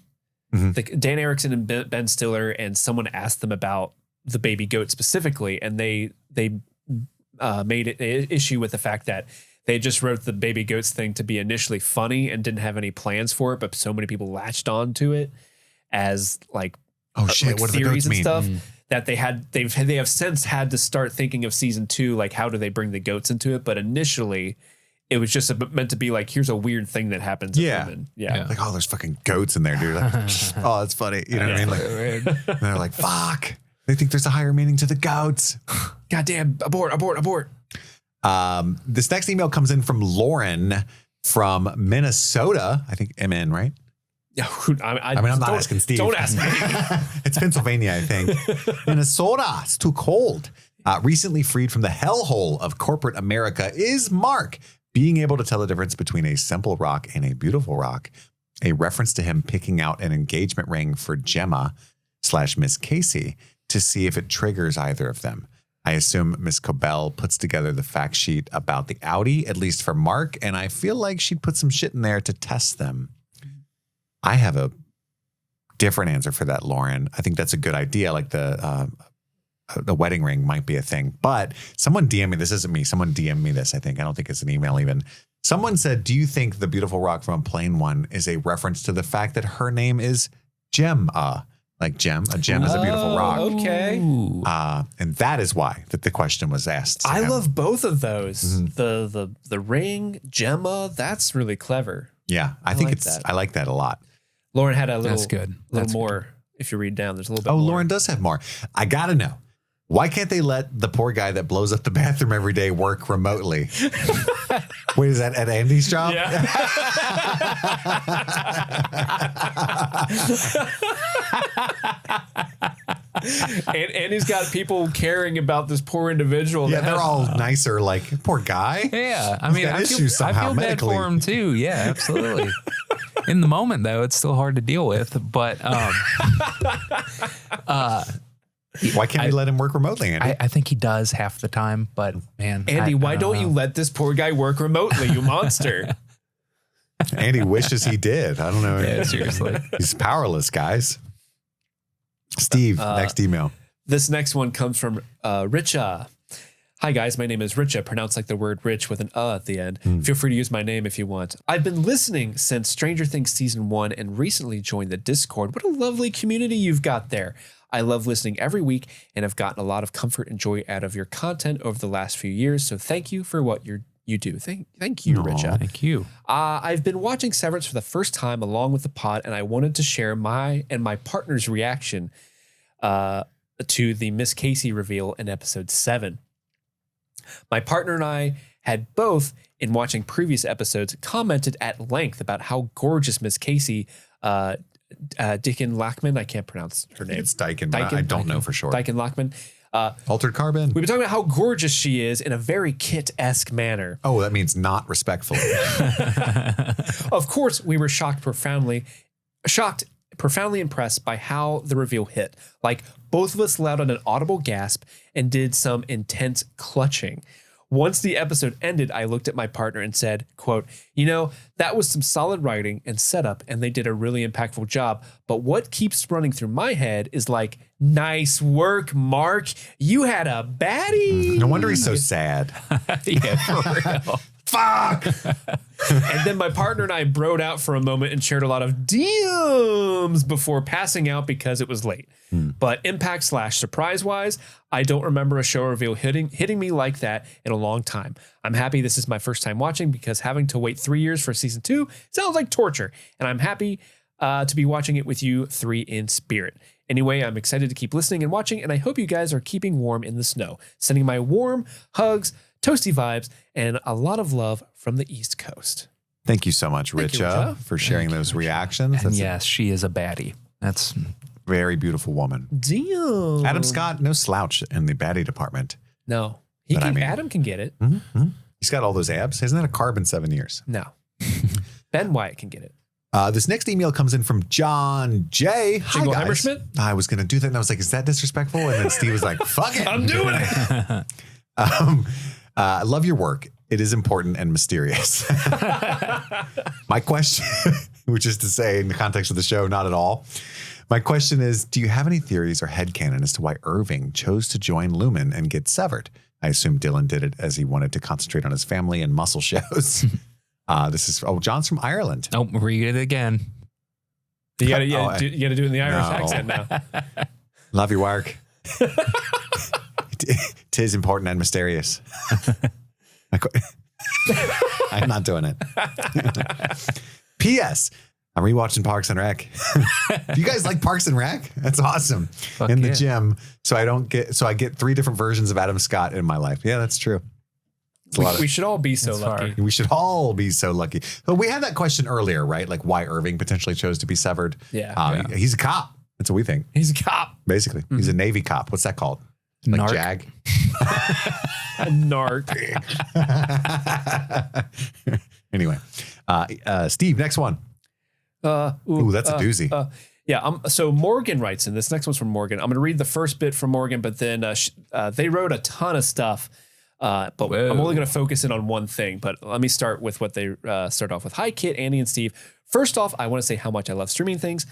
Dan Erickson and Ben Stiller, and someone asked them about the baby goat specifically, and they made it an issue with the fact that they just wrote the baby goats thing to be initially funny and didn't have any plans for it, but so many people latched on to it as like what do the theories goats and mean? stuff. That they have since had to start thinking of season 2, like how do they bring the goats into it? But initially, it was just meant to be like, here's a weird thing that happens. Yeah. Yeah. Like, oh, there's fucking goats in there, dude. Like, oh, that's funny. You know what I mean? Like, and they're like, fuck. They think there's a higher meaning to the goats. Goddamn, abort. This next email comes in from Lauren from Minnesota. I think MN, right? Yeah, I'm not asking Steve. Don't ask me. It's Pennsylvania, I think. Minnesota, it's too cold. Recently freed from the hellhole of corporate America is Mark, being able to tell the difference between a simple rock and a beautiful rock. A reference to him picking out an engagement ring for Gemma / Miss Casey to see if it triggers either of them. I assume Miss Cobell puts together the fact sheet about the outie, at least for Mark, and I feel like she'd put some shit in there to test them. I have a different answer for that, Lauren. I think that's a good idea. Like the wedding ring might be a thing, but someone DM me. This isn't me. Someone DM me this. I think. I don't think it's an email even. Someone said, do you think the beautiful rock from a plain one is a reference to the fact that her name is Gemma? Like gem. A gem is a beautiful rock. Okay. And that is why that the question was asked. I love both of those. The ring, Gemma, that's really clever. Yeah. I think I like that a lot. Lauren had a little, That's good. little more. Good. If you read down, there's a little bit more. Oh, Lauren does have more. I got to know. Why can't they let the poor guy that blows up the bathroom every day work remotely? Wait, is that at Andy's job? Yeah. And he's got people caring about this poor individual. Yeah, they're all nicer, like, poor guy. Yeah, I mean, I feel bad medically. for him too. Yeah, absolutely. In the moment, though, it's still hard to deal with. But why can't we let him work remotely, Andy? I think he does half the time. But man, Andy, why don't you let this poor guy work remotely, you monster? Andy wishes he did. I don't know. Yeah, seriously. He's powerless, guys. Steve, next email. This next one comes from Richa. Hi guys, my name is Richa, pronounced like the word rich with an at the end. Feel free to use my name if you want. I've been listening since Stranger Things Season 1 and recently joined the Discord. What a lovely community you've got there. I love listening every week and have gotten a lot of comfort and joy out of your content over the last few years. So thank you for what you do. Thank you, Richa. Thank you. I've been watching Severance for the first time along with the pod, and I wanted to share my partner's reaction to the Miss Casey reveal in episode 7. My partner and I had both, in watching previous episodes, commented at length about how gorgeous Miss Casey, Dickon Lachman, I can't pronounce her name. It's Dyken, but I don't know for sure. Dyckon Lachman. Altered Carbon. We've been talking about how gorgeous she is in a very Kit-esque manner. Oh, that means not respectfully. Of course, we were profoundly impressed by how the reveal hit. Like, both of us let out an audible gasp and did some intense clutching. Once the episode ended, I looked at my partner and said, quote, that was some solid writing and setup, and they did a really impactful job. But what keeps running through my head is like, nice work, Mark. You had a baddie. No wonder he's so sad. Yeah, for real. Fuck. And then my partner and I broed out for a moment and shared a lot of DMs before passing out because it was late. But impact / surprise wise, I don't remember a show reveal hitting me like that in a long time. I'm happy this is my first time watching because having to wait 3 years for season 2 sounds like torture. And I'm happy to be watching it with you 3 in spirit. Anyway, I'm excited to keep listening and watching, and I hope you guys are keeping warm in the snow. Sending my warm hugs, toasty vibes, and a lot of love from the East Coast. Thank you so much, Richa, for sharing those reactions. And yes, she is a baddie. That's a very beautiful woman. Damn. Adam Scott, no slouch in the baddie department. No. Adam can get it. Mm-hmm. He's got all those abs. Isn't that a carb in 7 years? No. Ben Wyatt can get it. This next email comes in from John J. Hi, guys. Hammerschmidt? I was going to do that, and I was like, is that disrespectful? And then Steve was like, fuck it. I'm doing it. I love your work. It is important and mysterious. My question, which is to say in the context of the show, not at all. My question is, do you have any theories or headcanon as to why Irving chose to join Lumon and get severed? I assume Dylan did it as he wanted to concentrate on his family and muscle shows. John's from Ireland. Oh, read it again. You got to do it in the Irish accent now. Love your work. Tis important and mysterious. I'm not doing it. P.S. I'm rewatching Parks and Rec. Do you guys like Parks and Rec? That's awesome. In the gym. So I get 3 different versions of Adam Scott in my life. Yeah, that's true. We should all be so lucky. Hard. We should all be so lucky. But we had that question earlier, right? Like why Irving potentially chose to be severed. Yeah. He's a cop. That's what we think. He's a cop. Basically. Mm-hmm. He's a Navy cop. What's that called? Like Narc. JAG? A narc. Anyway. Steve, next one. Ooh, that's a doozy. So Morgan writes in. This next one's from Morgan. I'm going to read the first bit from Morgan, but then they wrote a ton of stuff. But I'm only going to focus in on one thing. But let me start with what they start off with. Hi, Kit, Andy, and Steve. First off, I want to say how much I love streaming things.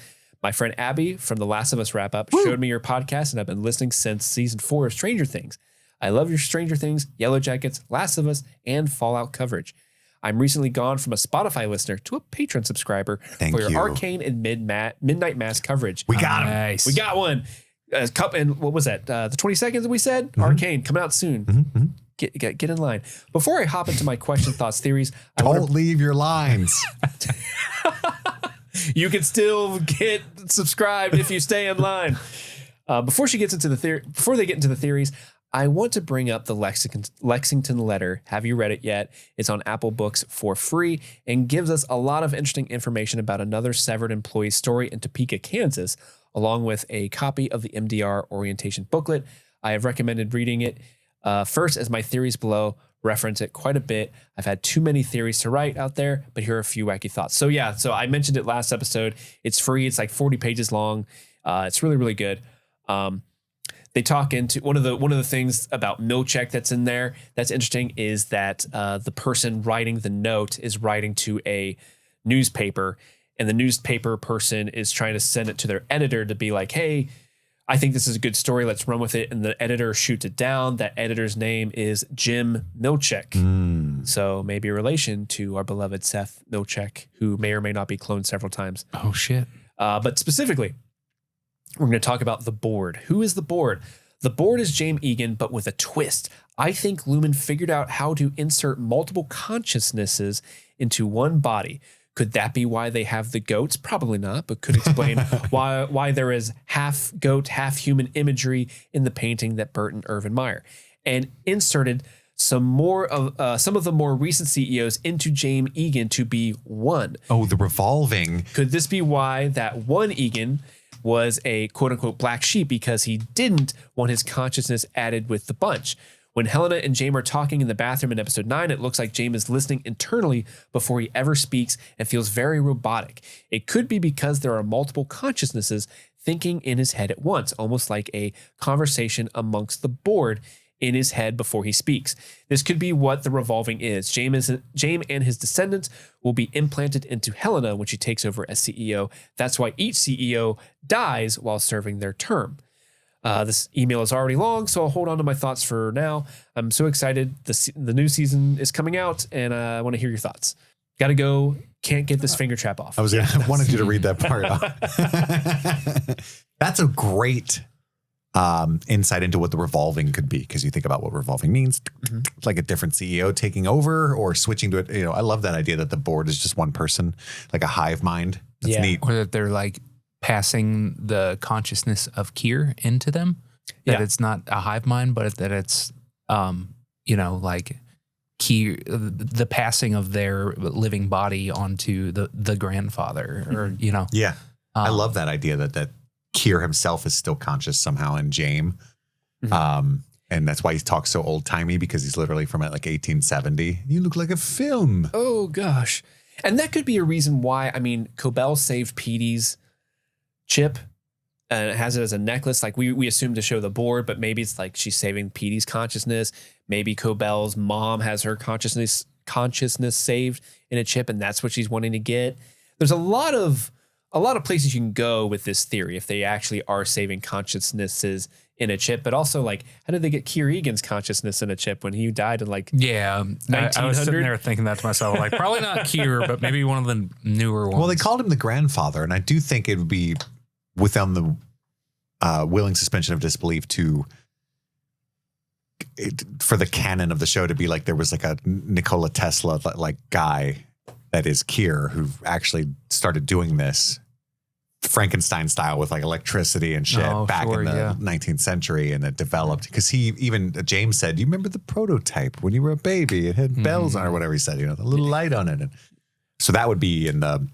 My friend Abby from The Last of Us Wrap Up showed me your podcast, and I've been listening since season 4 of Stranger Things. I love your Stranger Things, Yellow Jackets, Last of Us, and Fallout coverage. I'm recently gone from a Spotify listener to a Patreon subscriber for your Arcane and Midnight Mass coverage. We got him. Nice. We got one. And what was that? The 20 seconds we said? Mm-hmm. Arcane coming out soon. Mm-hmm. Get in line. Before I hop into my question, thoughts, theories, don't leave your lines. You can still get subscribed if you stay in line. Before they get into the theories, I want to bring up the Lexington letter. Have you read it yet? It's on Apple Books for free and gives us a lot of interesting information about another severed employee story in Topeka, Kansas, along with a copy of the MDR orientation booklet. I have recommended reading it first, as my theories below reference it quite a bit. I've had too many theories to write out there, but here are a few wacky thoughts. So I mentioned it last episode. It's free. It's like 40 pages long. It's really, really good. They talk into one of the things about Milcheck that's in there that's interesting is that the person writing the note is writing to a newspaper, and the newspaper person is trying to send it to their editor to be like, hey, I think this is a good story. Let's run with it. And the editor shoots it down. That editor's name is Jim Milcheck. So maybe a relation to our beloved Seth Milcheck, who may or may not be cloned several times. Oh, shit. But specifically, we're going to talk about the board. Who is the board? The board is James Egan, but with a twist. I think Lumon figured out how to insert multiple consciousnesses into one body. Could that be why they have the goats? Probably not, but could explain why there is half goat, half human imagery in the painting that Burt and Irving admire. And inserted some of the more recent CEOs into James Egan to be one. Oh, the revolving. Could this be why that one Egan was a quote unquote black sheep because he didn't want his consciousness added with the bunch? When Helena and James are talking in the bathroom in episode 9, it looks like James is listening internally before he ever speaks and feels very robotic. It could be because there are multiple consciousnesses thinking in his head at once, almost like a conversation amongst the board in his head before he speaks. This could be what the revolving is. James and his descendants will be implanted into Helena when she takes over as CEO. That's why each CEO dies while serving their term. This email is already long, so I'll hold on to my thoughts for now. I'm so excited. The new season is coming out, and I want to hear your thoughts. Got to go. Can't get this finger trap off. I wanted you to read that part off. That's a great insight into what the revolving could be, because you think about what revolving means. It's like a different CEO taking over or switching to it. You know, I love that idea that the board is just one person, like a hive mind. That's neat. Or that they're like passing the consciousness of Kier into them. That it's not a hive mind, but that it's, like Kier, the passing of their living body onto the grandfather, or, Yeah. I love that idea that Kier himself is still conscious somehow in James. And that's why he talks so old timey, because he's literally from like 1870. You look like a film. Oh gosh. And that could be a reason why, Cobell saved Petey's chip and has it as a necklace. Like we assume to show the board, but maybe it's like she's saving Petey's consciousness. Maybe Cobell's mom has her consciousness saved in a chip, and that's what she's wanting to get. There's a lot of places you can go with this theory if they actually are saving consciousnesses in a chip, but also like, how did they get Kier Egan's consciousness in a chip when he died in like 1900? I was sitting there thinking that to myself, like probably not Kier, but maybe one of the newer ones. Well, they called him the grandfather, and I do think it would be within the willing suspension of disbelief for the canon of the show to be like there was like a Nikola Tesla like guy that is Kier who actually started doing this Frankenstein style with like electricity and shit in the 19th century, and it developed because James said, "You remember the prototype when you were a baby? It had bells on it or whatever he said, the little light on it." And so that would be in the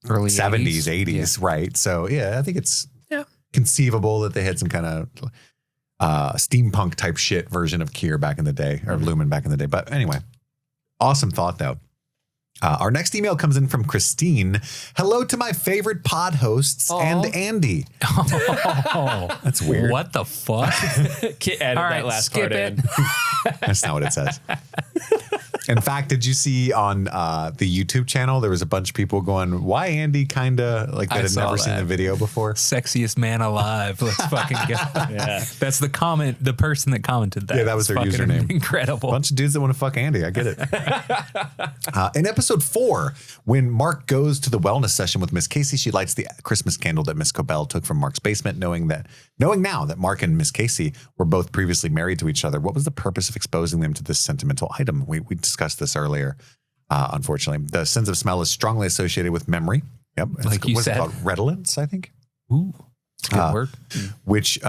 early 70s, 80s, right? So yeah, I think it's conceivable that they had some kind of steampunk type shit version of Kier back in the day, or Lumon back in the day. But anyway, awesome thought though. Our next email comes in from Christine. Hello to my favorite pod hosts and Andy. Oh, that's weird. What the fuck? Kit added that last part in. That's not what it says. In fact, did you see on the YouTube channel, there was a bunch of people going, why Andy kinda like that had never seen the video before? Sexiest man alive. Let's fucking go. Yeah. That's the person that commented that. Yeah, that was their username. Incredible. A bunch of dudes that want to fuck Andy. I get it. In episode 4, when Mark goes to the wellness session with Miss Casey, she lights the Christmas candle that Miss Cobell took from Mark's basement, knowing now that Mark and Miss Casey were both previously married to each other. What was the purpose of exposing them to this sentimental item? We discussed this earlier. Unfortunately, the sense of smell is strongly associated with memory. Yep. Like you said. What's it called? Redolence, I think. Ooh. Good word. Which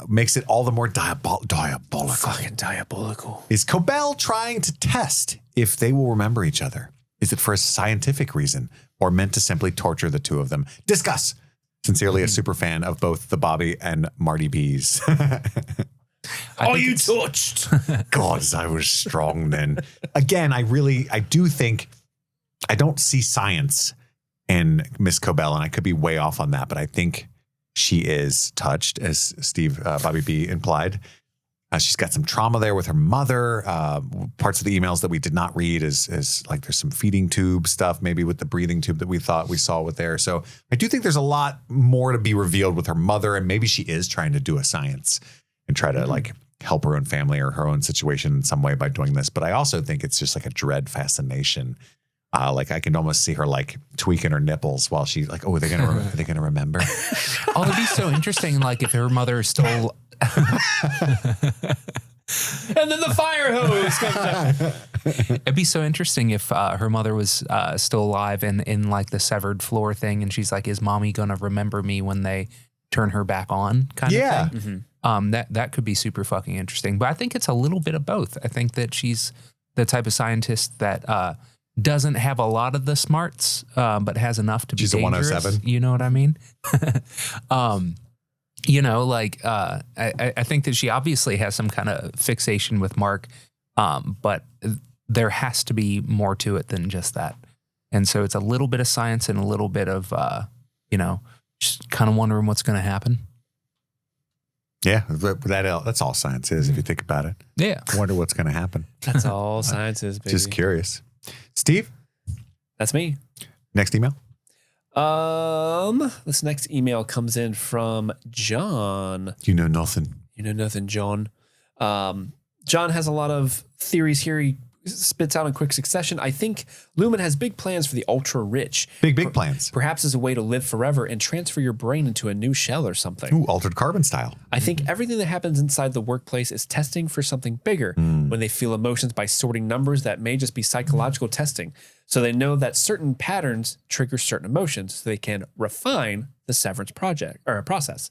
makes it all the more diabolical. Fucking diabolical. Is Cobell trying to test if they will remember each other? Is it for a scientific reason or meant to simply torture the two of them? Discuss. Sincerely, a super fan of both the Bobby and Marty B's. Are you touched? God, I was strong then. Again, I do think I don't see science in Miss Cobell, and I could be way off on that, but I think she is touched, as Bobby B implied. She's got some trauma there with her mother. Parts of the emails that we did not read is like there's some feeding tube stuff, maybe with the breathing tube that we thought we saw with there. So I do think there's a lot more to be revealed with her mother, and maybe she is trying to do a science and try to like help her own family or her own situation in some way by doing this. But I also think it's just like a dread fascination. Like I can almost see her like tweaking her nipples while she's like, oh, are they gonna remember? Oh, it'd be so interesting. Like if her mother stole. And then the fire hose comes out. It'd be so interesting if her mother was still alive and in like the severed floor thing, and she's like, "Is mommy gonna remember me when they turn her back on?" Kind of thing. That could be super fucking interesting. But I think it's a little bit of both. I think that she's the type of scientist that doesn't have a lot of the smarts, but has enough to be dangerous. She's a 107. You know what I mean? You know, like I think that she obviously has some kind of fixation with Mark, but there has to be more to it than just that. And so it's a little bit of science and a little bit of, you know, just kind of wondering what's going to happen. Yeah, that's all science is if you think about it. Yeah. I wonder what's going to happen. That's all science is, baby. Just curious. Steve? That's me. Next email? This next email comes in from John. You know nothing. You know nothing, John. John has a lot of theories here. He spits out in quick succession. I think Lumon has big plans for the ultra rich. Big plans. Perhaps as a way to live forever and transfer your brain into a new shell or something. Ooh, altered carbon style. I think everything that happens inside the workplace is testing for something bigger when they feel emotions by sorting numbers that may just be psychological testing. So they know that certain patterns trigger certain emotions so they can refine the severance project or process.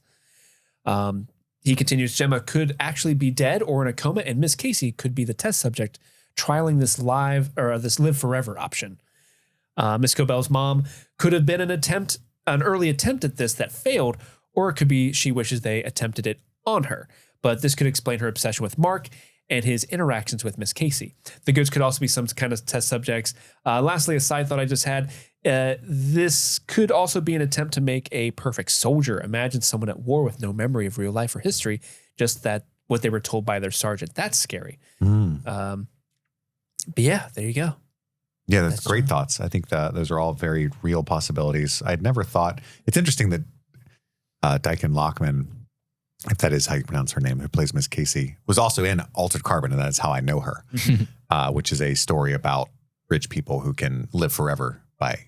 He continues, Gemma could actually be dead or in a coma, and Miss Casey could be the test subject trialing this live forever option. Miss Cobell's mom could have been an early attempt at this that failed, or it could be she wishes they attempted it on her. But this could explain her obsession with Mark and his interactions with Miss Casey. The goods could also be some kind of test subjects. Lastly, a side thought I just had, this could also be an attempt to make a perfect soldier. Imagine someone at war with no memory of real life or history, just that what they were told by their sergeant. That's scary. But yeah, there you go. Yeah, that's great thoughts. I think that those are all very real possibilities. I'd never thought. It's interesting that Dyken Lockman, if that is how you pronounce her name, who plays Miss Casey, was also in Altered Carbon, and that is how I know her, which is a story about rich people who can live forever by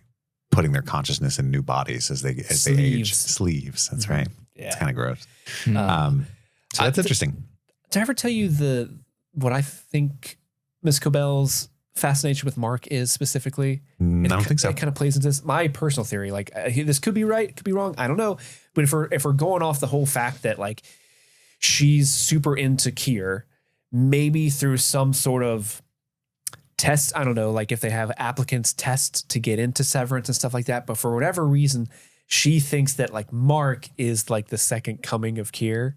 putting their consciousness in new bodies as they age. Sleeves. That's right. Yeah. It's kind of gross. So that's interesting. Did I ever tell you what I think Miss Cobell's fascination with Mark is specifically? I don't think so. It kind of plays into this. My personal theory, like this could be right, could be wrong. I don't know. But if we're going off the whole fact that like she's super into Kier, maybe through some sort of test, I don't know, like if they have applicants test to get into Severance and stuff like that. But for whatever reason, she thinks that like Mark is like the second coming of Kier,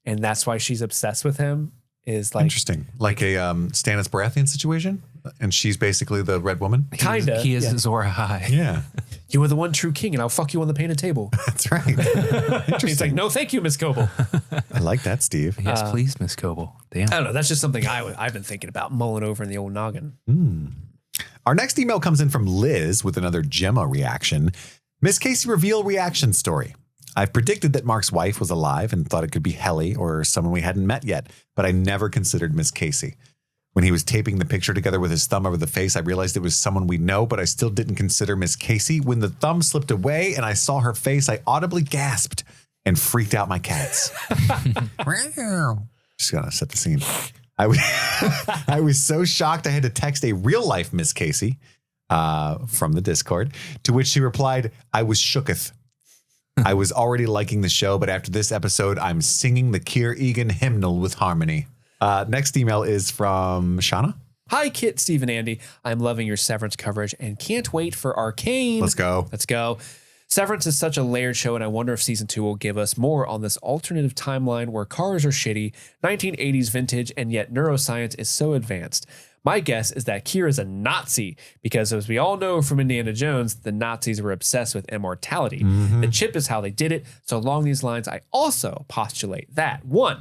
and that's why she's obsessed with him. Is like interesting, like a Stannis Baratheon situation, and she's basically the Red Woman. Kinda, he is Azor Ahai. Yeah, you are the one true king, and I'll fuck you on the painted table. That's right. Interesting. He's like, no, thank you, Miss Coble. I like that, Steve. Yes, please, Miss Coble. Damn. I don't know. That's just something I've been thinking about, mulling over in the old noggin. Our next email comes in from Liz with another Gemma reaction. Miss Casey reveal reaction story. I've predicted that Mark's wife was alive and thought it could be Helly or someone we hadn't met yet, but I never considered Miss Casey. When he was taping the picture together with his thumb over the face, I realized it was someone we know, but I still didn't consider Miss Casey. When the thumb slipped away and I saw her face, I audibly gasped and freaked out my cats. Just gonna set the scene. I was so shocked I had to text a real life Miss Casey from the Discord, to which she replied, I was shooketh. I was already liking the show, but after this episode, I'm singing the Kier Egan hymnal with harmony. Next email is from Shauna. Hi, Kit, Steve, and Andy. I'm loving your Severance coverage and can't wait for Arcane. Let's go. Severance is such a layered show, and I wonder if season 2 will give us more on this alternative timeline where cars are shitty, 1980s vintage, and yet neuroscience is so advanced. My guess is that Kier is a Nazi because, as we all know from Indiana Jones, the Nazis were obsessed with immortality. The chip is how they did it. So along these lines, I also postulate that 1,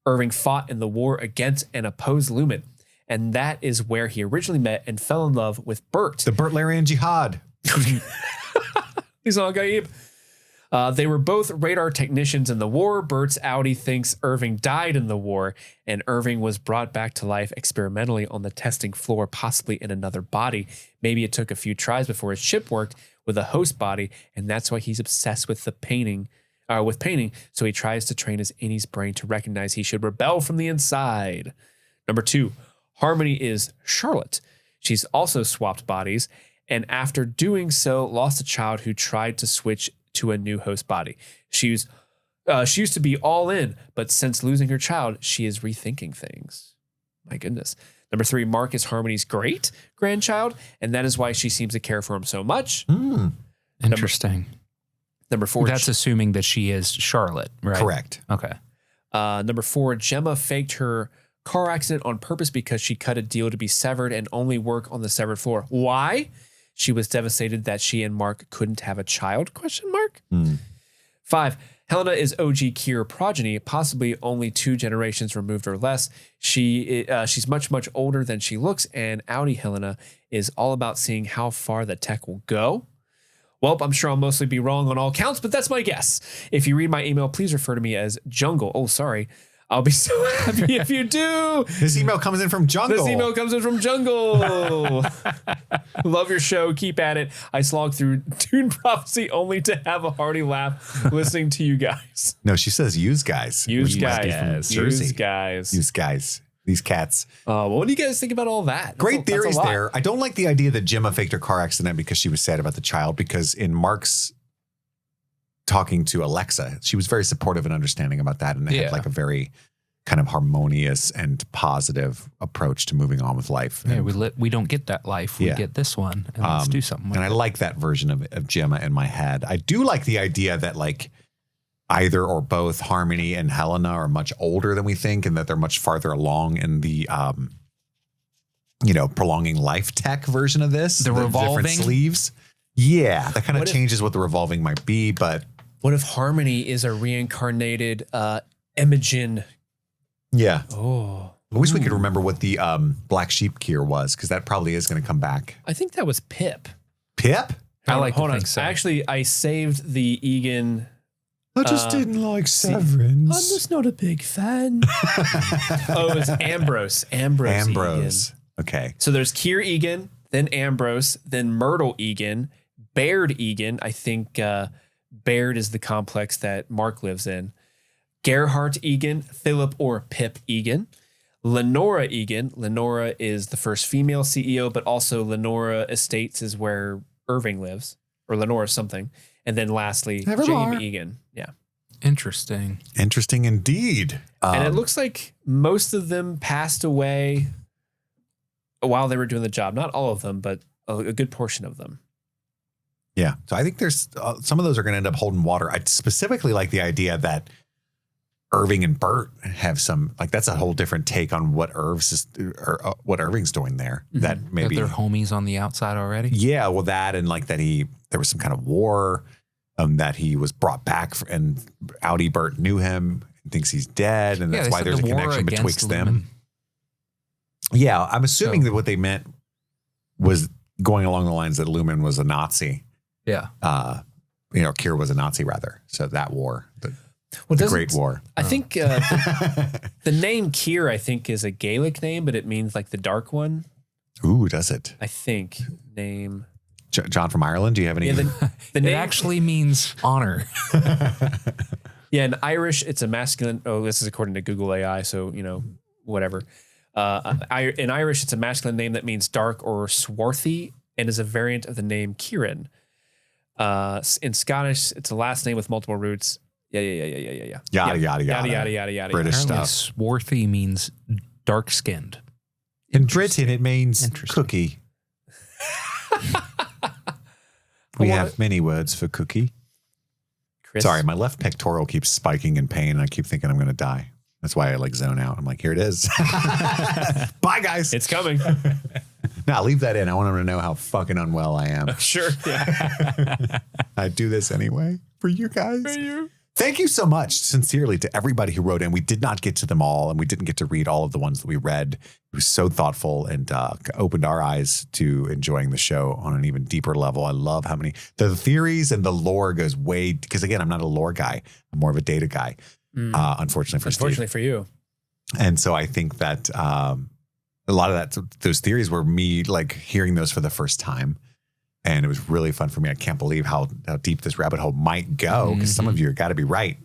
Irving fought in the war against and opposed Lumon, and that is where he originally met and fell in love with Burt. The Burtlarian Jihad. He's all Gaib. They were both radar technicians in the war. Burt's outie thinks Irving died in the war, and Irving was brought back to life experimentally on the testing floor, possibly in another body. Maybe it took a few tries before his ship worked with a host body, and that's why he's obsessed with painting. So he tries to train his innie's brain to recognize he should rebel from the inside. Number 2, Harmony is Charlotte. She's also swapped bodies, and after doing so, lost a child who tried to switch to a new host body. She used to be all in, but since losing her child, she is rethinking things. My goodness. Number 3, Mark is Harmony's great grandchild, and that is why she seems to care for him so much. Interesting. Number 4. That's assuming that she is Charlotte, right? Correct. Okay. Number 4, Gemma faked her car accident on purpose because she cut a deal to be severed and only work on the severed floor. Why? She was devastated that she and Mark couldn't have a child, ? 5, Helena is OG Kier progeny, possibly only 2 generations removed or less. She's much, much older than she looks, and outie Helena is all about seeing how far the tech will go. Well, I'm sure I'll mostly be wrong on all counts, but that's my guess. If you read my email, please refer to me as Jungle. Oh, sorry. I'll be so happy if you do. This email comes in from Jungle. Love your show. Keep at it. I slogged through Dune Prophecy only to have a hearty laugh listening to you guys. No, she says use guys. Use guys. These cats. Well, what do you guys think about all that? Great theories there. I don't like the idea that Gemma faked her car accident because she was sad about the child, because in Mark's talking to Alexa, she was very supportive and understanding about that, and they had like a very kind of harmonious and positive approach to moving on with life. Yeah, and we don't get that life. We get this one, and let's do something with it. And I like that version of Gemma in my head. I do like the idea that like either or both Harmony and Helena are much older than we think, and that they're much farther along in the prolonging life tech version of this. The revolving different sleeves. Yeah, that kind of changes what the revolving might be, but what if Harmony is a reincarnated Imogen? Yeah. Oh. I wish we could remember what the Black Sheep Kier was, because that probably is going to come back. I think that was Pip. Pip? Hold on. So. Actually, I saved the Egan. I just didn't like Severance. I'm just not a big fan. It was Ambrose. Ambrose. Egan. Okay. So there's Kier Egan, then Ambrose, then Myrtle Egan, Baird Egan. I think Baird is the complex that Mark lives in. Gerhardt Egan, Philip or Pip Egan, Lenora Egan. Lenora is the first female CEO, but also Lenora Estates is where Irving lives, or Lenora something. And then lastly, Jamie Egan. Yeah. Interesting. Interesting indeed. And it looks like most of them passed away while they were doing the job. Not all of them, but a good portion of them. Yeah. So I think there's some of those are going to end up holding water. I specifically like the idea that Irving and Burt have some, like, that's a whole different take on what what Irving's doing there. Mm-hmm. That maybe they're homies on the outside already. Yeah. Well, that, and like that there was some kind of war, that he was brought back, and outie Burt knew him and thinks he's dead. And that's why there's a connection betwixt them. Yeah. I'm assuming that what they meant was going along the lines that Lumon was a Nazi. Yeah. Kier was a Nazi rather. So that war, the Great War. I think the name Kier, I think, is a Gaelic name, but it means like the dark one. Ooh, does it? I think name. John from Ireland. Do you have any? Yeah, the name it actually means honor. Yeah, in Irish, it's a masculine. Oh, this is according to Google AI, so whatever. In Irish, it's a masculine name that means dark or swarthy, and is a variant of the name Kieran. In Scottish, it's a last name with multiple roots. Yeah. Yada. British stuff. Swarthy means dark skinned. In Britain, it means cookie. We have many words for cookie. Chris? Sorry, my left pectoral keeps spiking in pain, and I keep thinking I'm going to die. That's why I like zone out. I'm like, here it is. Bye, guys. It's coming. Now leave that in. I want them to know how fucking unwell I am. Sure. Yeah. I do this anyway for you guys. For you. Thank you so much, sincerely, to everybody who wrote in. We did not get to them all, and we didn't get to read all of the ones that we read. It was so thoughtful and opened our eyes to enjoying the show on an even deeper level. I love how many the theories and the lore goes way, because again, I'm not a lore guy. I'm more of a data guy. Unfortunately for you. And so I think that a lot of those theories were me like hearing those for the first time. And it was really fun for me. I can't believe how deep this rabbit hole might go, because some of you got to be right.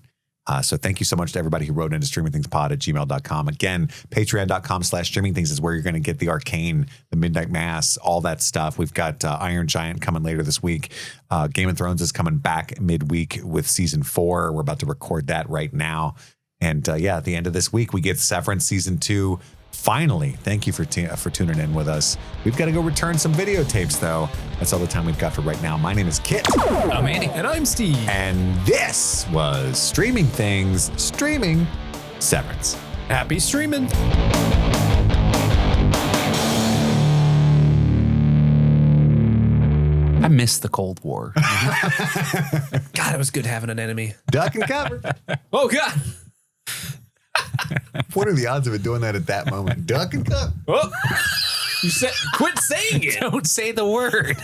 So thank you so much to everybody who wrote into streamingthingspod@gmail.com. Again, patreon.com/streamingthings is where you're going to get the arcane, the midnight mass, all that stuff. We've got Iron Giant coming later this week. Game of Thrones is coming back midweek with season 4. We're about to record that right now. And at the end of this week, we get Severance season 2. Finally, thank you for tuning in with us. We've got to go return some videotapes, though. That's all the time we've got for right now. My name is Kit. I'm Andy. And I'm Steve. And this was Streaming Things, streaming Severance. Happy streaming. I miss the Cold War. God, it was good having an enemy. Duck and cover. Oh, God. What are the odds of it doing that at that moment? Duck and cover. Oh, you said, quit saying it. Don't say the word.